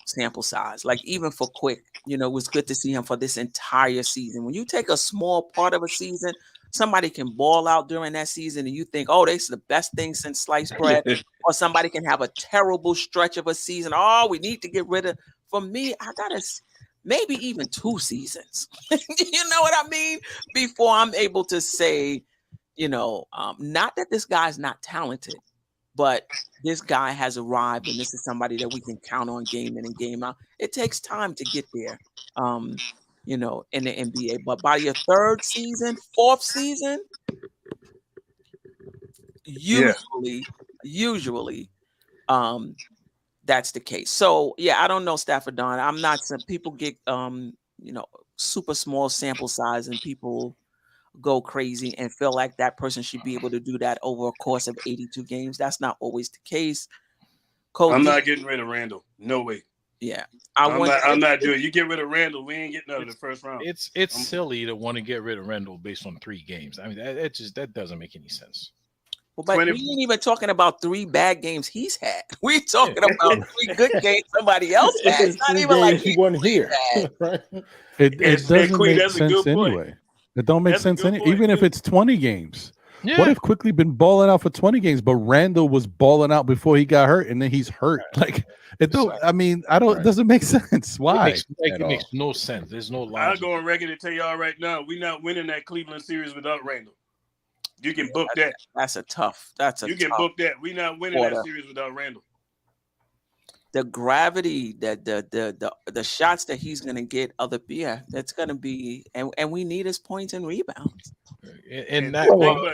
Speaker 3: sample size. Like even for Quick, you know, it was good to see him for this entire season. When you take a small part of a season, somebody can ball out during that season and you think, oh, this is the best thing since sliced bread. Or somebody can have a terrible stretch of a season. Oh, we need to get rid of. For me, I gotta maybe even 2 seasons. You know what I mean? Before I'm able to say, you know, not that this guy's not talented, but this guy has arrived and this is somebody that we can count on game in and game out. It takes time to get there, you know, in the NBA. But by your 3rd season, 4th season, usually, that's the case. So yeah, I don't know, Stafford Don. I'm not some people get you know, super small sample size and people go crazy and feel like that person should be able to do that over a course of 82 games. That's not always the case.
Speaker 9: I'm not getting rid of Randle. No way.
Speaker 3: Yeah.
Speaker 9: I'm not doing it. You get rid of Randle, we ain't getting out of the first round.
Speaker 6: It's silly to want to get rid of Randle based on 3 games. I mean, that doesn't make any sense.
Speaker 3: Well, but we ain't even talking about 3 bad games he's had. We're talking about 3 good games somebody else had. It's not even like
Speaker 4: he wasn't here. Right?
Speaker 7: It doesn't make sense anyway. It don't make sense even if it's 20 games. Yeah. What if Quickly been balling out for 20 games, but Randle was balling out before he got hurt, and then he's hurt? Like it don't. I mean, I don't. It doesn't make sense. Why?
Speaker 6: It makes no sense. There's no logic.
Speaker 9: I'll go on record and tell y'all right now, we're not winning that Cleveland series without Randle. You can book that.
Speaker 3: That's
Speaker 9: you can book that. We're not winning that series without Randle.
Speaker 3: The gravity, the shots that he's gonna get, that's gonna be, and we need his points and rebounds.
Speaker 6: And that
Speaker 9: Randle,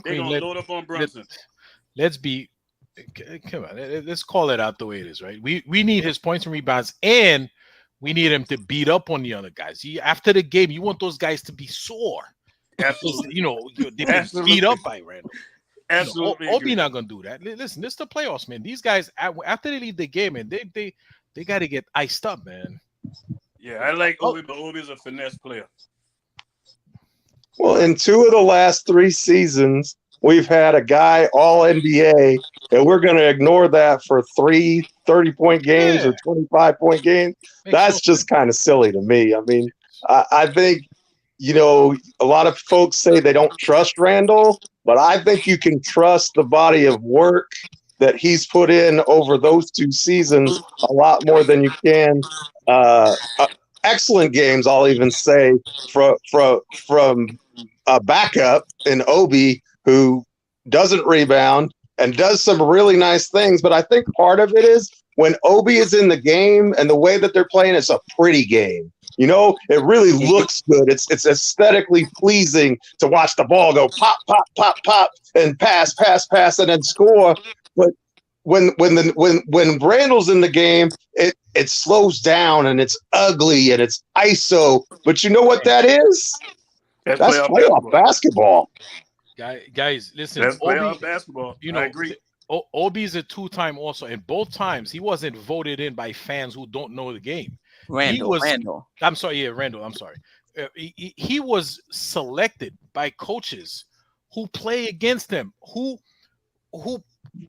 Speaker 9: they're gonna load up on Brunson.
Speaker 6: Come on, let's call it out the way it is, right? We need his points and rebounds, and we need him to beat up on the other guys. After the game, you want those guys to be sore.
Speaker 9: Absolutely.
Speaker 6: You know, they've been beat up by Randle.
Speaker 9: Absolutely.
Speaker 6: Obi not gonna do that. Listen, this is the playoffs, man. These guys, after they leave the game, man, they got to get iced up, man.
Speaker 9: Yeah, I like Obi, but Obi's a finesse player.
Speaker 8: Well, in 2 of the last 3 seasons, we've had a guy all NBA, and we're going to ignore that for 3 30-point games or 25-point games. That's just kind of silly to me. I mean, I think, you know, a lot of folks say they don't trust Randle, but I think you can trust the body of work that he's put in over those 2 seasons a lot more than you can excellent games, I'll even say, from a backup in Obi who doesn't rebound and does some really nice things. But I think part of it is when Obi is in the game and the way that they're playing, it's a pretty game. You know, it really looks good. It's aesthetically pleasing to watch the ball go pop, pop, pop, pop, and pass, pass, pass, and then score. But when Randle's in the game, it slows down and it's ugly and it's ISO. But you know what that is? That's playoff basketball.
Speaker 6: Guys, listen.
Speaker 9: That's
Speaker 6: Obi,
Speaker 9: playoff basketball.
Speaker 6: You know,
Speaker 9: I agree.
Speaker 6: Obi's a two-time also, and both times he wasn't voted in by fans who don't know the game.
Speaker 3: Randle.
Speaker 6: I'm sorry, yeah, Randle. I'm sorry. He was selected by coaches who play against him, who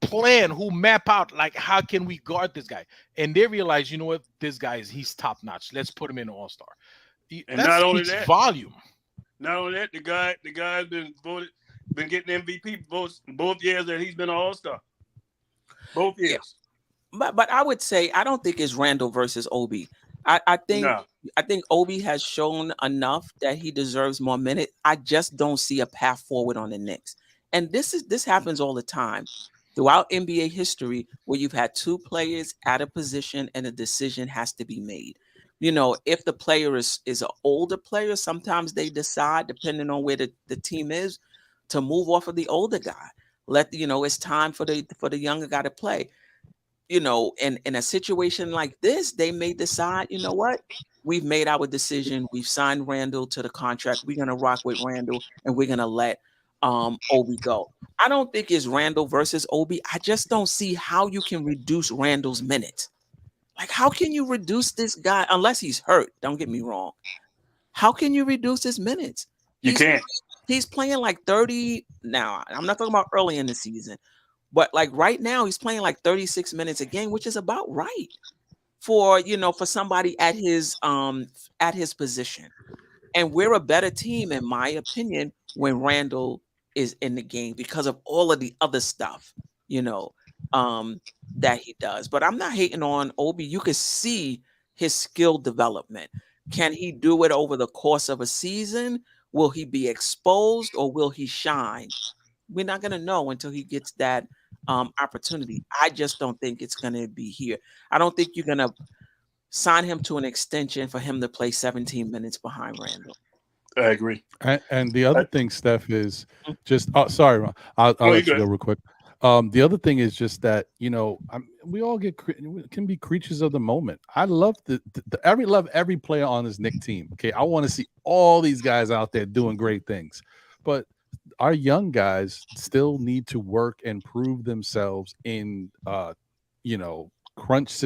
Speaker 6: plan, who map out like how can we guard this guy, and they realize, you know what, this guy he's top notch. Let's put him in an all-star.
Speaker 9: And not only
Speaker 6: speaks
Speaker 9: that,
Speaker 6: volume.
Speaker 9: Not only that, the guy's been getting MVP both years that he's been an all-star. Both years.
Speaker 3: Yeah. But I would say I don't think it's Randle versus Obi. I think Obi has shown enough that he deserves more minutes. I just don't see a path forward on the Knicks. And this happens all the time throughout NBA history, where you've had two players at a position and a decision has to be made. You know, if the player is an older player, sometimes they decide, depending on where the team is, to move off of the older guy. It's time for the younger guy to play. You know, in a situation like this, they may decide, you know what, we've made our decision. We've signed Randle to the contract. We're gonna rock with Randle, and we're gonna let Obi go. I don't think it's Randle versus Obi. I just don't see how you can reduce Randle's minutes. Like, how can you reduce this guy unless he's hurt? Don't get me wrong. How can you reduce his minutes?
Speaker 9: You can't.
Speaker 3: He's playing like 30 now. I'm not talking about early in the season, but like right now, he's playing like 36 minutes a game, which is about right for somebody at his position. And we're a better team, in my opinion, when Randle is in the game because of all of the other stuff, that he does. But I'm not hating on Obi. You can see his skill development. Can he do it over the course of a season? Will he be exposed or will he shine? We're not going to know until he gets that opportunity. I just don't think it's going to be here. I don't think you're going to sign him to an extension for him to play 17 minutes behind Randle.
Speaker 9: I agree.
Speaker 7: And the other thing, Steph, is just sorry, Ron. I'll let you go real quick. The other thing is just that we all can be creatures of the moment. I love every player on this Knicks team. Okay, I want to see all these guys out there doing great things, but our young guys still need to work and prove themselves in crunch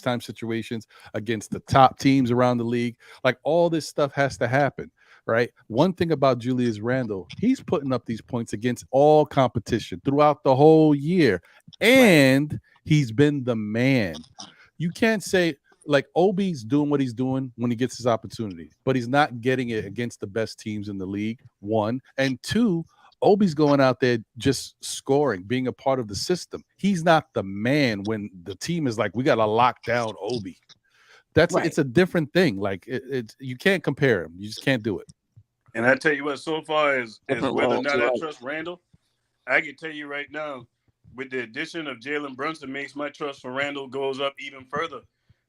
Speaker 7: time situations against the top teams around the league. Like, all this stuff has to happen, right? One thing about Julius Randle, he's putting up these points against all competition throughout the whole year, and he's been the man. You can't say like Obi's doing what he's doing when he gets his opportunity, but he's not getting it against the best teams in the league, one. And two, Obi's going out there just scoring, being a part of the system. He's not the man when the team is like, we got to lock down Obi. It's a different thing. Like, you can't compare him. You just can't do it.
Speaker 9: And I tell you what, so far as whether or not I trust Randle, I can tell you right now, with the addition of Jalen Brunson, makes my trust for Randle goes up even further,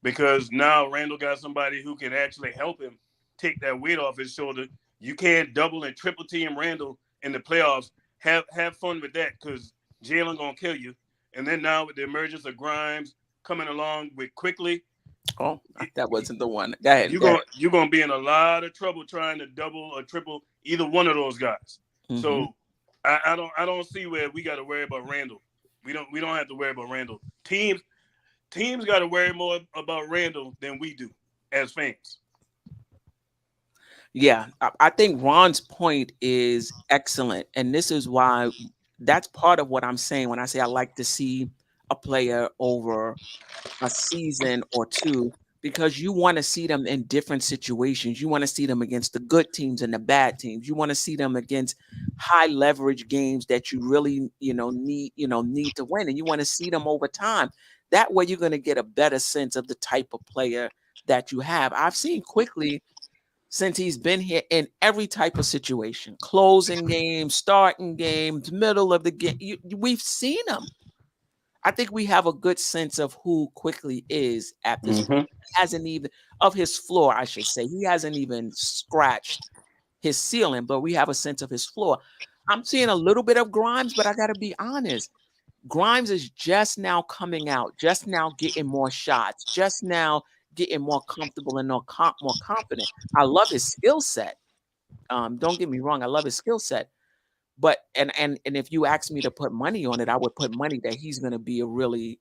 Speaker 9: because now Randle got somebody who can actually help him take that weight off his shoulder. You can't double and triple team Randle in the playoffs. Have fun with that, because Jalen gonna kill you. And then now with the emergence of Grimes coming along with quickly.
Speaker 3: Oh, that wasn't the one. Go ahead.
Speaker 9: You're gonna be in a lot of trouble trying to double or triple either one of those guys. Mm-hmm. So I don't see where we got to worry about Randle. We don't have to worry about Randle. Teams got to worry more about Randle than we do as fans.
Speaker 3: Yeah, I think Ron's point is excellent, and this is why that's part of what I'm saying when I say I like to see a player over a season or two, because you want to see them in different situations. You want to see them against the good teams and the bad teams. You want to see them against high leverage games that you really need to win, and you want to see them over time. That way, you're going to get a better sense of the type of player that you have. I've seen quickly, since he's been here, in every type of situation, closing games, starting games, middle of the game, we've seen him. I think we have a good sense of who Quickly is at this
Speaker 9: Mhm.
Speaker 3: point. He hasn't even of his floor, I should say. He hasn't even scratched his ceiling, but we have a sense of his floor. I'm seeing a little bit of Grimes, but I got to be honest. Grimes is just now coming out, just now getting more shots, just now getting more comfortable and more confident. I love his skill set. Don't get me wrong, I love his skill set. But and if you ask me to put money on it, I would put money that he's going to be a really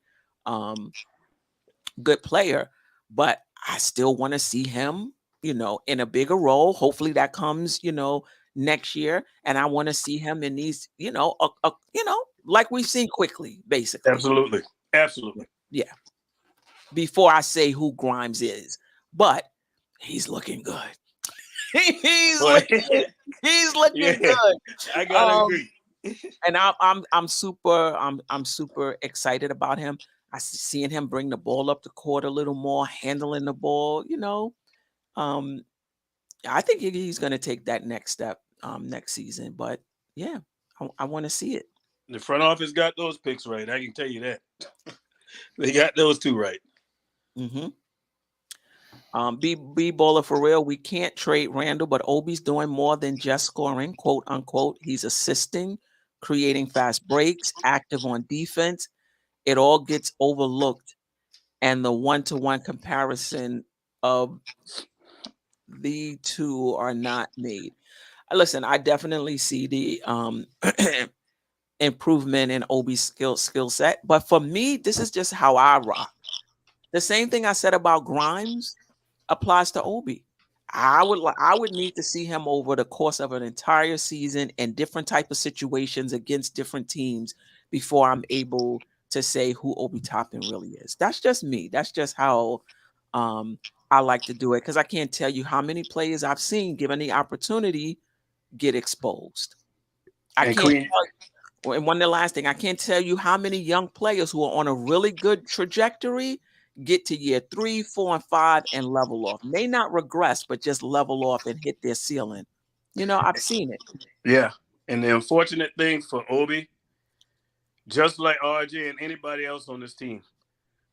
Speaker 3: good player. But I still want to see him, in a bigger role. Hopefully that comes, next year. And I want to see him in these, like we've seen Quickly, basically.
Speaker 9: Absolutely.
Speaker 3: Yeah. Before I say who Grimes is, but he's looking good. he's looking
Speaker 9: Yeah,
Speaker 3: good.
Speaker 9: I gotta agree.
Speaker 3: And I'm super excited about him. Seeing him bring the ball up the court a little more, handling the ball. I think he's going to take that next step next season. But yeah, I want to see it.
Speaker 9: The front office got those picks right. I can tell you that. They got those two right.
Speaker 3: Mm-hmm. B Bowler for real. We can't trade Randle, but Obi's doing more than just scoring, quote unquote. He's assisting, creating fast breaks, active on defense. It all gets overlooked, and the one-to-one comparison of the two are not made. Listen, I definitely see the improvement in Obi's skill set, but for me, this is just how I rock. The same thing I said about Grimes applies to Obi. I would need to see him over the course of an entire season in different type of situations against different teams before I'm able to say who Obi Toppin really is. That's just me. That's just how I like to do it, because I can't tell you how many players I've seen given the opportunity get exposed. I can't. And one of the last thing, I can't tell you how many young players who are on a really good trajectory get to year 3, 4, and 5 and level off. May not regress, but just level off and hit their ceiling. I've seen it.
Speaker 9: Yeah. And the unfortunate thing for Obi, just like RJ and anybody else on this team,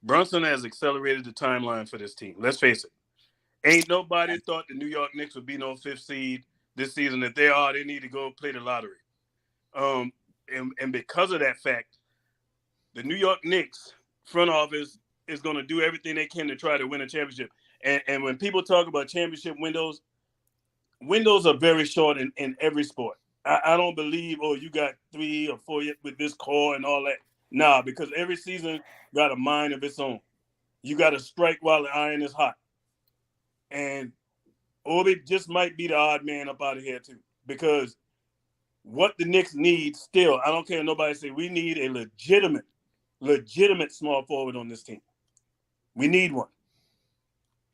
Speaker 9: Brunson has accelerated the timeline for this team. Let's face it. Ain't nobody thought the New York Knicks would be no 5th seed this season. If they are, they need to go play the lottery. And because of that fact, the New York Knicks front office is going to do everything they can to try to win a championship. And when people talk about championship windows are very short in every sport. I don't believe, you got 3 or 4 with this core and all that. Nah, because every season got a mind of its own. You got to strike while the iron is hot. And Obi just might be the odd man up out of here too, because what the Knicks need still, I don't care what nobody say, we need a legitimate small forward on this team. We need one.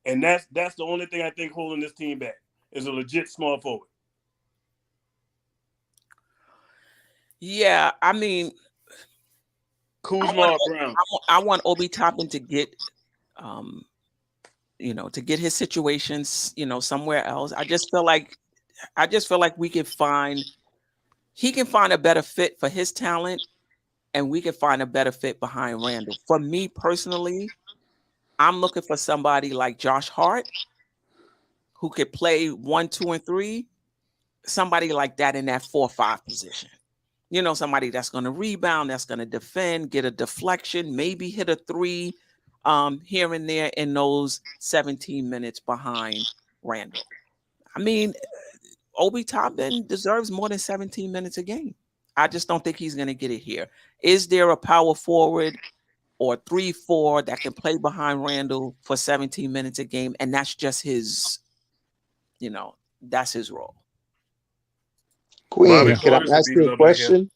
Speaker 9: And that's the only thing I think holding this team back is a legit small forward.
Speaker 3: Yeah, I mean,
Speaker 9: Kuzma Brown.
Speaker 3: I want Obi Toppin to get to get his situations, somewhere else. I just feel like he can find a better fit for his talent, and we can find a better fit behind Randle. For me personally, I'm looking for somebody like Josh Hart, who could play 1, 2, and 3. Somebody like that in that 4-5 position. Somebody that's going to rebound, that's going to defend, get a deflection, maybe hit a 3 here and there in those 17 minutes behind Randle. I mean, Obi Toppin deserves more than 17 minutes a game. I just don't think he's going to get it here. Is there a power forward or 3-4 that can play behind Randle for 17 minutes a game? And that's just his, that's his role.
Speaker 8: Queen, can I ask you a question?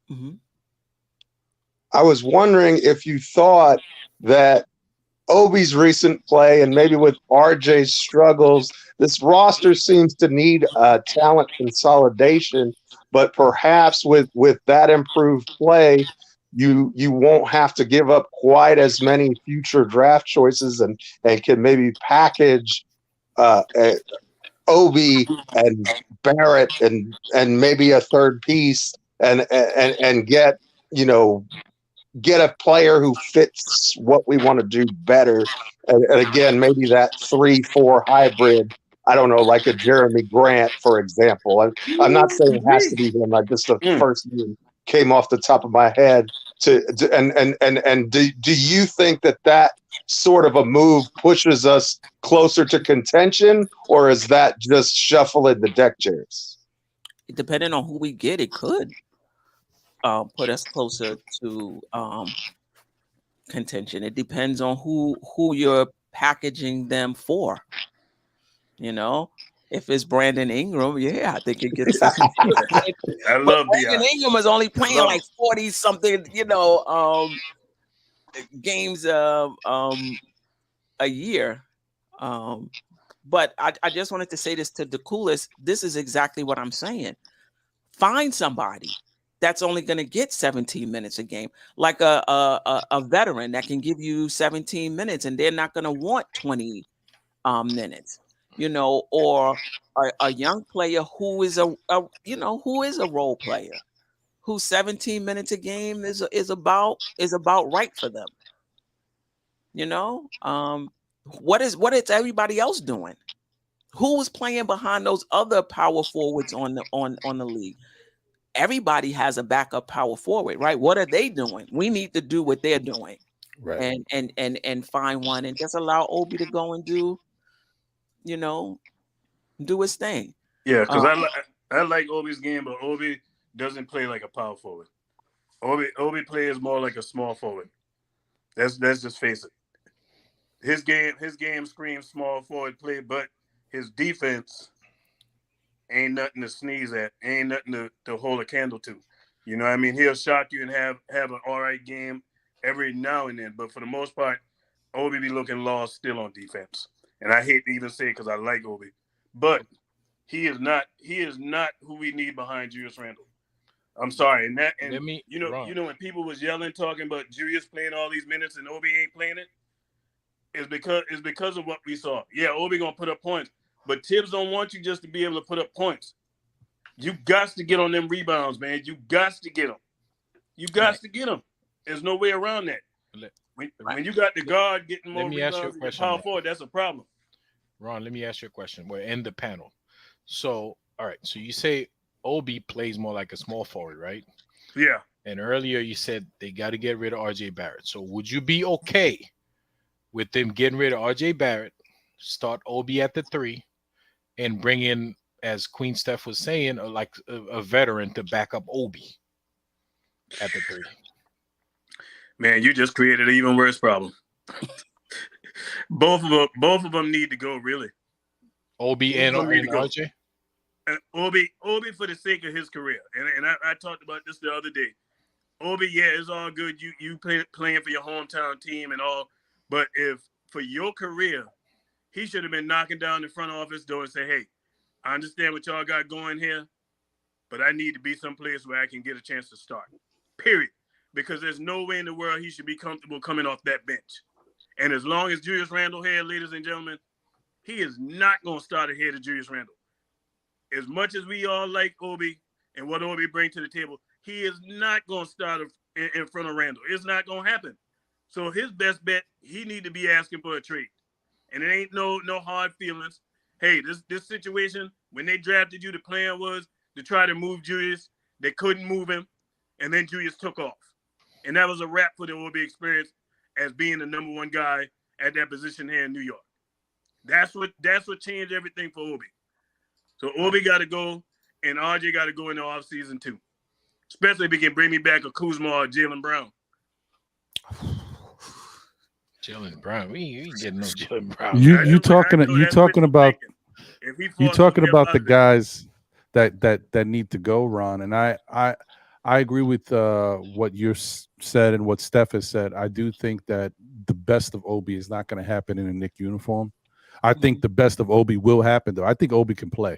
Speaker 3: Mm-hmm.
Speaker 8: I was wondering if you thought that Obi's recent play and maybe with RJ's struggles, this roster seems to need talent consolidation, but perhaps with that improved play, you won't have to give up quite as many future draft choices and can maybe package Obi and Barrett and maybe a third piece and get get a player who fits what we want to do better. And again, maybe that 3-4 hybrid. I don't know, like a Jeremy Grant, for example. I'm not saying it has to be him. Just the first name came off the top of my head. And do you think that sort of a move pushes us closer to contention, or is that just shuffling the deck chairs?
Speaker 3: Depending on who we get, it could put us closer to contention. It depends on who you're packaging them for. If it's Brandon Ingram, yeah, I think it gets us.
Speaker 9: I love
Speaker 3: Brandon Ingram is only playing like 40 something, games a year. But I just wanted to say this to the coolest. This is exactly what I'm saying. Find somebody that's only going to get 17 minutes a game, like a veteran that can give you 17 minutes, and they're not going to want 20 minutes, or a young player who is a role player, who's 17 minutes a game is about right for them. What is everybody else doing? Who is playing behind those other power forwards on the league? Everybody has a backup power forward, right? What are they doing? We need to do what they're doing,
Speaker 4: right?
Speaker 3: And find one and just allow Obi to go and do his thing.
Speaker 9: Yeah, because I like Obi's game, but Obi doesn't play like a power forward. Obi plays more like a small forward. Let's just face it. His game screams small forward play, but his defense ain't nothing to sneeze at, ain't nothing to hold a candle to. You know what I mean? He'll shock you and have an all right game every now and then, but for the most part, Obi be looking lost still on defense. And I hate to even say it because I like Obi, but he is not who we need behind Julius Randle. I'm sorry, and when people was yelling, talking about Julius playing all these minutes and Obi ain't playing it, it's because of what we saw. Yeah, Obi gonna put up points, but Tibbs don't want you just to be able to put up points. You got to get on them rebounds, man. You got to get them. You got to get them. There's no way around that. When you got the guard getting more rebounds than the power forward, that's a problem.
Speaker 6: Ron, let me ask you a question. We're in the panel. So, all right. So you say Obi plays more like a small forward, right?
Speaker 9: Yeah.
Speaker 6: And earlier you said they got to get rid of RJ Barrett. So would you be okay with them getting rid of RJ Barrett, start Obi at the 3, and bring in, as Queen Steph was saying, a veteran to back up Obi at the 3?
Speaker 9: Man, you just created an even worse problem. Both of them need to go, really.
Speaker 6: Obi and RJ?
Speaker 9: Obi for the sake of his career. And I talked about this the other day. Obi, yeah, it's all good. You playing for your hometown team and all. But if for your career, he should have been knocking down the front office door and say, hey, I understand what y'all got going here, but I need to be someplace where I can get a chance to start. Period. Because there's no way in the world he should be comfortable coming off that bench. And as long as Julius Randle here, ladies and gentlemen, he is not going to start ahead of Julius Randle. As much as we all like Obi and what Obi brings to the table, he is not going to start in front of Randle. It's not going to happen. So his best bet, he need to be asking for a trade. And it ain't no hard feelings. Hey, this situation, when they drafted you, the plan was to try to move Julius. They couldn't move him. And then Julius took off. And that was a wrap for the Obi experience as being the number one guy at that position here in New York. That's what changed everything for Obi. So Obi got to go, and RJ got to go in the offseason too. Especially if he can bring me back a Kuzma or Jaylen Brown.
Speaker 6: Jaylen Brown, we getting no Jaylen Brown.
Speaker 7: You talking about the guys that need to go, Ron, and I agree with what you said and what Steph has said. I do think that the best of Obi is not going to happen in a Knick uniform. I think the best of Obi will happen, though. I think Obi can play.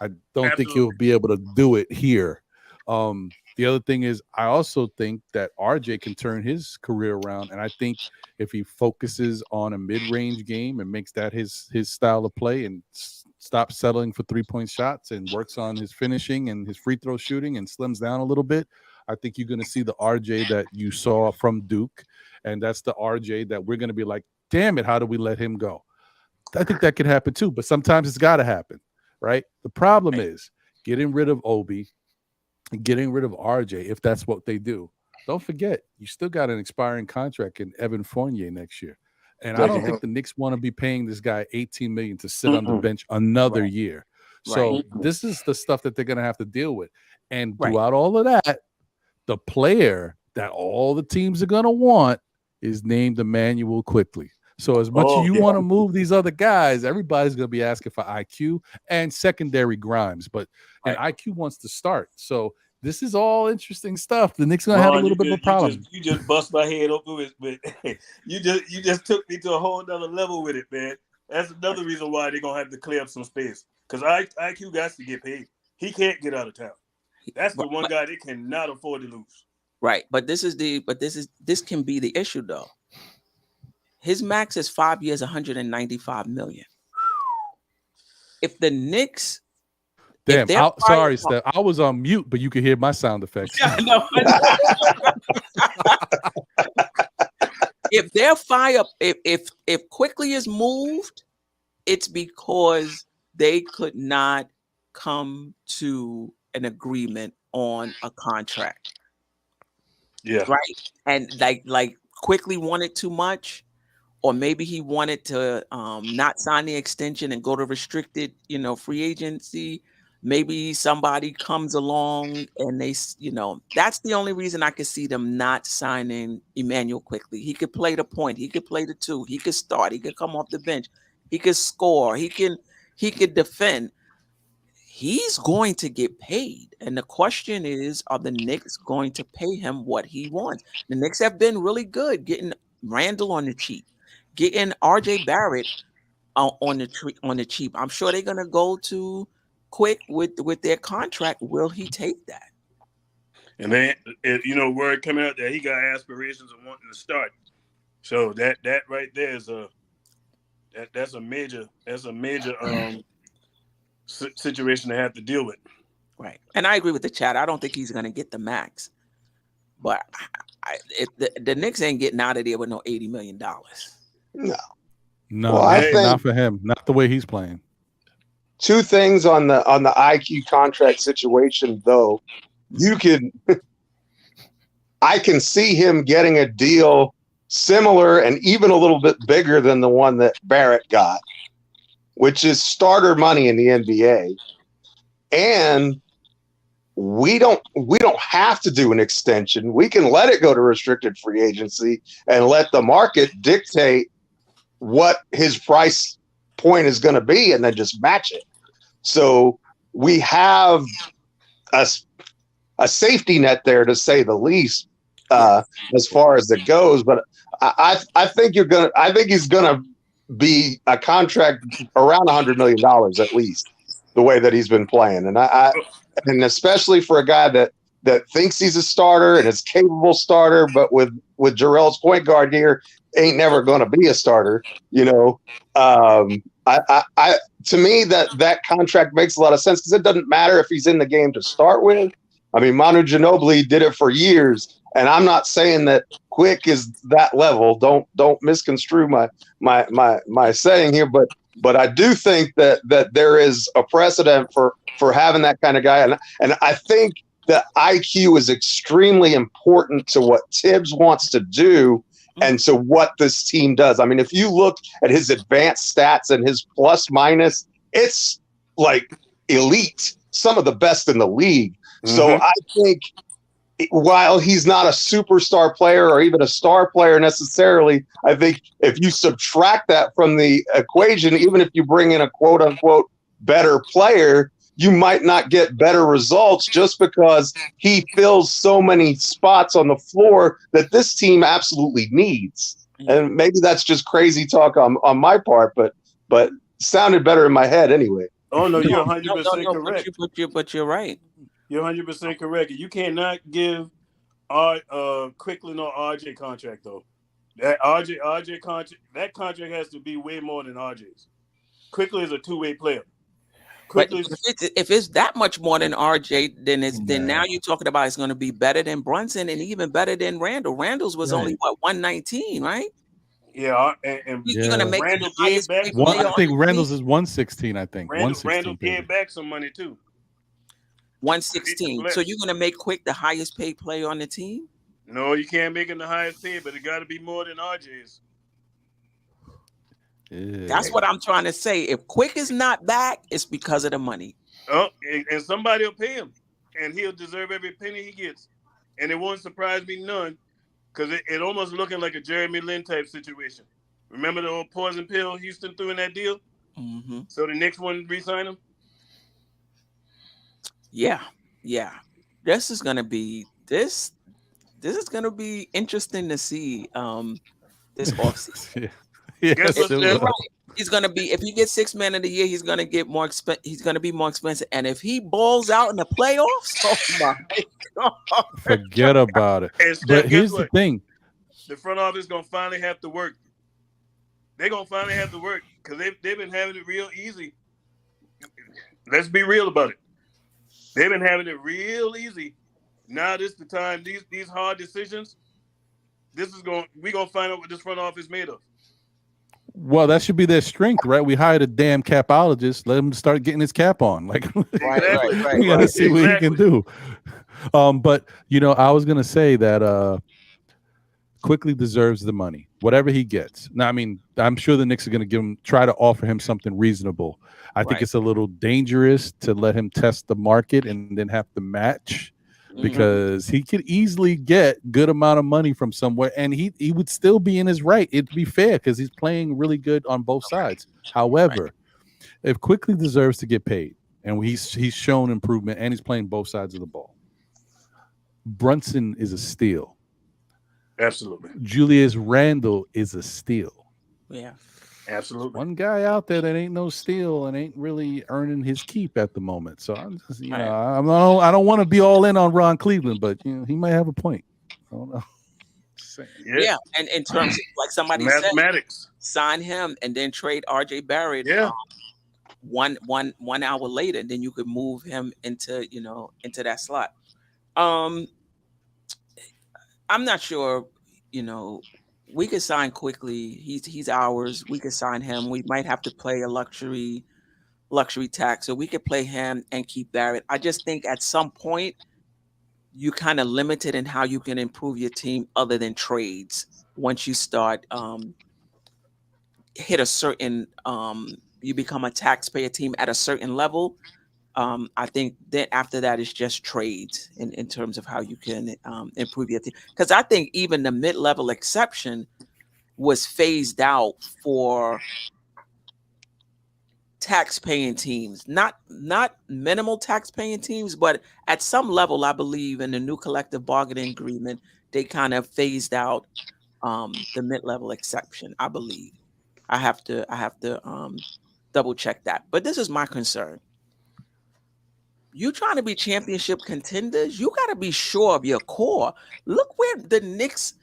Speaker 7: I don't think he'll be able to do it here. The other thing is, I also think that RJ can turn his career around, and I think if he focuses on a mid-range game and makes that his style of play and stops settling for 3-point shots and works on his finishing and his free throw shooting and slims down a little bit, I think you're going to see the RJ that you saw from Duke, and that's the RJ that we're going to be like, damn it, how do we let him go? I think that could happen too, but sometimes it's got to happen, right? The problem is getting rid of Obi and getting rid of RJ, if that's what they do. Don't forget, you still got an expiring contract in Evan Fournier next year. And I don't think the Knicks want to be paying this guy $18 million to sit on the bench another year. So this is the stuff that they're going to have to deal with. And throughout all of that, the player that all the teams are going to want is named Emmanuel Quickly. So as much as you want to move these other guys, everybody's going to be asking for IQ and secondary Grimes. But and IQ wants to start. So this is all interesting stuff. The Knicks going to have a little bit of a problem.
Speaker 9: You just bust my head open with you just took me to a whole nother level with it, man. That's another reason why they're going to have to clear up some space. Because IQ got to get paid. He can't get out of town. That's the one guy they cannot afford to lose.
Speaker 3: Right. But this can be the issue though. His max is 5 years, $195 million. If the Knicks,
Speaker 7: sorry, Steph. I was on mute, but you could hear my sound effects.
Speaker 3: Yeah, no. If they're if Quickly is moved, it's because they could not come to an agreement on a contract.
Speaker 9: Yeah.
Speaker 3: Right. And like Quickly wanted too much. Or maybe he wanted to not sign the extension and go to restricted, free agency. Maybe somebody comes along and they, that's the only reason I could see them not signing Emmanuel Quickly. He could play the point. He could play the two. He could start. He could come off the bench. He could score. He could defend. He's going to get paid. And the question is, are the Knicks going to pay him what he wants? The Knicks have been really good getting Randle on the cheap. Getting RJ Barrett on the cheap. I'm sure they're gonna go to Quick with their contract. Will he take that?
Speaker 9: And then word coming out that he got aspirations of wanting to start. So that right there is that's a major situation to have to deal with.
Speaker 3: Right. And I agree with the chat. I don't think he's gonna get the max, but the Knicks ain't getting out of there with no $80 million.
Speaker 8: No, I think
Speaker 7: not for him. Not the way he's playing.
Speaker 8: Two things on the IQ contract situation, though. I can see him getting a deal similar and even a little bit bigger than the one that Barrett got, which is starter money in the NBA. And we don't have to do an extension. We can let it go to restricted free agency and let the market dictate what his price point is going to be and then just match it. So we have a safety net there, to say the least, as far as it goes. But I think he's going to be a contract around $100 million at least, the way that he's been playing. And especially for a guy that thinks he's a starter and is capable starter, but with Jarrell's point guard here, ain't never going to be a starter. To me, that contract makes a lot of sense because it doesn't matter if he's in the game to start with. I mean, Manu Ginobili did it for years, and I'm not saying that Quick is that level. Don't misconstrue my saying here, but I do think that there is a precedent for having that kind of guy, and I think that IQ is extremely important to what Tibbs wants to do and to what this team does. I mean, if you look at his advanced stats and his plus minus, it's like elite, some of the best in the league. Mm-hmm. So I think while he's not a superstar player or even a star player necessarily, I think if you subtract that from the equation, even if you bring in a quote unquote better player, you might not get better results just because he fills so many spots on the floor that this team absolutely needs. And maybe that's just crazy talk on my part, but sounded better in my head anyway.
Speaker 9: Oh no, you're 100% correct.
Speaker 3: But you're right.
Speaker 9: You're 100% correct. You cannot give Quickly no RJ contract though. That RJ contract, that contract has to be way more than RJ's. Quickly is a two-way player.
Speaker 3: But
Speaker 9: Quickly,
Speaker 3: if it's that much more than RJ, then now you're talking about it's going to be better than Brunson and even better than Randle. Randle's was only what 119, right?
Speaker 9: yeah, and
Speaker 3: You're going to make him
Speaker 9: Randall
Speaker 3: the highest
Speaker 9: gave back
Speaker 3: paid
Speaker 9: some
Speaker 3: player
Speaker 7: I
Speaker 3: on
Speaker 7: think
Speaker 3: the
Speaker 7: Randall's
Speaker 3: team.
Speaker 7: is 116. I think
Speaker 9: Randall
Speaker 7: 116.
Speaker 9: gave back some money too.
Speaker 3: 116. So you're going to make Quick the highest paid player on the team?
Speaker 9: No, you can't make him the highest paid, but it got to be more than RJ's.
Speaker 3: That's what I'm trying to say. If Quick is not back, it's because of the money.
Speaker 9: Oh, and somebody will pay him, and he'll deserve every penny he gets. And it won't surprise me none, because it almost looking like a Jeremy Lin type situation. Remember the old poison pill Houston threw in that deal?
Speaker 3: Mm-hmm.
Speaker 9: So the Knicks wouldn't re-sign him?
Speaker 3: Yeah. This is gonna be interesting to see this offseason.
Speaker 9: Guess what's
Speaker 3: You're right. He's gonna be, if he gets 6 man of the year, he's gonna get more he's gonna be more expensive. And if he balls out in the playoffs, oh my God.
Speaker 7: Forget about it.
Speaker 9: And Steph,
Speaker 7: But
Speaker 9: guess
Speaker 7: here's
Speaker 9: what?
Speaker 7: the thing.
Speaker 9: The front office gonna finally have to work. They're gonna finally have to work because they've been having it real easy. Let's be real about it. They've been having it real easy. Now this the time. These hard decisions. We're gonna find out what this front office made of.
Speaker 7: Well, that should be their strength, right? We hired a damn capologist. Let him start getting his cap on. Like,
Speaker 3: Right.
Speaker 7: we gotta see what he can do. But I was gonna say that Quickly deserves the money, whatever he gets. Now, I mean, I'm sure the Knicks are gonna try to offer him something reasonable. I think it's a little dangerous to let him test the market and then have to match. Because he could easily get good amount of money from somewhere, and he would still be in his right. It'd be fair because he's playing really good on both sides. However, if Quickly deserves to get paid, and he's shown improvement, and he's playing both sides of the ball, Brunson is a steal.
Speaker 9: Absolutely.
Speaker 7: Julius Randle is a steal.
Speaker 3: Yeah.
Speaker 9: Absolutely.
Speaker 7: One guy out there that ain't no steal and ain't really earning his keep at the moment. So I'm just, I don't want to be all in on Ron Cleveland, but he might have a point. I don't know.
Speaker 3: Yeah, and in terms of, like somebody
Speaker 9: mathematics,
Speaker 3: said, sign him and then trade RJ Barrett.
Speaker 9: Yeah.
Speaker 3: One hour later, then you could move him into that slot. I'm not sure. We could sign Quickly. He's ours. We could sign him. We might have to play a luxury tax, so we could play him and keep Barrett. I just think at some point you kind of limited in how you can improve your team other than trades. Once you start hit a certain you become a taxpayer team at a certain level. I think that after that is just trades in terms of how you can improve your team. Because I think even the mid-level exception was phased out for tax-paying teams, not minimal tax-paying teams, but at some level, I believe in the new collective bargaining agreement, they kind of phased out the mid-level exception. I believe. I have to double check that. But this is my concern. You trying to be championship contenders, you got to be sure of your core. Look where the Knicks,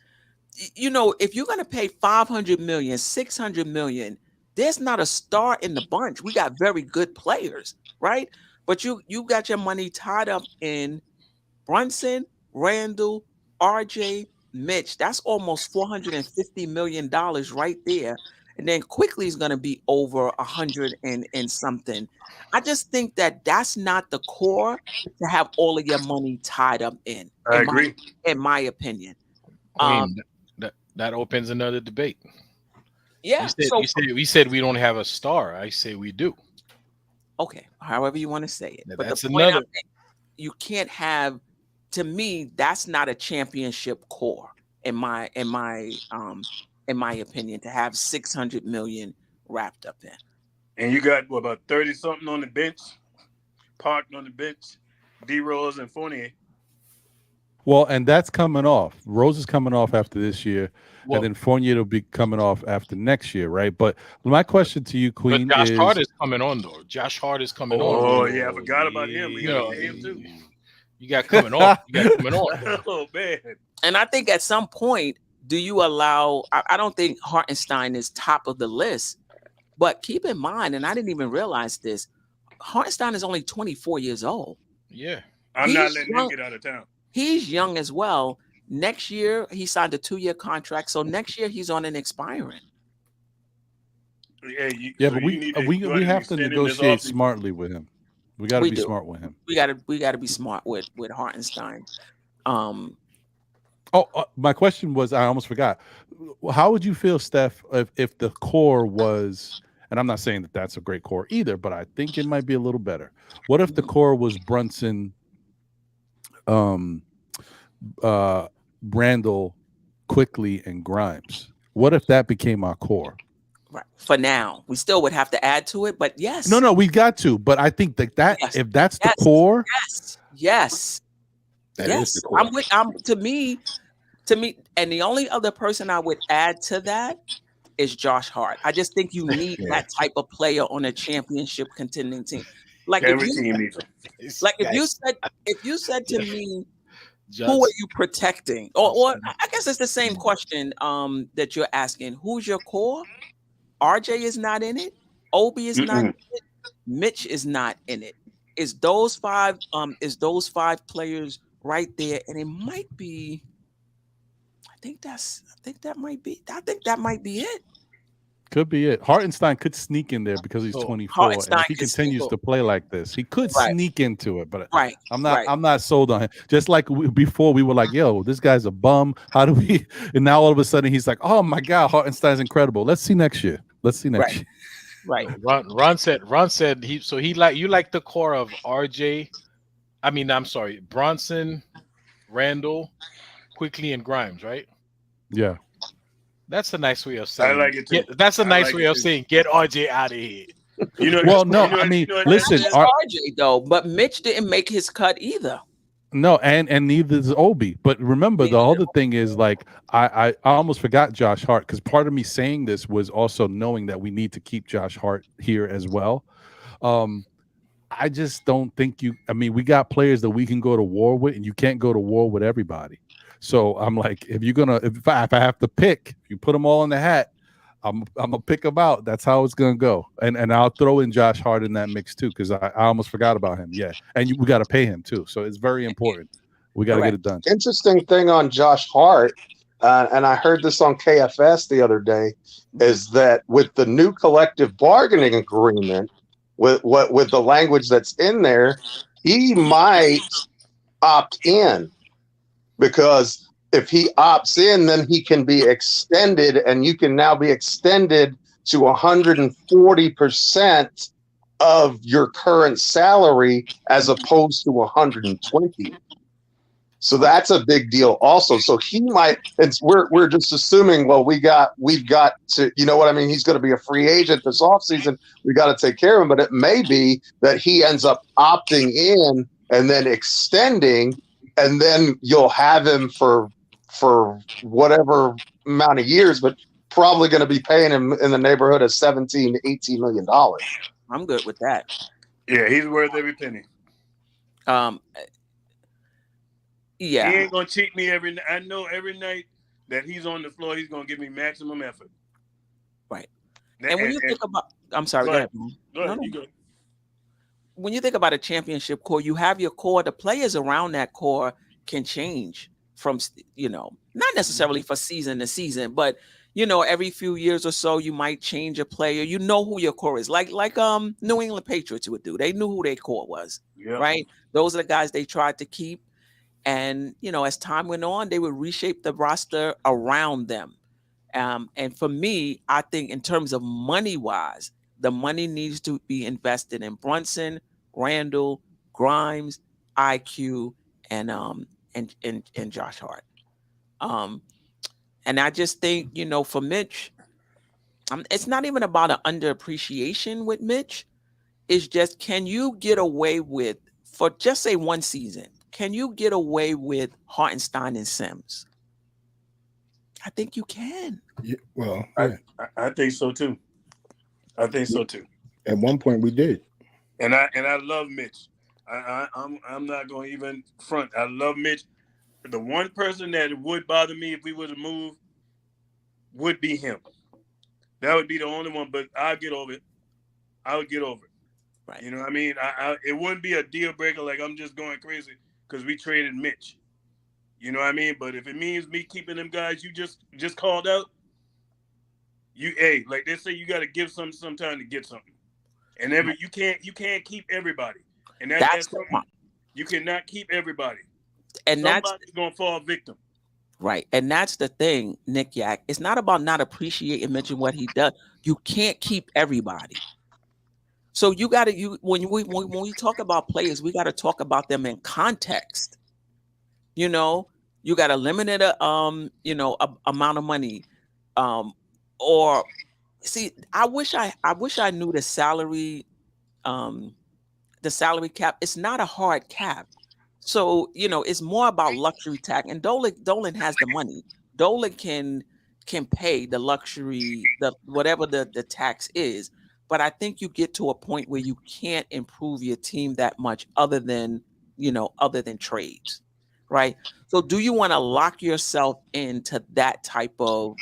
Speaker 3: if you're going to pay $500 million, $600 million, there's not a star in the bunch. We got very good players, right? But you got your money tied up in Brunson, Randle, RJ, Mitch. That's almost $450 million right there. And then Quickly is going to be over 100 and something. I just think that that's not the core to have all of your money tied up in.
Speaker 9: I agree.
Speaker 3: In my opinion.
Speaker 6: Queen, that opens another debate.
Speaker 3: Yeah.
Speaker 6: We said we don't have a star. I say we do.
Speaker 3: Okay. However you want to say it.
Speaker 6: Now,
Speaker 3: but
Speaker 6: that's
Speaker 3: the point
Speaker 6: another.
Speaker 3: You can't have, to me, that's not a championship core in my opinion, to have 600 million wrapped up in.
Speaker 9: And you got about 30 something on the bench, parked on the bench, D Rose and Fournier.
Speaker 7: Well, and that's coming off. Rose is coming off after this year, and then Fournier will be coming off after next year, right? But my question to you, Queen,
Speaker 6: but Josh Hart is coming on though. Josh Hart is coming on.
Speaker 9: Oh yeah, I forgot about him. We got to pay him too.
Speaker 6: You got coming on. You got coming on.
Speaker 9: Oh man.
Speaker 3: And I think at some point, do you allow? I don't think Hartenstein is top of the list, but keep in mind, and I didn't even realize this. Hartenstein is only 24 years old.
Speaker 6: Yeah.
Speaker 9: I'm not letting him get out of town.
Speaker 3: He's young as well. Next year, he signed a 2-year contract. So next year, he's on an expiring.
Speaker 7: Yeah, but we have to negotiate smartly with him. We got to be smart with him.
Speaker 3: We got to be smart with Hartenstein.
Speaker 7: My question was, I almost forgot. How would you feel, Steph, if the core was, and I'm not saying that that's a great core either, but I think it might be a little better. What if the core was Brunson, Randle, Quickly, and Grimes? What if that became our core?
Speaker 3: Right. For now, we still would have to add to it, but yes.
Speaker 7: No, we got to. But I think that
Speaker 3: yes.
Speaker 7: if that's the core,
Speaker 3: yes.
Speaker 4: That is the core.
Speaker 3: To me, and the only other person I would add to that is Josh Hart. I just think you need that type of player on a championship contending team. Like
Speaker 9: every team needs them.
Speaker 3: If you said to me, who are you protecting? Or I guess it's the same question that you're asking. Who's your core? RJ is not in it. Obi is not in it. Mitch is not in it. Is those five players right there? And it might be. I think that might be it.
Speaker 7: Could be it. Hartenstein could sneak in there because he's 24, and if he continues to play like this, he could sneak into it. But I'm not sold on him. Just like before, we were like, "Yo, this guy's a bum." How do we? And now all of a sudden, he's like, "Oh my God, Hartenstein's incredible." Let's see next year. Year.
Speaker 3: Right.
Speaker 6: Ron said he like the core of RJ. I mean, I'm sorry, Bronson, Randle, Quickly, and Grimes, right?
Speaker 7: Yeah.
Speaker 6: That's a nice way of saying.
Speaker 9: I like it too.
Speaker 6: That's a nice way of saying get RJ out of here.
Speaker 7: Listen,
Speaker 3: RJ though, but Mitch didn't make his cut either.
Speaker 7: No, and neither does Obi. But remember, the other thing is, like, I almost forgot Josh Hart, because part of me saying this was also knowing that we need to keep Josh Hart here as well. I just don't think we got players that we can go to war with, and you can't go to war with everybody. So I'm like, if I have to pick, you put them all in the hat, I'm gonna pick them out. That's how it's gonna go. And I'll throw in Josh Hart in that mix too, because I almost forgot about him. Yeah, and we got to pay him too, so it's very important. We got to get it done.
Speaker 8: Interesting thing on Josh Hart, and I heard this on KFS the other day, is that with the new collective bargaining agreement, with the language that's in there, he might opt in, because if he opts in, then he can be extended, and you can now be extended to 140% of your current salary as opposed to 120. So that's a big deal also. So he might, and we're just assuming, well, we've got to, you know what I mean? He's going to be a free agent this offseason. We got to take care of him, but it may be that he ends up opting in and then extending, and then you'll have him for whatever amount of years, but probably going to be paying him in the neighborhood of $17 to $18 million.
Speaker 3: I'm good with that.
Speaker 9: Yeah, he's worth every penny.
Speaker 3: Yeah,
Speaker 9: he ain't gonna cheat me every night. I know every night that he's on the floor, he's gonna give me maximum effort.
Speaker 3: Right. And when you think about, I'm sorry, go ahead.
Speaker 9: You go.
Speaker 3: When you think about a championship core, you have your core. The players around that core can change from, not necessarily for season to season, but every few years or so, you might change a player. You know who your core is, like New England Patriots would do. They knew who their core was, right? Those are the guys they tried to keep, and as time went on, they would reshape the roster around them. And for me, I think in terms of money wise, the money needs to be invested in Brunson, Randle, Grimes, IQ, and Josh Hart. And I just think, for Mitch, it's not even about an underappreciation with Mitch. It's just, can you get away with, for just say one season, can you get away with Hartenstein and Sims? I think you can.
Speaker 4: Yeah, well,
Speaker 9: I think so too. I think so too.
Speaker 4: At one point, we did.
Speaker 9: And I love Mitch. I'm not going to even front. I love Mitch. The one person that would bother me if we were to move would be him. That would be the only one, but I'll get over it. I would get over it.
Speaker 3: Right.
Speaker 9: You know what I mean? It wouldn't be a deal breaker like I'm just going crazy because we traded Mitch. You know what I mean? But if it means me keeping them guys you just called out, like they say, you got to give some time to get something. And you can't keep everybody. And that's
Speaker 3: the
Speaker 9: something
Speaker 3: point.
Speaker 9: you cannot keep everybody.
Speaker 3: And
Speaker 9: somebody's gonna fall victim.
Speaker 3: Right. And that's the thing, Nick Yak. It's not about not appreciating Mitch and what he does. You can't keep everybody. So you got to when we talk about players, we got to talk about them in context. You know, you got a limited amount of money, or see. I wish I knew the salary cap. It's not a hard cap. So, it's more about luxury tax. And Dolan has the money. Dolan can pay the luxury, whatever the tax is. But I think you get to a point where you can't improve your team that much other than trades. Right. So do you want to lock yourself into that type of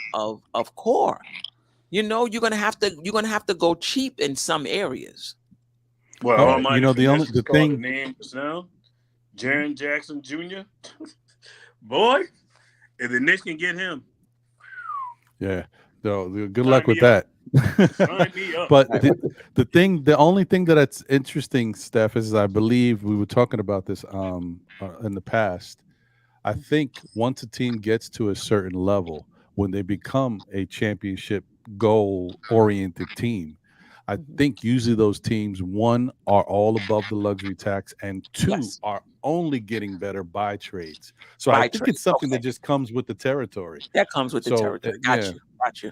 Speaker 3: core? You're gonna have to go cheap in some areas.
Speaker 9: Well,
Speaker 7: the thing
Speaker 9: name now, Jaren Jackson Jr. Boy, if the Knicks can get him.
Speaker 7: Yeah. So good luck with that. But the only thing that's interesting, Steph, is I believe we were talking about this in the past. I think once a team gets to a certain level, when they become a championship goal-oriented team, I think usually those teams, one, are all above the luxury tax, and two, are only getting better by trades. So I think it's something that just comes with the territory.
Speaker 3: That comes with the territory. Got you.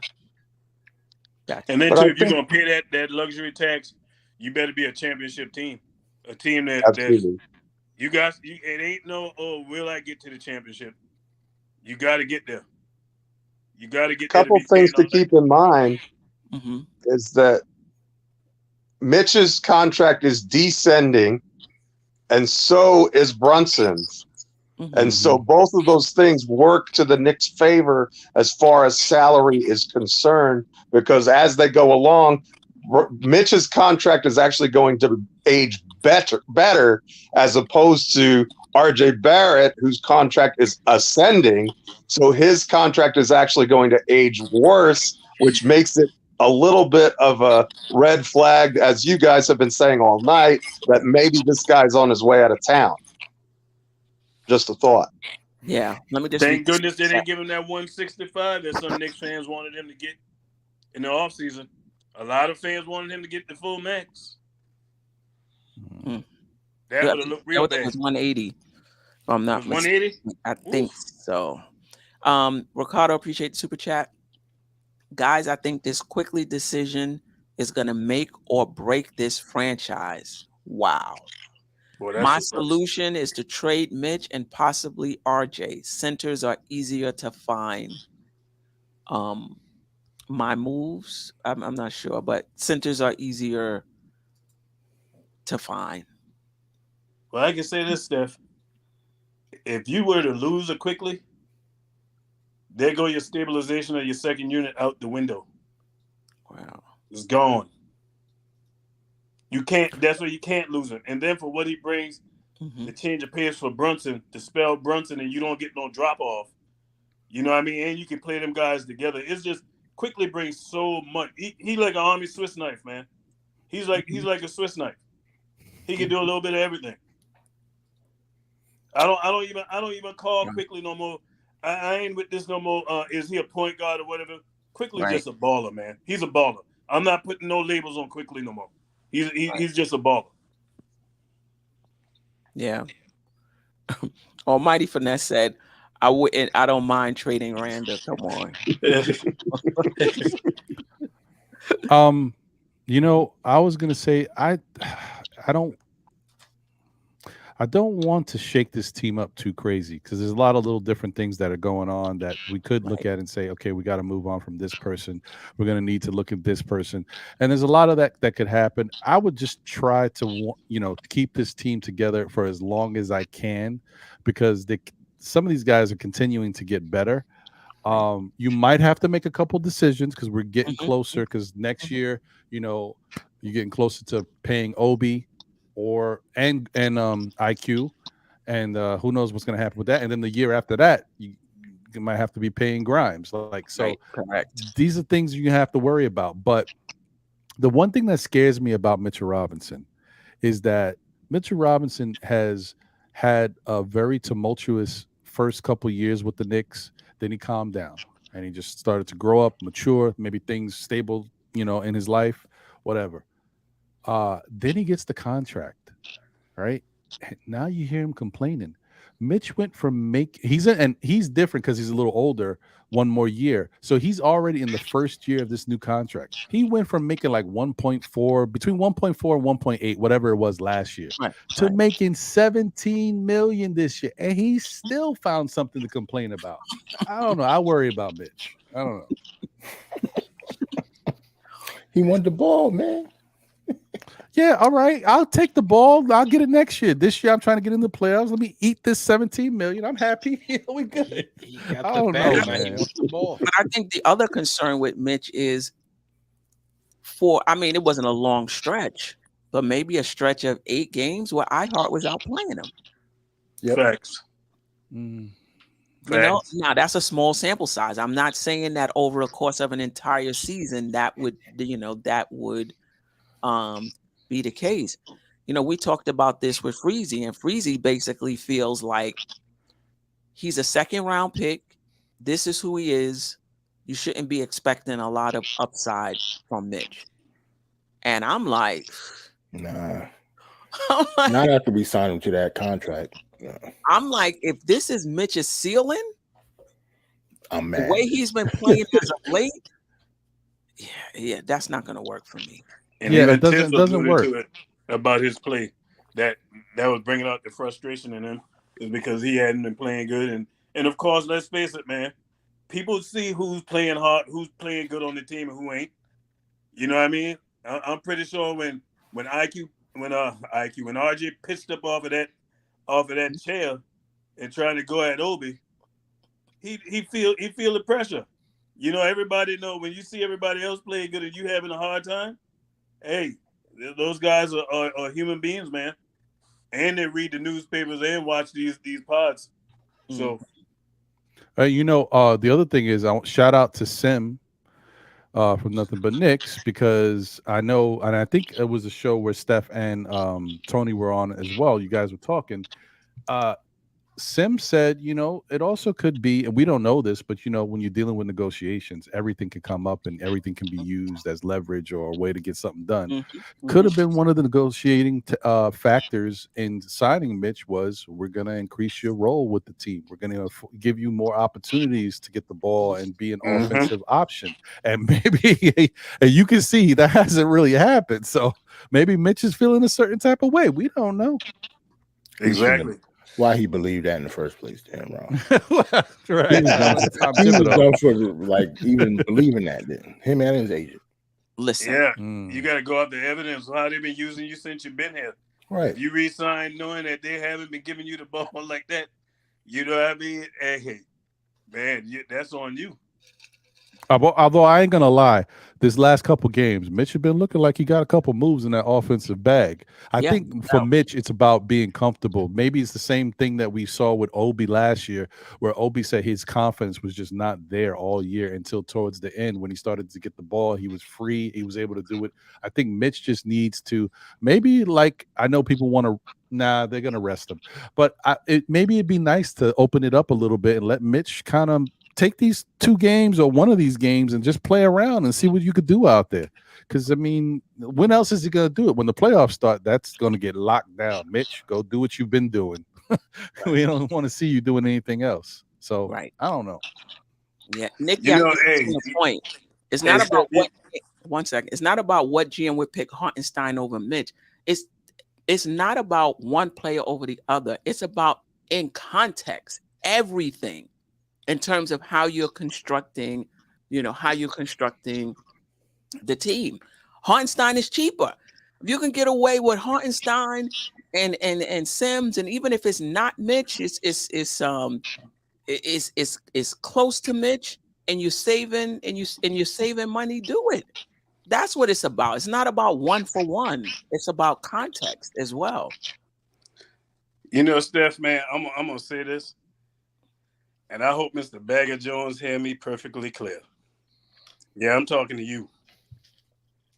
Speaker 9: And then, too, if you're going to pay that luxury tax, you better be a championship team. A team that's you guys, it ain't no, will I get to the championship? You got to get there. You got to get there.
Speaker 8: Couple things to keep in mind is that Mitch's contract is descending, and so is Brunson's. And so both of those things work to the Knicks' favor as far as salary is concerned, because as they go along, Mitch's contract is actually going to age better as opposed to RJ Barrett, whose contract is ascending. So his contract is actually going to age worse, which makes it a little bit of a red flag, as you guys have been saying all night, that maybe this guy's on his way out of town. Just a thought.
Speaker 3: Yeah. Let me just
Speaker 9: thank goodness they didn't give him that 165 that some Knicks fans wanted him to get in the offseason. A lot of fans wanted him to get the full max. That would have looked real bad.
Speaker 3: It was 180. If I'm not mistaken.
Speaker 9: 180?
Speaker 3: I think so. Ricardo, appreciate the super chat. Guys, I think this quickly decision is going to make or break this franchise. Wow.
Speaker 9: Boy,
Speaker 3: my solution is to trade Mitch and possibly RJ. Centers are easier to find. My moves, I'm not sure, but centers are easier to find.
Speaker 9: Well, I can say this, Steph. If you were to lose it quickly, there go your stabilization of your second unit out the window.
Speaker 3: Wow.
Speaker 9: It's gone. You can't, that's why you can't lose him. And then for what he brings, the change of pace for Brunson, to spell Brunson, and you don't get no drop off. You know what I mean? And you can play them guys together. It's just quickly brings so much. He like an Army Swiss knife, man. He's like a Swiss knife. He can do a little bit of everything. I don't even call quickly no more. I ain't with this no more. Is he a point guard or whatever? Quickly just a baller, man. He's a baller. I'm not putting no labels on quickly no more. He's just a baller.
Speaker 3: Yeah. Almighty Finesse said, I don't mind trading Randle. Come on.
Speaker 7: I was gonna say I don't want to shake this team up too crazy, because there's a lot of little different things that are going on that we could look at and say, okay, we got to move on from this person. We're going to need to look at this person. And there's a lot of that could happen. I would just try to, keep this team together for as long as I can, because some of these guys are continuing to get better. You might have to make a couple decisions because we're getting closer, because next year, You're getting closer to paying Obi and IQ, and who knows what's going to happen with that. And then the year after that, you might have to be paying Grimes. Like, so
Speaker 3: Right, correct.
Speaker 7: these are things you have to worry about. But the one thing that scares me about Mitchell Robinson is that Mitchell Robinson has had a very tumultuous first couple years with the Knicks. Then he calmed down and he just started to grow up, mature, maybe things stable, in his life, whatever. Then he gets the contract, right? And now you hear him complaining. Mitch went from he's different because he's a little older, one more year. So he's already in the first year of this new contract. He went from making like 1.4, between 1.4 and 1.8, whatever it was last year, to making 17 million this year. And he still found something to complain about. I don't know. I worry about Mitch. I don't know.
Speaker 4: He wanted the ball, man.
Speaker 7: Yeah, all right. I'll take the ball. I'll get it next year. This year, I'm trying to get in the playoffs. Let me eat this 17 million. I'm happy. We good. I don't know, man.
Speaker 3: But I think the other concern with Mitch is it wasn't a long stretch, but maybe a stretch of 8 games where iHeart was outplaying him.
Speaker 4: Yep.
Speaker 9: Facts.
Speaker 3: Now that's a small sample size. I'm not saying that over the course of an entire season that would be the case. We talked about this with Freezy, and Freezy basically feels like he's a second round pick. This is who he is. You shouldn't be expecting a lot of upside from Mitch. And I'm like,
Speaker 4: nah. Not after we signed him to that contract. No.
Speaker 3: I'm like, if this is Mitch's ceiling,
Speaker 4: I'm mad.
Speaker 3: The way he's been playing as of late, yeah, that's not going to work for me.
Speaker 9: And
Speaker 7: yeah, it doesn't work.
Speaker 9: To it about his play that was bringing out the frustration in him is because he hadn't been playing good, and of course, let's face it, man. People see who's playing hard, who's playing good on the team, and who ain't. You know what I mean? I'm pretty sure when RJ pitched up off of that chair and trying to go at Obi, he feel the pressure. Everybody know when you see everybody else playing good and you having a hard time. Hey, those guys are human beings, man, and they read the newspapers and watch these pods. So,
Speaker 7: the other thing is, I shout out to Sim from Nothing But Knicks, because I know, and I think it was a show where Steph and Tony were on as well. You guys were talking. Sim said, it also could be, and we don't know this, but when you're dealing with negotiations, everything can come up and everything can be used as leverage or a way to get something done. Could have been one of the negotiating factors in signing Mitch was, we're going to increase your role with the team. We're going to give you more opportunities to get the ball and be an offensive option. And maybe, and you can see that hasn't really happened. So maybe Mitch is feeling a certain type of way. We don't know.
Speaker 9: Exactly.
Speaker 4: Why he believed that in the first place, damn wrong.
Speaker 7: Right.
Speaker 4: He was dumb for even believing that. Then him and his agent.
Speaker 3: Listen,
Speaker 9: you got to go off the evidence of how they've been using you since you've been here.
Speaker 4: Right.
Speaker 9: If you resign knowing that they haven't been giving you the ball like that, you know what I mean? Hey, man, that's on you.
Speaker 7: Although I ain't gonna lie, this last couple games, Mitch has been looking like he got a couple moves in that offensive bag. I think for Mitch, it's about being comfortable. Maybe it's the same thing that we saw with Obi last year, where Obi said his confidence was just not there all year until towards the end when he started to get the ball. He was free. He was able to do it. I think Mitch just needs to maybe, I know people want to. Nah, they're gonna rest him, but maybe it'd be nice to open it up a little bit and let Mitch kind of take these 2 games or one of these games and just play around and see what you could do out there. Because, when else is he going to do it? When the playoffs start, that's going to get locked down. Mitch, go do what you've been doing. We don't want to see you doing anything else. So, I don't know.
Speaker 3: Yeah, Nick, the point. It's not about one second. It's not about what GM would pick Hartenstein over Mitch. It's not about one player over the other. It's about, in context, everything. In terms of how you're constructing, the team. Hartenstein is cheaper. If you can get away with Hartenstein and Sims, and even if it's not Mitch, it's close to Mitch, and you're saving money, do it. That's what it's about. It's not about one for one. It's about context as well.
Speaker 9: You know, Steph, man, I'm gonna say this, and I hope Mr. Bagger Jones hear me perfectly clear. Yeah, I'm talking to you.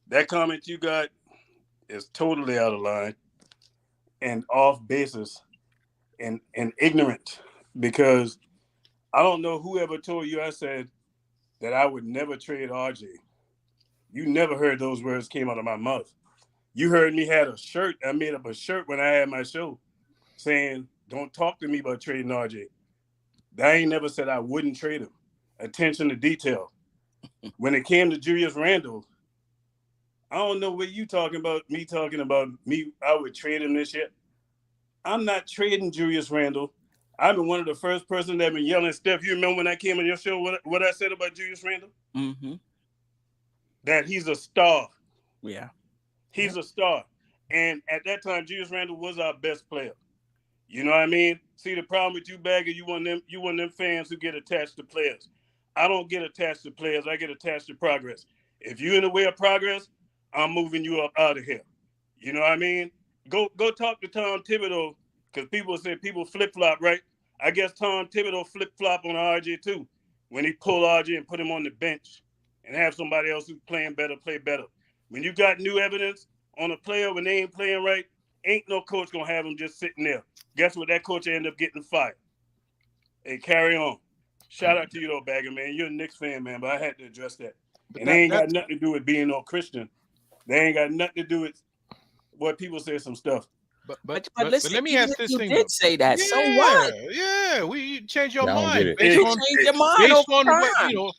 Speaker 9: That comment you got is totally out of line and off basis and ignorant, because I don't know whoever told you I said that I would never trade RJ. You never heard those words came out of my mouth. You heard me had a shirt. I made up a shirt when I had my show saying, don't talk to me about trading RJ. I ain't never said I wouldn't trade him. Attention to detail. When it came to Julius Randle, I don't know what you talking about me, I would trade him this year. I'm not trading Julius Randle. I've been one of the first person that been yelling, Steph, you remember when I came on your show, what I said about Julius Randle?
Speaker 3: Mm-hmm.
Speaker 9: That he's a star.
Speaker 3: Yeah.
Speaker 9: He's a star. And at that time, Julius Randle was our best player. You know what I mean? See, the problem with you, Bagger, you one of them fans who get attached to players. I don't get attached to players. I get attached to progress. If you're in the way of progress, I'm moving you up out of here. You know what I mean? Go talk to Tom Thibodeau, because people say people flip-flop, right? I guess Tom Thibodeau flip-flop on RJ too, when he pulled RJ and put him on the bench and have somebody else who's playing better play better. When you got new evidence on a player when they ain't playing right, ain't no coach going to have them just sitting there. Guess what? That coach end up getting fired. Hey, carry on. Shout out to you, though, Bagger, man. You're a Knicks fan, man, but I had to address that. And they ain't got nothing to do with being no Christian. They ain't got nothing to do with what people say some stuff.
Speaker 6: But
Speaker 3: listen,
Speaker 6: let me ask this
Speaker 3: you
Speaker 6: thing.
Speaker 3: You did say that.
Speaker 6: Yeah,
Speaker 3: so what?
Speaker 6: Yeah, you change your
Speaker 4: Yeah, I don't
Speaker 6: mind
Speaker 4: get it.
Speaker 6: based on
Speaker 3: Change your mind
Speaker 6: based
Speaker 3: over
Speaker 6: on what
Speaker 3: time.
Speaker 6: you know.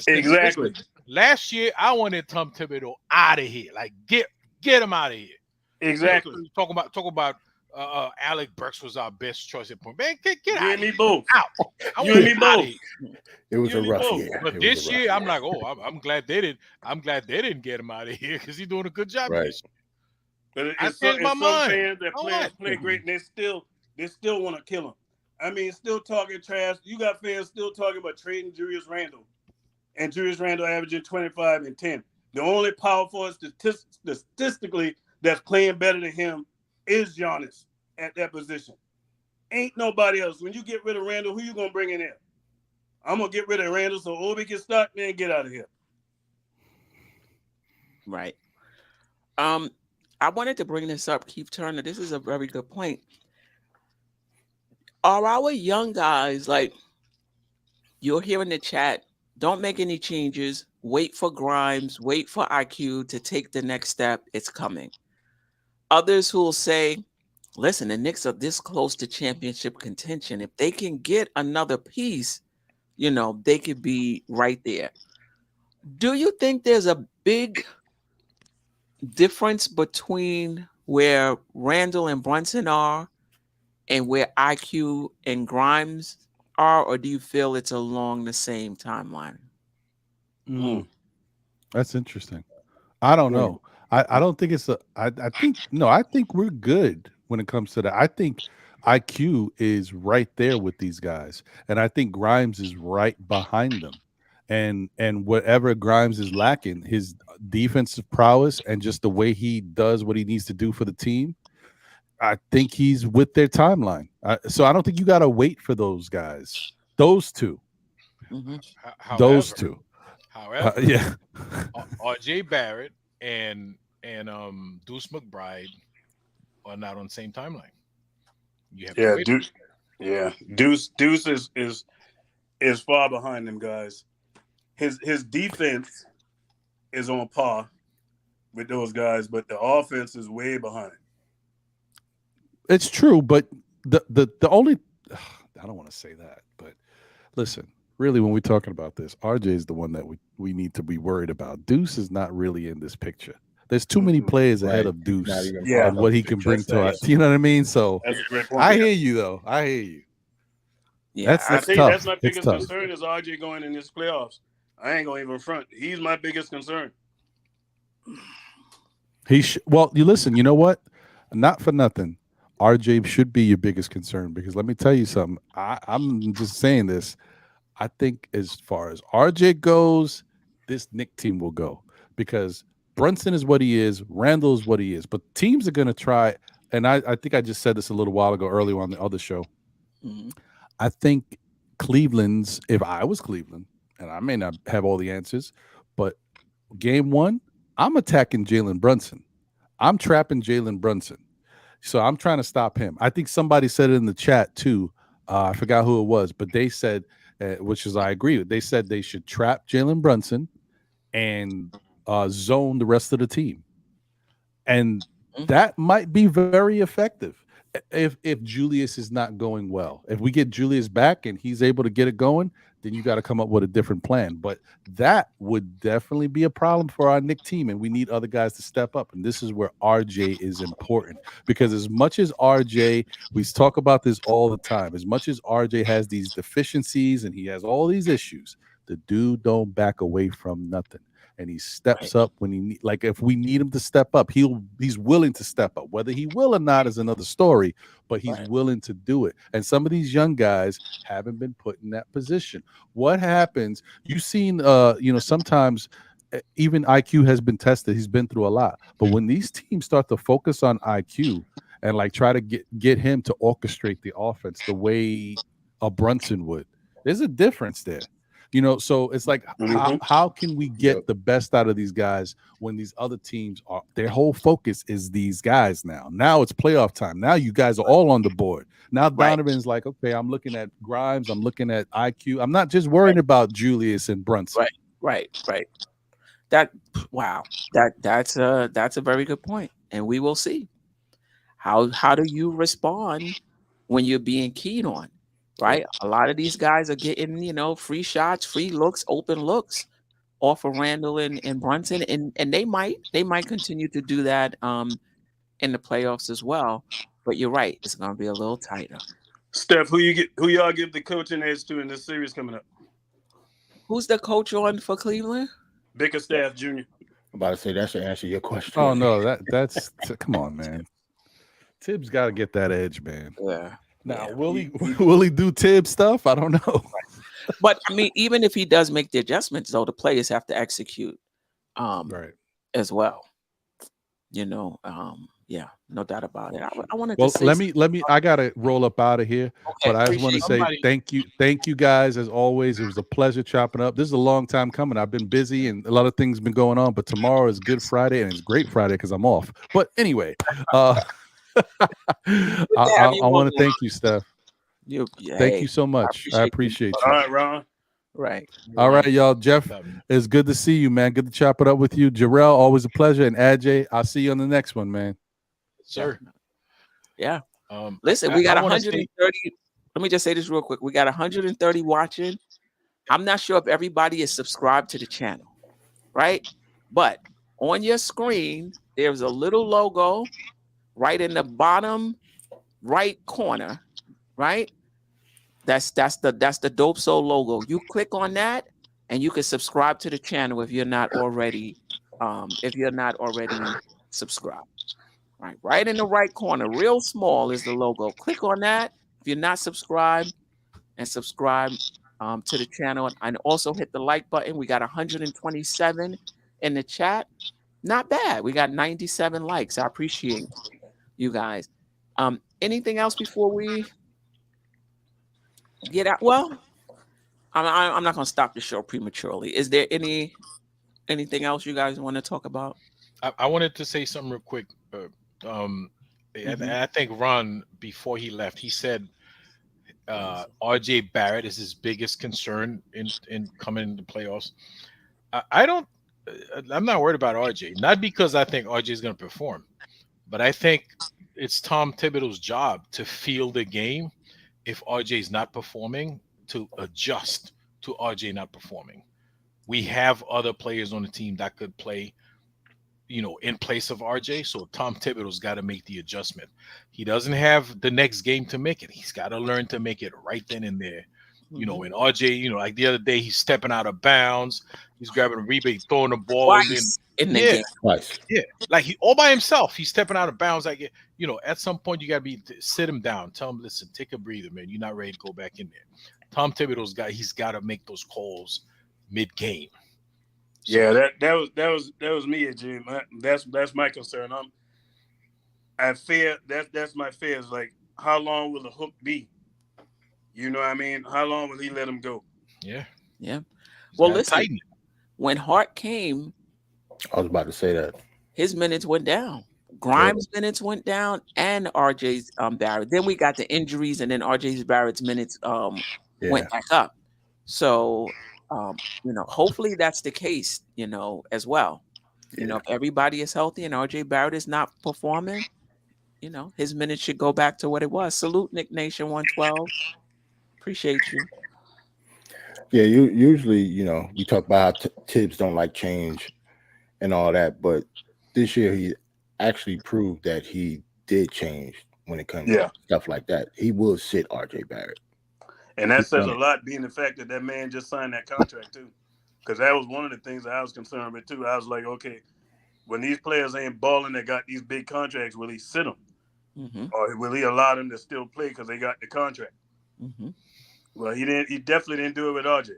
Speaker 9: Exactly.
Speaker 6: Listen, last year I wanted Tom Thibodeau out of here. Like get him out of here.
Speaker 9: Exactly.
Speaker 6: Talk about Alec Burks was our best choice at point. Man, get
Speaker 9: You
Speaker 6: out
Speaker 9: and
Speaker 6: of
Speaker 9: me
Speaker 6: here.
Speaker 9: both.
Speaker 6: Out. I
Speaker 9: You
Speaker 6: want
Speaker 9: and me
Speaker 6: him out of
Speaker 9: both.
Speaker 6: here.
Speaker 4: It was
Speaker 9: You
Speaker 4: a
Speaker 9: and me
Speaker 4: rough
Speaker 9: both.
Speaker 4: year.
Speaker 6: But
Speaker 4: It was a
Speaker 6: this
Speaker 4: rough
Speaker 6: year, I'm like, I'm glad they didn't get him out of here because he's doing a good job
Speaker 4: Right.
Speaker 6: this year.
Speaker 9: But
Speaker 6: I
Speaker 9: it's
Speaker 6: changed my
Speaker 9: some
Speaker 6: mind.
Speaker 9: fans that
Speaker 6: I
Speaker 9: players
Speaker 6: like
Speaker 9: play
Speaker 6: him.
Speaker 9: great and they still want to kill him. I mean, still talking trash. You got fans still talking about trading Julius Randle, and Julius Randle averaging 25 and 10. The only power forward statistically that's playing better than him is Giannis at that position. Ain't nobody else. When you get rid of Randle, who you gonna bring in there? I'm gonna get rid of Randle so Obi can start, man. Get out of here.
Speaker 3: Right. I wanted to bring this up, Keith Turner. This is a very good point. Are our young guys, like you're here in the chat, don't make any changes, wait for Grimes, wait for IQ to take the next step, it's coming. Others who will say, listen, the Knicks are this close to championship contention. If they can get another piece, you know, they could be right there. Do you think there's a big difference between where Randle and Brunson are and where IQ and Grimes are, or do you feel it's along the same timeline?
Speaker 7: That's interesting. I don't know. I don't think it's I think we're good when it comes to that. I think IQ is right there with these guys, and I think Grimes is right behind them. And whatever Grimes is lacking, his defensive prowess and just the way he does what he needs to do for the team, I think he's with their timeline. So I don't think you got to wait for those guys. Those two. Those two.
Speaker 6: However,
Speaker 7: yeah.
Speaker 6: RJ Barrett and Deuce McBride are not on the same timeline. You have to wait.
Speaker 9: Deuce is far behind them guys. His defense is on par with those guys, but the offense is way behind.
Speaker 7: It's true, but the only I don't want to say that, but listen, really, when we're talking about this, RJ is the one that we need to be worried about. Deuce is not really in this picture. There's too many players ahead of Deuce and what he can bring to us. You know what I mean? So
Speaker 9: that's a great point.
Speaker 7: I hear you, though. I hear you.
Speaker 3: Yeah,
Speaker 9: I think
Speaker 7: tough.
Speaker 9: that's my biggest
Speaker 7: tough.
Speaker 9: concern is RJ going in this playoffs. I ain't gonna even front. He's my biggest concern.
Speaker 7: Well, you listen. You know what? Not for nothing. RJ should be your biggest concern because let me tell you something. I'm just saying this. I think as far as RJ goes, this Knicks team will go because Brunson is what he is. Randle is what he is. But teams are going to try, and I think I just said this a little while ago earlier on the other show.
Speaker 3: Mhm.
Speaker 7: I think Cleveland's, if I was Cleveland, and I may not have all the answers, but game one, I'm attacking Jalen Brunson. I'm trapping Jalen Brunson. So I'm trying to stop him. I think somebody said it in the chat too. I forgot who it was, but they said, which is I agree with. They said they should trap Jalen Brunson and zone the rest of the team, and that might be very effective if Julius is not going well. If we get Julius back and he's able to get it going, then you got to come up with a different plan. But that would definitely be a problem for our Knick team, and we need other guys to step up. And this is where RJ is important, because as much as RJ, we talk about this all the time, as much as RJ has these deficiencies and he has all these issues, the dude don't back away from nothing. And he steps up when he like if we need him to step up, he's willing to step up. Whether he will or not is another story, but he's willing to do it. And some of these young guys haven't been put in that position. What happens? You've seen sometimes even IQ has been tested. He's been through a lot. But when these teams start to focus on IQ and like try to get him to orchestrate the offense the way a Brunson would, there's a difference there. So it's like, how can we get the best out of these guys when these other teams are, their whole focus is these guys now. Now it's playoff time. Now you guys are all on the board. Now Donovan's like, okay, I'm looking at Grimes. I'm looking at IQ. I'm not just worrying about Julius and Brunson.
Speaker 3: Right. That's a very good point. And we will see. How do you respond when you're being keyed on? Right, a lot of these guys are getting free shots, free looks, open looks off of Randle and Brunson, and they might continue to do that in the playoffs as well. But you're right, it's going to be a little tighter.
Speaker 9: Steph, who y'all give the coaching edge to in this series coming up?
Speaker 3: Who's the coach on for Cleveland?
Speaker 9: Bickerstaff Jr.
Speaker 4: I'm about to say that should answer your question.
Speaker 7: Oh no, that's come on, man. Tibbs got to get that edge, man.
Speaker 3: Yeah.
Speaker 7: Now, will he do Tibbs stuff? I don't know.
Speaker 3: But I mean, even if he does make the adjustments, though, the players have to execute, as well. Yeah, no doubt about it. I wanted to say
Speaker 7: let me. I gotta roll up out of here, but I just want to say thank you guys as always. It was a pleasure chopping up. This is a long time coming. I've been busy and a lot of things been going on, but tomorrow is Good Friday and it's Great Friday because I'm off. But anyway, I want to thank you, Steph. Thank you so much. I appreciate you.
Speaker 9: All right, Ron.
Speaker 3: Right.
Speaker 7: All right, y'all. Jeff, it's good to see you, man. Good to chop it up with you. Jarrell, always a pleasure. And Ajay, I'll see you on the next one, man.
Speaker 6: Sir.
Speaker 3: Yeah. Listen, we got 130. Let me just say this real quick. We got 130 watching. I'm not sure if everybody is subscribed to the channel, right? But on your screen, there's a little logo right in the bottom right corner, right? That's the Dope Soul logo. You click on that and you can subscribe to the channel if you're not already subscribed. Right in the right corner, real small is the logo. Click on that if you're not subscribed, and subscribe to the channel, and also hit the like button. We got 127 in the chat. Not bad. We got 97 likes. I appreciate you guys. Anything else before we get out? Well, I'm not going to stop the show prematurely. Is there anything else you guys want to talk about?
Speaker 6: I wanted to say something real quick. And I think Ron, before he left, he said RJ Barrett is his biggest concern in coming into the playoffs. I'm not worried about RJ, not because I think RJ is going to perform, but I think it's Tom Thibodeau's job to feel the game if RJ is not performing, to adjust to RJ not performing. We have other players on the team that could play, in place of RJ. So Tom Thibodeau's got to make the adjustment. He doesn't have the next game to make it. He's got to learn to make it right then and there. And RJ, like the other day, he's stepping out of bounds. He's grabbing a rebound, throwing the ball
Speaker 3: in the game.
Speaker 4: Twice.
Speaker 6: Yeah, like he all by himself. He's stepping out of bounds. Like, at some point you got to sit him down. Tell him, listen, take a breather, man. You're not ready to go back in there. Tom Thibodeau's he's got to make those calls mid-game. So,
Speaker 9: Yeah, that was me, Jim. That's my concern. I fear that's my fear is like how long will the hook be? You know what I mean? How long will he let him go?
Speaker 6: yeah.
Speaker 3: Yeah.
Speaker 6: He's
Speaker 3: Well,
Speaker 6: gotta
Speaker 3: listen,
Speaker 6: tighten it.
Speaker 3: when Hart came,
Speaker 4: I was about to say that.
Speaker 3: his minutes went down. Grimes' minutes went down, and RJ's Barrett. Then we got the injuries, and then RJ's Barrett's minutes went
Speaker 4: Yeah.
Speaker 3: back up. So hopefully that's the case, as well.
Speaker 4: Yeah.
Speaker 3: If everybody is healthy and RJ Barrett is not performing, his minutes should go back to what it was. Salute Nick Nation 112. Appreciate you.
Speaker 4: Yeah, you usually, we talk about how Tibbs don't like change and all that, but this year he actually proved that he did change when it comes to stuff like that. He will sit RJ Barrett.
Speaker 9: And that
Speaker 4: He's
Speaker 9: says
Speaker 4: done
Speaker 9: a
Speaker 4: it.
Speaker 9: lot, being the fact that that man just signed that contract too. Because that was one of the things that I was concerned with too. I was like, okay, when these players ain't balling that got these big contracts, will he sit them?
Speaker 3: Mm-hmm.
Speaker 9: Or will he allow them to still play because they got the contract?
Speaker 3: Mm-hmm.
Speaker 9: Well, he didn't. He definitely didn't do it with RJ.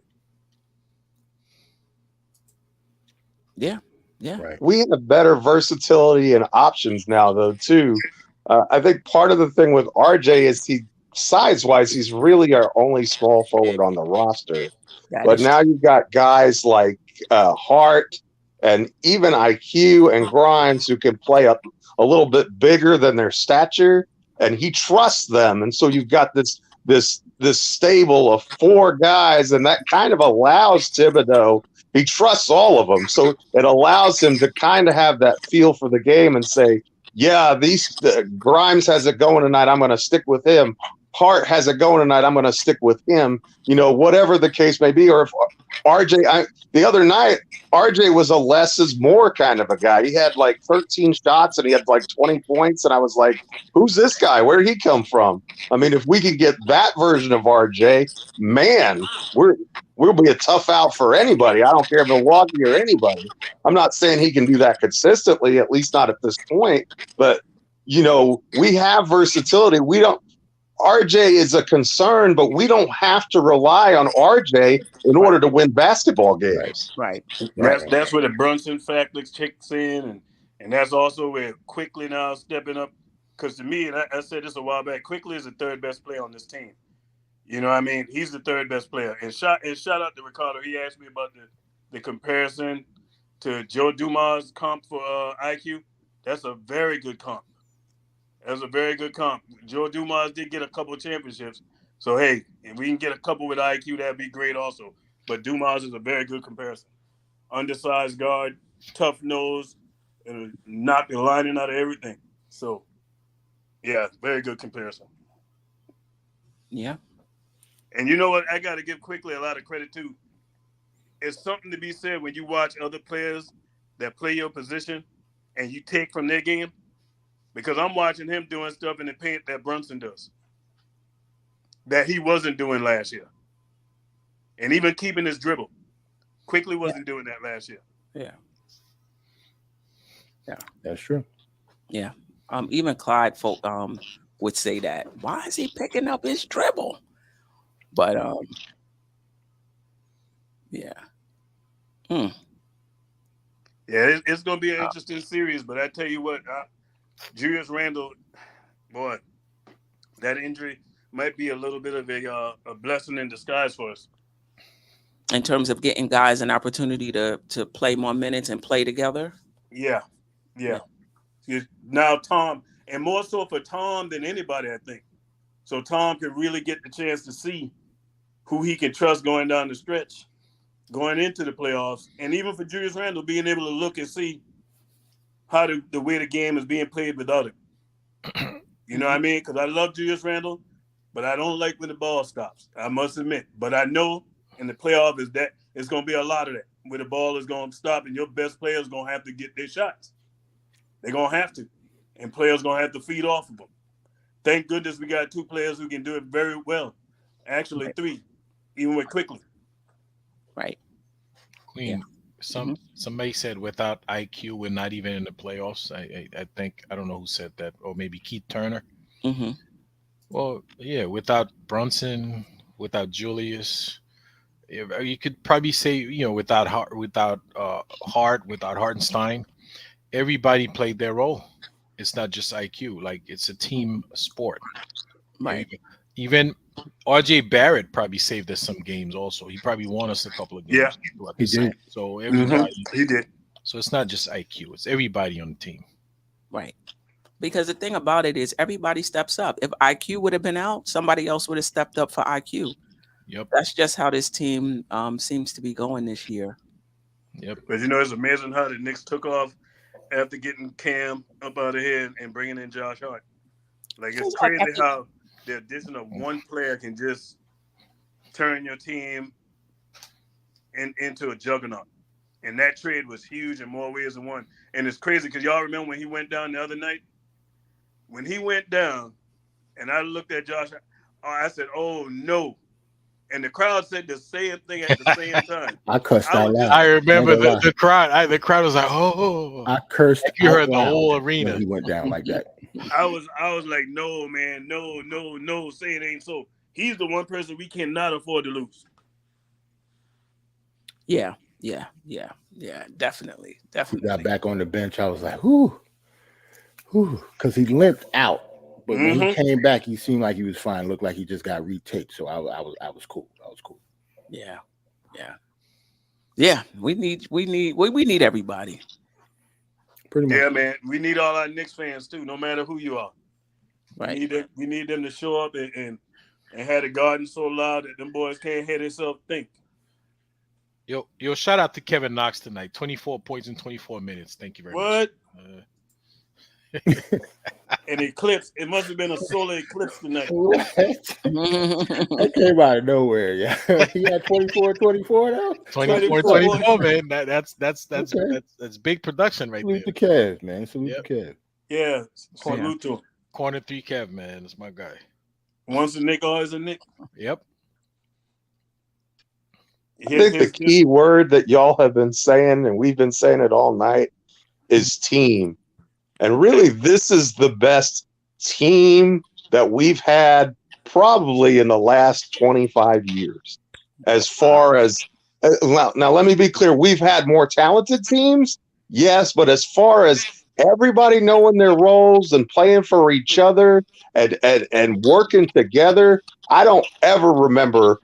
Speaker 3: Yeah. Yeah.
Speaker 4: Right.
Speaker 8: We have better versatility and options now, though, too. I think part of the thing with RJ is he, size-wise, he's really our only small forward on the roster.
Speaker 3: That
Speaker 8: But
Speaker 3: is
Speaker 8: now you've got guys like Hart and even IQ and Grimes who can play up a little bit bigger than their stature, and he trusts them. And so you've got this stable of four guys, and that kind of allows Thibodeau. He trusts all of them, so it allows him to kind of have that feel for the game and say, "Yeah, Grimes has it going tonight. I'm going to stick with him. Hart has it going tonight. I'm going to stick with him." Whatever the case may be. Or if RJ, the other night, RJ was a less is more kind of a guy. He had like 13 shots and he had like 20 points, and I was like, "Who's this guy? Where did he come from?" I mean, if we could get that version of RJ, man, we'll be a tough out for anybody. I don't care if Milwaukee or anybody. I'm not saying he can do that consistently, at least not at this point. But we have versatility. RJ is a concern, but we don't have to rely on RJ in order to win basketball games.
Speaker 3: right.
Speaker 9: That's where the Brunson factor kicks in, and that's also where Quickly now stepping up. Because to me, and I said this a while back, Quickly is the third best player on this team. You know what I mean? He's the third best player. And shout out to Ricardo. He asked me about the comparison to Joe Dumas' comp for IQ. That's a very good comp. That's a very good comp. Joe Dumas did get a couple of championships. So, hey, if we can get a couple with IQ, that'd be great also. But Dumas is a very good comparison. Undersized guard, tough nose, and knock the lining out of everything. So, yeah, very good comparison.
Speaker 3: Yeah.
Speaker 9: And you know what? I got to give Quickly a lot of credit, too. It's something to be said when you watch other players that play your position and you take from their game. Because I'm watching him doing stuff in the paint that Brunson does that he wasn't doing last year. And even keeping his dribble. Quickly wasn't doing that last year.
Speaker 3: Yeah. Yeah.
Speaker 4: That's true.
Speaker 3: Yeah. Even Clyde folk would say that. Why is he picking up his dribble? But yeah.
Speaker 9: Yeah, it's going to be an interesting series, but I tell you what, Julius Randle, boy, that injury might be a little bit of a blessing in disguise for us.
Speaker 3: In terms of getting guys an opportunity to play more minutes and play together.
Speaker 9: Yeah. Now Tom, and more so for Tom than anybody, I think. So Tom can really get the chance to see who he can trust going down the stretch, going into the playoffs, and even for Julius Randle being able to look and see how the way the game is being played without him. You know what I mean? Because I love Julius Randle, but I don't like when the ball stops. I must admit. But I know in the playoff is that it's going to be a lot of that, where the ball is going to stop and your best players are going to have to get their shots. They're going to have to. And players going to have to feed off of them. Thank goodness we got two players who can do it very well. Actually, three, even with Quickly.
Speaker 3: Right.
Speaker 6: Queen, somebody said without IQ, we're not even in the playoffs. I think, I don't know who said that, or maybe Keith Turner.
Speaker 3: Mm-hmm.
Speaker 6: Well, yeah, without Brunson, without Julius, You could probably say, without Hartenstein, everybody played their role. It's not just IQ. Like, it's a team sport.
Speaker 3: Right.
Speaker 6: Even RJ Barrett probably saved us some games also. He probably won us a couple of games.
Speaker 9: Yeah.
Speaker 6: throughout
Speaker 4: He
Speaker 6: the
Speaker 4: did.
Speaker 6: season. So everybody.
Speaker 9: He did.
Speaker 6: So it's not just IQ. It's everybody on the team.
Speaker 3: Right. Because the thing about it is everybody steps up. If IQ would have been out, somebody else would have stepped up for IQ.
Speaker 6: Yep.
Speaker 3: That's just how this team seems to be going this year.
Speaker 6: Yep.
Speaker 9: But it's amazing how the Knicks took off after getting Cam up out of here and bringing in Josh Hart. Like, it's crazy how the addition of one player can just turn your team into a juggernaut. And that trade was huge in more ways than one. And it's crazy because y'all remember when he went down the other night? When he went down, and I looked at Josh, I said, "Oh no!" And the crowd said the same thing at the same time.
Speaker 4: I cursed out loud.
Speaker 6: I remember
Speaker 4: Ain't gonna lie.
Speaker 6: the crowd. The crowd was like, "Oh!"
Speaker 4: I cursed.
Speaker 6: You heard
Speaker 4: out
Speaker 6: the
Speaker 4: loud
Speaker 6: whole
Speaker 4: when
Speaker 6: arena.
Speaker 4: he went down like that.
Speaker 9: I was like, "No, man, no, say it ain't so." He's the one person we cannot afford to lose.
Speaker 3: Yeah, definitely.
Speaker 4: He got back on the bench. I was like, whoo, because he limped out. But when he came back, he seemed like he was fine. Looked like he just got retaped. So I was cool. I was cool.
Speaker 3: Yeah. We need everybody.
Speaker 4: Pretty much.
Speaker 9: Yeah, man. We need all our Knicks fans too, no matter who you are.
Speaker 3: Right.
Speaker 9: We need them to show up and have the garden so loud that them boys can't hear themselves think.
Speaker 6: Yo, shout out to Kevin Knox tonight. 24 points in 24 minutes. Thank you very much.
Speaker 9: An eclipse. It must have been a solar eclipse tonight.
Speaker 4: What? That came out of nowhere, yeah. He had 24 though?
Speaker 6: 24, man. That's
Speaker 4: Okay.
Speaker 6: that's big production right
Speaker 4: Salute
Speaker 6: there.
Speaker 4: the Cavs, man. Salute the Cavs.
Speaker 9: Yeah. Salute to him.
Speaker 6: Corner 3 Kev, man. That's my guy.
Speaker 9: Once a Nick, always a Nick.
Speaker 6: Yep.
Speaker 8: I think the key word that y'all have been saying, and we've been saying it all night, is team. And really, this is the best team that we've had probably in the last 25 years. As far as now, let me be clear. We've had more talented teams, yes, but as far as everybody knowing their roles and playing for each other and working together, I don't ever remember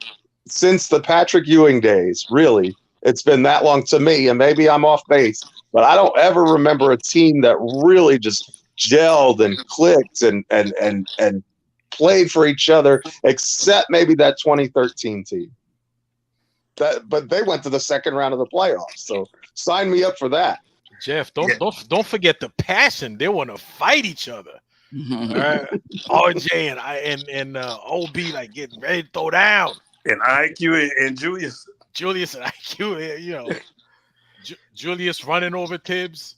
Speaker 8: since the Patrick Ewing days, really. It's been that long to me, and maybe I'm off base, but I don't ever remember a team that really just gelled and clicked and played for each other, except maybe that 2013 team. But they went to the second round of the playoffs, so sign me up for that.
Speaker 6: Jeff, don't forget the passion. They want to fight each other. RJ and OB like getting ready to throw down.
Speaker 9: And IQ and Julius
Speaker 6: and IQ, Julius running over Tibbs.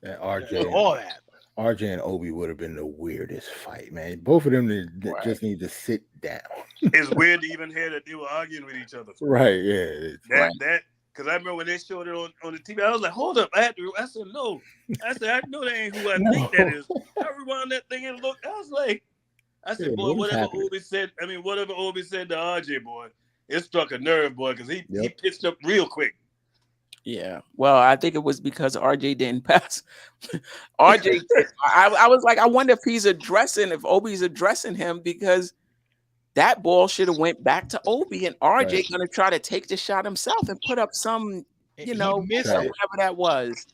Speaker 4: And RJ,
Speaker 6: all that.
Speaker 4: RJ and Obi would have been the weirdest fight, man. Both of them just need to sit down.
Speaker 9: It's weird to even hear that they were arguing with each other.
Speaker 4: Right, yeah.
Speaker 9: That because I remember when they showed it on the TV, I was like, hold up. I said, no. I said, I know that ain't who I think that is. I rewound that thing and looked. I said, boy, whatever Obi said to RJ, boy, it struck a nerve, boy, because he pitched up real quick.
Speaker 3: Yeah. Well, I think it was because RJ didn't pass. RJ, I was like, I wonder if Obi's addressing him, because that ball should have went back to Obi, and RJ gonna try to take the shot himself and put up some, whatever that was.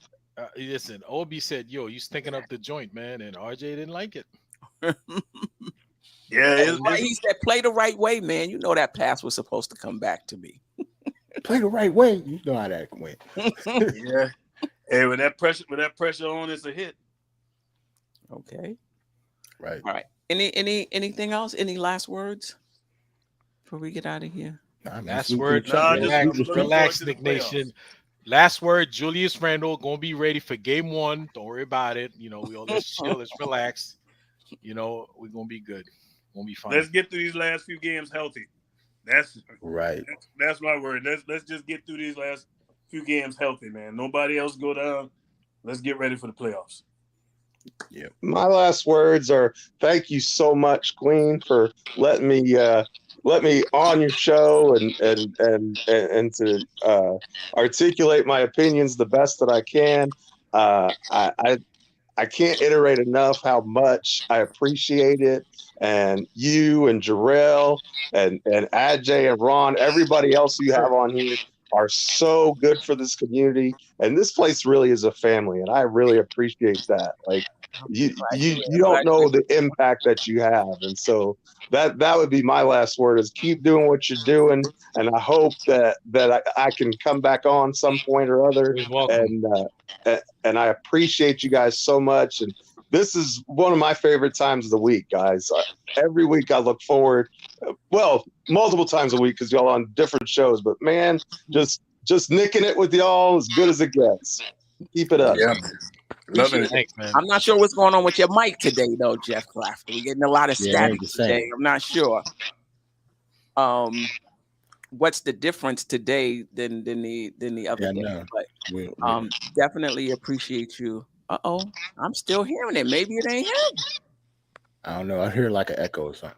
Speaker 6: Listen, Obi said, "Yo, you stinking up the joint, man," and RJ didn't like it.
Speaker 9: Yeah,
Speaker 3: he said, "Play the right way, man. You know that pass was supposed to come back to me."
Speaker 4: Play the right way. You know how that went.
Speaker 9: Yeah. Hey, when that pressure on, it's a hit.
Speaker 3: Okay.
Speaker 4: Right.
Speaker 3: All right. Anything else? Any last words before we get out of here?
Speaker 6: Last word. Relax, Nick Nation. Last word. Julius Randle gonna be ready for game 1. Don't worry about it. We all let's chill. Let's relax. We're gonna be good. We're gonna be fine.
Speaker 9: Let's get through these last few games healthy. That's
Speaker 4: right.
Speaker 9: That's my word. Let's just get through these last few games healthy, man. Nobody else go down. Let's get ready for the playoffs.
Speaker 4: Yeah.
Speaker 8: My last words are thank you so much, Queen, for letting me on your show and to articulate my opinions the best that I can. I can't iterate enough how much I appreciate it. And you and Jarrell and Ajay and Ron, everybody else you have on here are so good for this community. And this place really is a family. And I really appreciate that. Like you don't know the impact that you have. And so that would be my last word is keep doing what you're doing. And I hope that I can come back on some point or other.
Speaker 6: You're welcome.
Speaker 8: And I appreciate you guys so much. And this is one of my favorite times of the week, guys. Every week I look forward, well, multiple times a week because y'all on different shows. But man, just nicking it with y'all as good as it gets. Keep it up.
Speaker 9: Yeah. Love it.
Speaker 6: Thanks, man.
Speaker 3: I'm not sure what's going on with your mic today, though, Jeff Clafton. We're getting a lot of static today. I'm not sure. What's the difference today than the other day?
Speaker 4: No.
Speaker 3: But definitely appreciate you. I'm still hearing it. Maybe it ain't him.
Speaker 4: I don't know. I hear like an echo or something.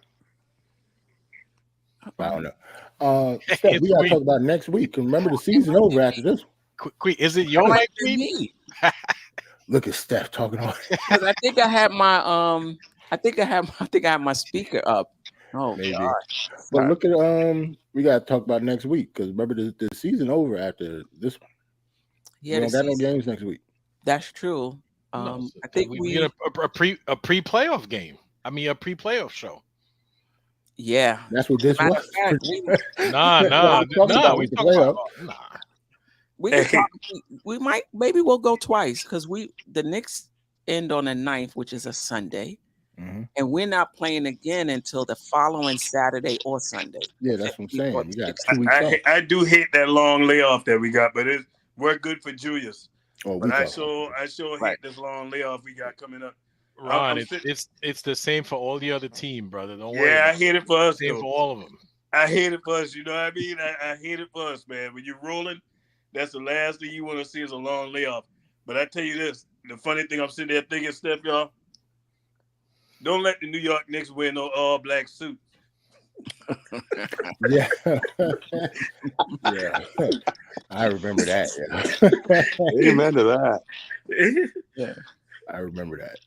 Speaker 4: I don't know. Steph, we gotta talk about next week. Remember the season over after this.
Speaker 6: Quick, is it your mic?
Speaker 3: Me.
Speaker 4: Look at Steph talking on.
Speaker 3: I think I had my I think I have my speaker up. Oh,
Speaker 4: Maybe.
Speaker 3: God.
Speaker 4: But look at we gotta talk about next week because remember the season over after this one.
Speaker 3: Yeah,
Speaker 4: we don't got no games next week.
Speaker 3: That's true. I think
Speaker 6: we get a pre-playoff game. I mean, a pre-playoff show.
Speaker 3: Yeah,
Speaker 4: that's what this was.
Speaker 3: Maybe we'll go twice because the Knicks end on the 9th, which is a Sunday, and we're not playing again until the following Saturday or Sunday.
Speaker 4: Yeah, that's what I'm saying. We got 2 weeks off.
Speaker 9: I do hate that long layoff that we got, but we're good for Julius.
Speaker 4: Oh,
Speaker 9: but I sure hate this long layoff we got coming up.
Speaker 6: Ron, it's the same for all the other team, brother. Don't worry.
Speaker 9: Yeah, I hate it for us.
Speaker 6: Same for all of them.
Speaker 9: I hate it for us. You know what I mean? I hate it for us, man. When you're rolling, that's the last thing you want to see is a long layoff. But I tell you this, the funny thing I'm sitting there thinking, Steph, y'all, don't let the New York Knicks wear no all-black suit.
Speaker 4: Yeah. Yeah. I remember that. Yeah.
Speaker 8: Amen to that.
Speaker 4: Yeah. I remember that.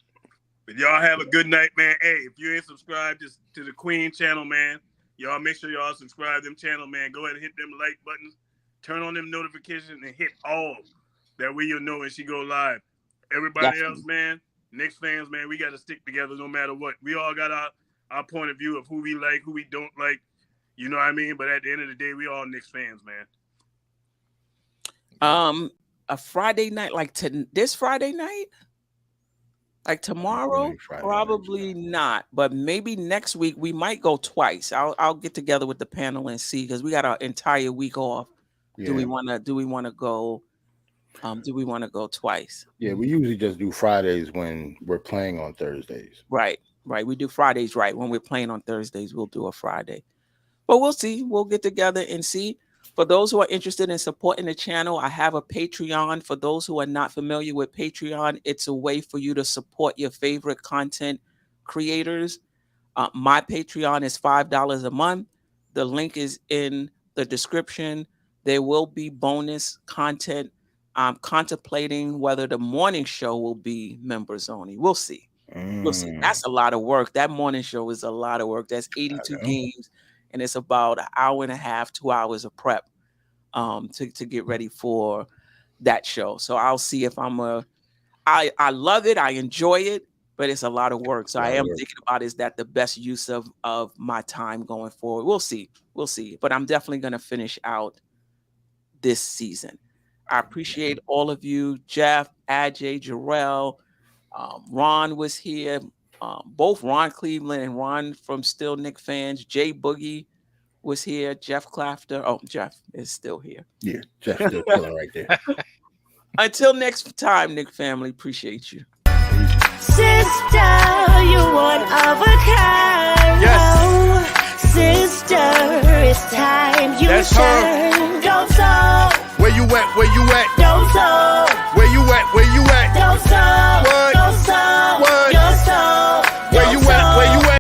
Speaker 9: But y'all have a good night, man. Hey, if you ain't subscribed to the Queen channel, man, y'all make sure y'all subscribe to them channel, man. Go ahead and hit them like buttons, turn on them notifications, and hit all. That way you'll know when she go live. Everybody else, man, Knicks fans, man, we got to stick together no matter what. We all got our point of view of who we like, who we don't like. You know what I mean? But at the end of the day, we all Knicks fans, man.
Speaker 3: A Friday night, like this Friday night? Like tomorrow? Probably not. But maybe next week we might go twice. I'll get together with the panel and see because we got our entire week off. Yeah. Do we want to go? Do we want to go twice?
Speaker 4: Yeah, we usually just do Fridays when we're playing on Thursdays.
Speaker 3: Right. We do Fridays, right? When we're playing on Thursdays, we'll do a Friday. But we'll see. We'll get together and see. For those who are interested in supporting the channel, I have a Patreon. For those who are not familiar with Patreon, it's a way for you to support your favorite content creators. My Patreon is $5 a month. The link is in the description. There will be bonus content. I'm contemplating whether the morning show will be members only. We'll see. We'll see. That's a lot of work. That morning show is a lot of work. That's 82 games. And it's about an hour and a half, 2 hours of prep to get ready for that show. So I'll see if I love it. I enjoy it, but it's a lot of work. So I am thinking about, is that the best use of my time going forward? We'll see. We'll see. But I'm definitely going to finish out this season. I appreciate all of you. Jeff, Ajay, Jarrell, Ron was here. Both Ron Cleveland and Ron from Still Knick Fans. Jay Boogie was here. Jeff Clafter. Oh, Jeff is still here.
Speaker 4: Yeah, Jeff's still killing right there.
Speaker 3: Until next time, Knick family. Appreciate you.
Speaker 2: Sister, you're one of a kind.
Speaker 9: Yes.
Speaker 2: Sister, it's time you
Speaker 9: That's
Speaker 2: shine. Don't so.
Speaker 1: Where you at? Where you at?
Speaker 2: Don't so.